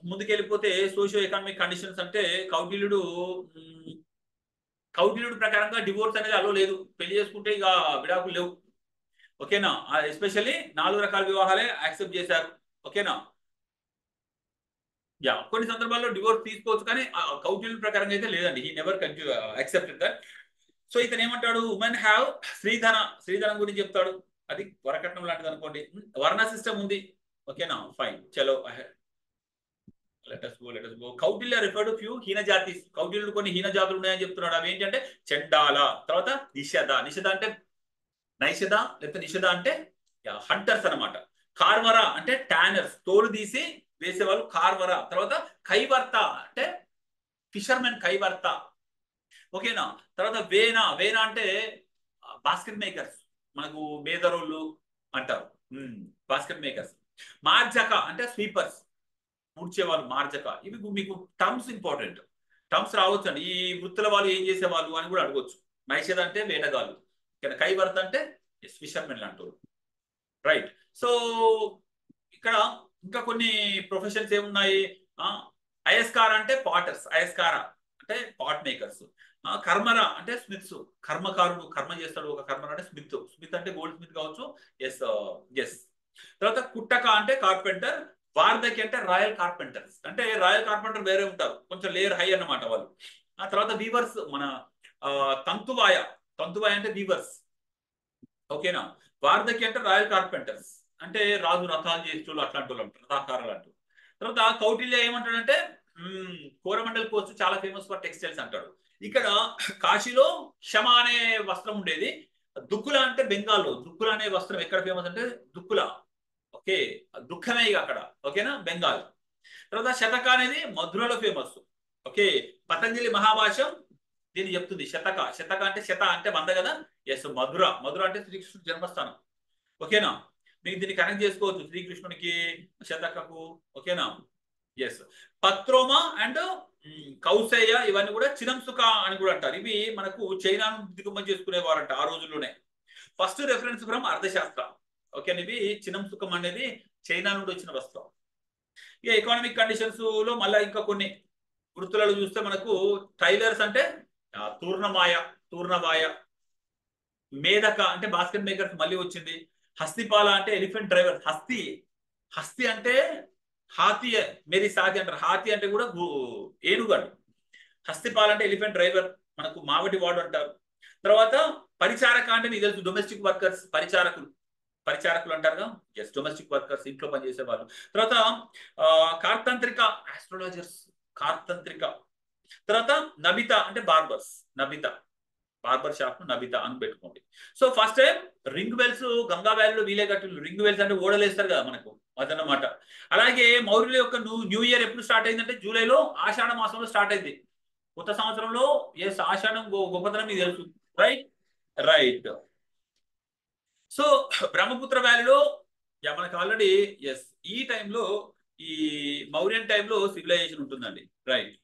ముందుకెళ్ళిపోతే సోషియో ఎకనామిక్ కండిషన్స్ అంటే కౌటిల్యుడు ప్రకారంగా డివోర్స్ అనేది అలో లేదు, పెళ్లి చేసుకుంటే ఇక విడాకులు లేవు. ఓకేనా? ఎస్పెషల్లీ 4 రకాల వివాహాలే యాక్సెప్ట్ చేశారు. ఓకేనా? కొన్ని సందర్భాల్లో డివోర్స్ తీసుకోవచ్చు, కానీ కౌటిల్యుడు ప్రకారంగా అయితే లేదండి. He never accepted that. So ఇతను ఏమంటాడు, ఉమెన్ హ్యావ్ శ్రీధనం గురించి చెప్తాడు. అది వరకట్నం లాంటిది అనుకోండి. వర్ణ సిస్టమ్ ఉంది. ఓకేనా? ఫైన్, చలో let's go. Kautilya referred few హీన జాతి. కౌటిల్యుడు కొన్ని హీన జాతులు ఉన్నాయని చెప్తున్నాడు. అవి ఏంటంటే చెండాల, తర్వాత నిషధ అంటే నైషధ, లేకపోతే నిషధ అంటే హంటర్స్ అనమాట. కార్వర అంటే టానర్స్, తోలు తీసి వేసేవాళ్ళు కార్వర. తర్వాత కైవర్త అంటే ఫిషర్మెన్, కైవర్త. ఓకేనా? తర్వాత వేన అంటే బాస్కెట్ మేకర్స్, మనకు మేదరోళ్ళు అంటారు, బాస్కెట్ మేకర్స్. మార్జక అంటే స్వీపర్స్, మూడ్చేవాళ్ళు, మార్జక. ఇవి మీకు టర్మ్స్ ఇంపార్టెంట్, టర్మ్స్ రావచ్చు అండి. ఈ వృత్తుల వాళ్ళు ఏం చేసేవాళ్ళు అని కూడా అడగవచ్చు. నైషధ అంటే వేటగాళ్ళు, కైవర్త అంటే ఫిషర్మెన్ అంటారు. రైట్. సో ఇక్కడ ఇంకా కొన్ని ప్రొఫెషన్స్ ఏమున్నాయి? అయస్కార అంటే పాటర్స్, అయస్కార అంటే పాట్ మేకర్స్. కర్మర అంటే స్మిత్స్, కర్మకారుడు, కర్మ చేస్తాడు ఒక కర్మర అంటే స్మిత్ అంటే గోల్డ్ స్మిత్ కావచ్చు. ఎస్. తర్వాత కుట్టక అంటే కార్పెంటర్. వార్ధకి అంటే రాయల్ కార్పెంటర్స్, అంటే రాయల్ కార్పెంటర్ వేరే ఉంటారు, కొంచెం లేయర్ హై అన్నమాట వాళ్ళు. ఆ తర్వాత వీవర్స్, మన తంతువాయ అంటే వీవర్స్. ఓకేనా? వార్ధకి అంటే రాయల్ కార్పెంటర్స్, అంటే రాజు రథాలు చేసేటోళ్ళు, అట్లాంటి వాళ్ళు అంటారు, రథాకారులు అంటారు. తర్వాత కౌటిల్య ఏమంటాడంటే కోరమండల్ కోస్ట్ చాలా ఫేమస్ ఫర్ టెక్స్టైల్స్ అంటాడు. ఇక్కడ కాశీలో క్షమ అనే వస్త్రం ఉండేది. దుక్కుల అంటే బెంగాల్లో దుక్కుల అనే వస్త్రం ఎక్కడ ఫేమస్ అంటే దుక్కుల. ఓకే, దుఃఖమే అక్కడ. ఓకేనా? బెంగాల్. తర్వాత శతక అనేది మధురలో ఫేమస్. ఓకే, పతంజలి మహాభాష్యం దీన్ని చెప్తుంది. శతక అంటే శత అంటే 100 కదా. ఎస్, మధుర అంటే శ్రీకృష్ణుడి జన్మస్థానం. ఓకేనా? మీకు దీన్ని కనెక్ట్ చేసుకోవచ్చు శ్రీకృష్ణునికి, శతకకు. ఓకేనా? ఎస్. పత్రోమ అండ్ కౌసేయ, ఇవన్నీ కూడా చినంసుక అని కూడా అంటారు. ఇవి మనకు చైనాను దిగుమతి చేసుకునేవారంట ఆ రోజుల్లోనే. ఫస్ట్ రెఫరెన్స్ ఫ్రమ్ అర్థశాస్త్ర. ఓకే, ఇవి చినంసుకం అనేది చైనా నుండి వచ్చిన వస్త్రం. ఇక ఎకనామిక్ కండిషన్స్ లో మళ్ళీ ఇంకా కొన్ని వృత్తులలో చూస్తే మనకు టైలర్స్ అంటే తూర్ణవాయ. మేధక అంటే బాస్కెట్ మేకర్స్ మళ్ళీ వచ్చింది. హస్తిపాల అంటే ఎలిఫెంట్ డ్రైవర్. హస్తి అంటే హాతి, మేరీ సాతి అంటారు. హాతి అంటే కూడా ఏనుగాడు. హస్తిపాల అంటే ఎలిఫెంట్ డ్రైవర్, మనకు మావటి వాడు అంటారు. తర్వాత పరిచారక అంటే మీకు తెలుసు, డొమెస్టిక్ వర్కర్స్, పరిచారకులు అంటారుగా. ఎస్, డొమెస్టిక్ వర్కర్స్, ఇంట్లో పనిచేసే వాళ్ళు. తర్వాత కార్తంత్రిక, ఆస్ట్రాలజర్స్, కార్తంత్రిక. తర్వాత నబిత అంటే బార్బర్ షాప్ నబిత అని పెట్టుకోండి. So first time ring bells Ganga వ్యాలీలో వీలే కట్టిండ్రు. రింగ్ బెల్స్ అంటే ఓడలేస్తారు కదా మనకు, అదన్నమాట. అలాగే మౌర్యుల యొక్క న్యూ ఇయర్ ఎప్పుడు స్టార్ట్ అయిందంటే జూలైలో, ఆషాఢ మాసంలో స్టార్ట్ అయింది. కొత్త సంవత్సరంలో ఎస్, ఆషాఢం గొప్పతనం మీకు తెలుసు. రైట్. సో బ్రహ్మపుత్ర వ్యాలీలో మనకు ఆల్రెడీ ఎస్, ఈ టైంలో ఈ మౌర్యన్ టైంలో సివిలైజేషన్ ఉంటుందండి. రైట్.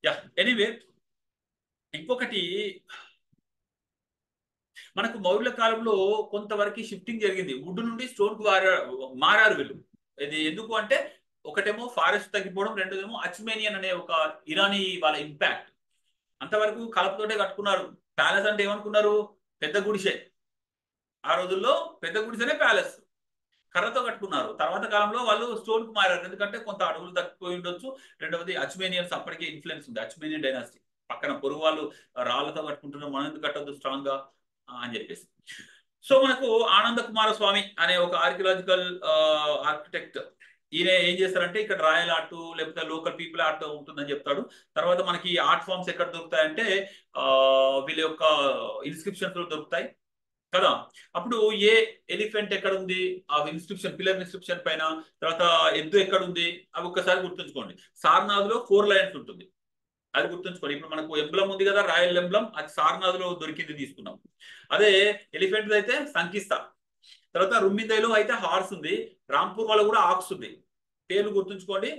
యా, ఎనీవే ఇంకొకటి, మనకు మౌర్యుల కాలంలో కొంతవరకు షిఫ్టింగ్ జరిగింది. వుడ్ నుండి స్టోన్ కు మారారు వీళ్ళు. ఇది ఎందుకు అంటే, ఒకటేమో ఫారెస్ట్ తగ్గిపోవడం, రెండోదేమో అచ్మేనియన్ అనే ఒక ఇరానీ వాళ్ళ ఇంపాక్ట్. అంతవరకు కలపతోటే కట్టుకున్నారు. ప్యాలెస్ అంటే ఏమనుకున్నారు? పెద్ద గుడిసె. ఆ రోజుల్లో పెద్ద గుడిసెనే ప్యాలెస్. కర్రతో కట్టుకున్నారు. తర్వాత కాలంలో వాళ్ళు స్టోన్ కు మారారు. ఎందుకంటే కొంత అడవులు తగ్గిపోయి ఉండొచ్చు. రెండవది అచ్మేనియన్స్ అప్పటికే ఇన్ఫ్లుయెన్స్ ఉంది. అచ్మేనియన్ డైనాసిటీ పక్కన పొరుగు వాళ్ళు రాళ్లతో కట్టుకుంటున్నారు, మనం ఎందుకు కట్టొద్దు స్ట్రాంగ్ గా అని చెప్పేసి. సో మనకు ఆనంద కుమార స్వామి అనే ఒక ఆర్కియలాజికల్ ఆర్కిటెక్ట్, ఈయన ఏం చేస్తారంటే ఇక్కడ రాయల్ ఆర్ట్ లేకపోతే లోకల్ పీపుల్ ఆర్ట్ ఉంటుందని చెప్తాడు. తర్వాత మనకి ఆర్ట్ ఫామ్స్ ఎక్కడ దొరుకుతాయంటే వీళ్ళ యొక్క ఇన్స్క్రిప్షన్స్ లో దొరుకుతాయి కదా. అప్పుడు ఏ ఎలిఫెంట్ ఎక్కడ ఉంది, ఆ ఇన్స్క్రిప్షన్ పిల్లర్ ఇన్స్క్రిప్షన్ పైన, తర్వాత ఎద్దు ఎక్కడ ఉంది, అవి ఒక్కసారి గుర్తుంచుకోండి. సార్నాథ్ లో 4 లైన్స్ ఉంటుంది, అది గుర్తుంచుకోండి. ఇప్పుడు మనకు ఎంబ్లం ఉంది కదా, రాయల్ ఎంబ్లం, అది సార్నాథ్ లో దొరికింది తీసుకున్నాం. అదే ఎలిఫెంట్ అయితే సంకిస్తా. తర్వాత రుమ్మిందైలో అయితే హార్స్ ఉంది, రాంపూర్ లో కూడా ఆక్స్ ఉంది. పేర్లు గుర్తుంచుకోండి.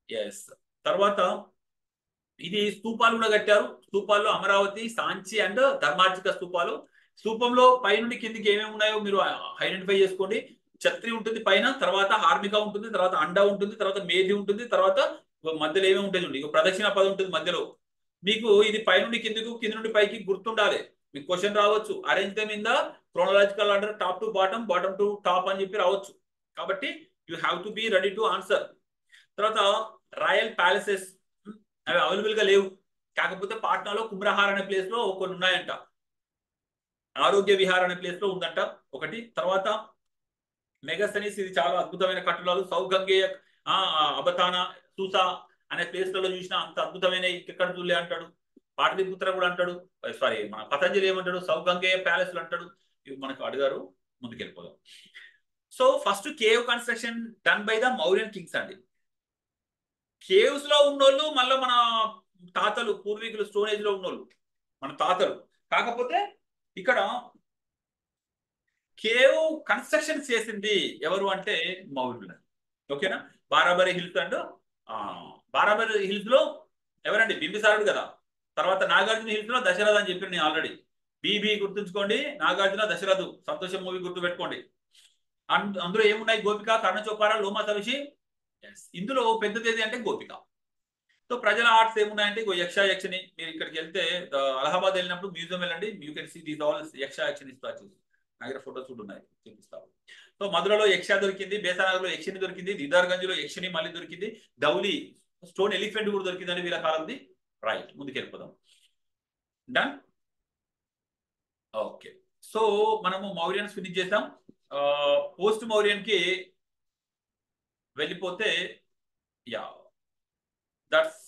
ఎస్. తర్వాత ఇది స్తూపాలు కూడా కట్టారు. స్తూపాల్లో అమరావతి, సాంచి అండ్ ధర్మార్జిక స్తూపాలు. స్తూపంలో పై నుండి కిందికి ఏమేమి ఉన్నాయో మీరు ఐడెంటిఫై చేసుకోండి. ఛత్రి ఉంటుంది పైన, తర్వాత హార్మిక ఉంటుంది, తర్వాత అండ ఉంటుంది, తర్వాత మేధి ఉంటుంది, తర్వాత మధ్యలో ఏమేమి ఉంటుంది చూడండి, ప్రదక్షిణ పదం ఉంటుంది మధ్యలో. మీకు ఇది పై నుండి కిందికి, కింది నుండి పైకి గుర్తుండాలి. మీకు క్వశ్చన్ రావచ్చు, arrange them in the chronological order, top to bottom, bottom to top అని చెప్పి రావచ్చు. కాబట్టి you have to be ready to answer. తర్వాత రాయల్ ప్యాలెసెస్ అవి అవైలబుల్ గా లేవు. కాకపోతే పాట్నాలో కుమ్రహార్ అనే ప్లేస్ లో కొన్ని ఉన్నాయంట. ఆరోగ్య విహార్ అనే ప్లేస్ లో ఉందంట ఒకటి. తర్వాత మెగస్తనీస్, ఇది చాలా అద్భుతమైన కట్టడాలు. సౌగంగేయ, అబతానా, సూసా అనే ప్లేస్లలో చూసిన అంత అద్భుతమైన ఎక్కడ చూడలే అంటాడు. పాటలిపుత్ర కూడా అంటాడు. సారీ, మన పతంజలి ఏమంటాడు? సౌగంగేయ ప్యాలెస్లు అంటాడు. ఇవి మనకు అడిగారు. ముందుకెళ్ళిపోదాం. So first cave construction done by the Mauryan kings అండి. కేవ్స్ లో ఉన్నోళ్ళు మళ్ళీ మన తాతలు, పూర్వీకులు, స్టోన్ ఏజ్ లో ఉన్నోళ్ళు మన తాతలు. కాకపోతే ఇక్కడ కేవ్ కన్స్ట్రక్షన్ చేసింది ఎవరు అంటే మౌర్యులు. ఓకేనా. బారాబరి హిల్స్ అండ్ బారాబరి హిల్స్ లో ఎవరండి? బింబిసారుడు కదా. తర్వాత నాగార్జున హిల్స్ లో దశరథ అని చెప్పి నేను ఆల్రెడీ. బీబీ గుర్తుంచుకోండి, నాగార్జున, దశరథు. సంతోషం మూవీ గుర్తు పెట్టుకోండి. అందులో ఏమున్నాయి? గోపిక, కర్ణచోపార, లోమా సవిషి. ఇందులో పెద్దది అంటే గోపిక. సో ప్రజల ఆర్ట్స్ ఏమున్నాయంటే యక్ష, యక్షిని. మీరు ఇక్కడికి వెళ్తే అలహాబాద్ వెళ్ళినప్పుడు మ్యూజియం వెళ్ళండి, you can see these all yaksha, yakshini statues. నా దగ్గర ఫోటోస్ కూడా ఉన్నాయి, చూపిస్తాను. సో మధురలో యక్ష దొరికింది, బేసానగర్ లో యక్షిని దొరికింది, దీదార్గంజ్ లో యక్షిని మళ్ళీ దొరికింది, దౌలి స్టోన్ ఎలిఫెంట్ కూడా దొరికిందండి వీళ్ళ కాలంది. రైట్, ముందుకు వెళ్ళిపోదాం. డన్. ఓకే. సో మనము మౌర్యన్స్ ఫినిష్ చేసాం. పోస్ట్ మౌర్యన్ కి వెళ్ళిపోతే, యా, దట్స్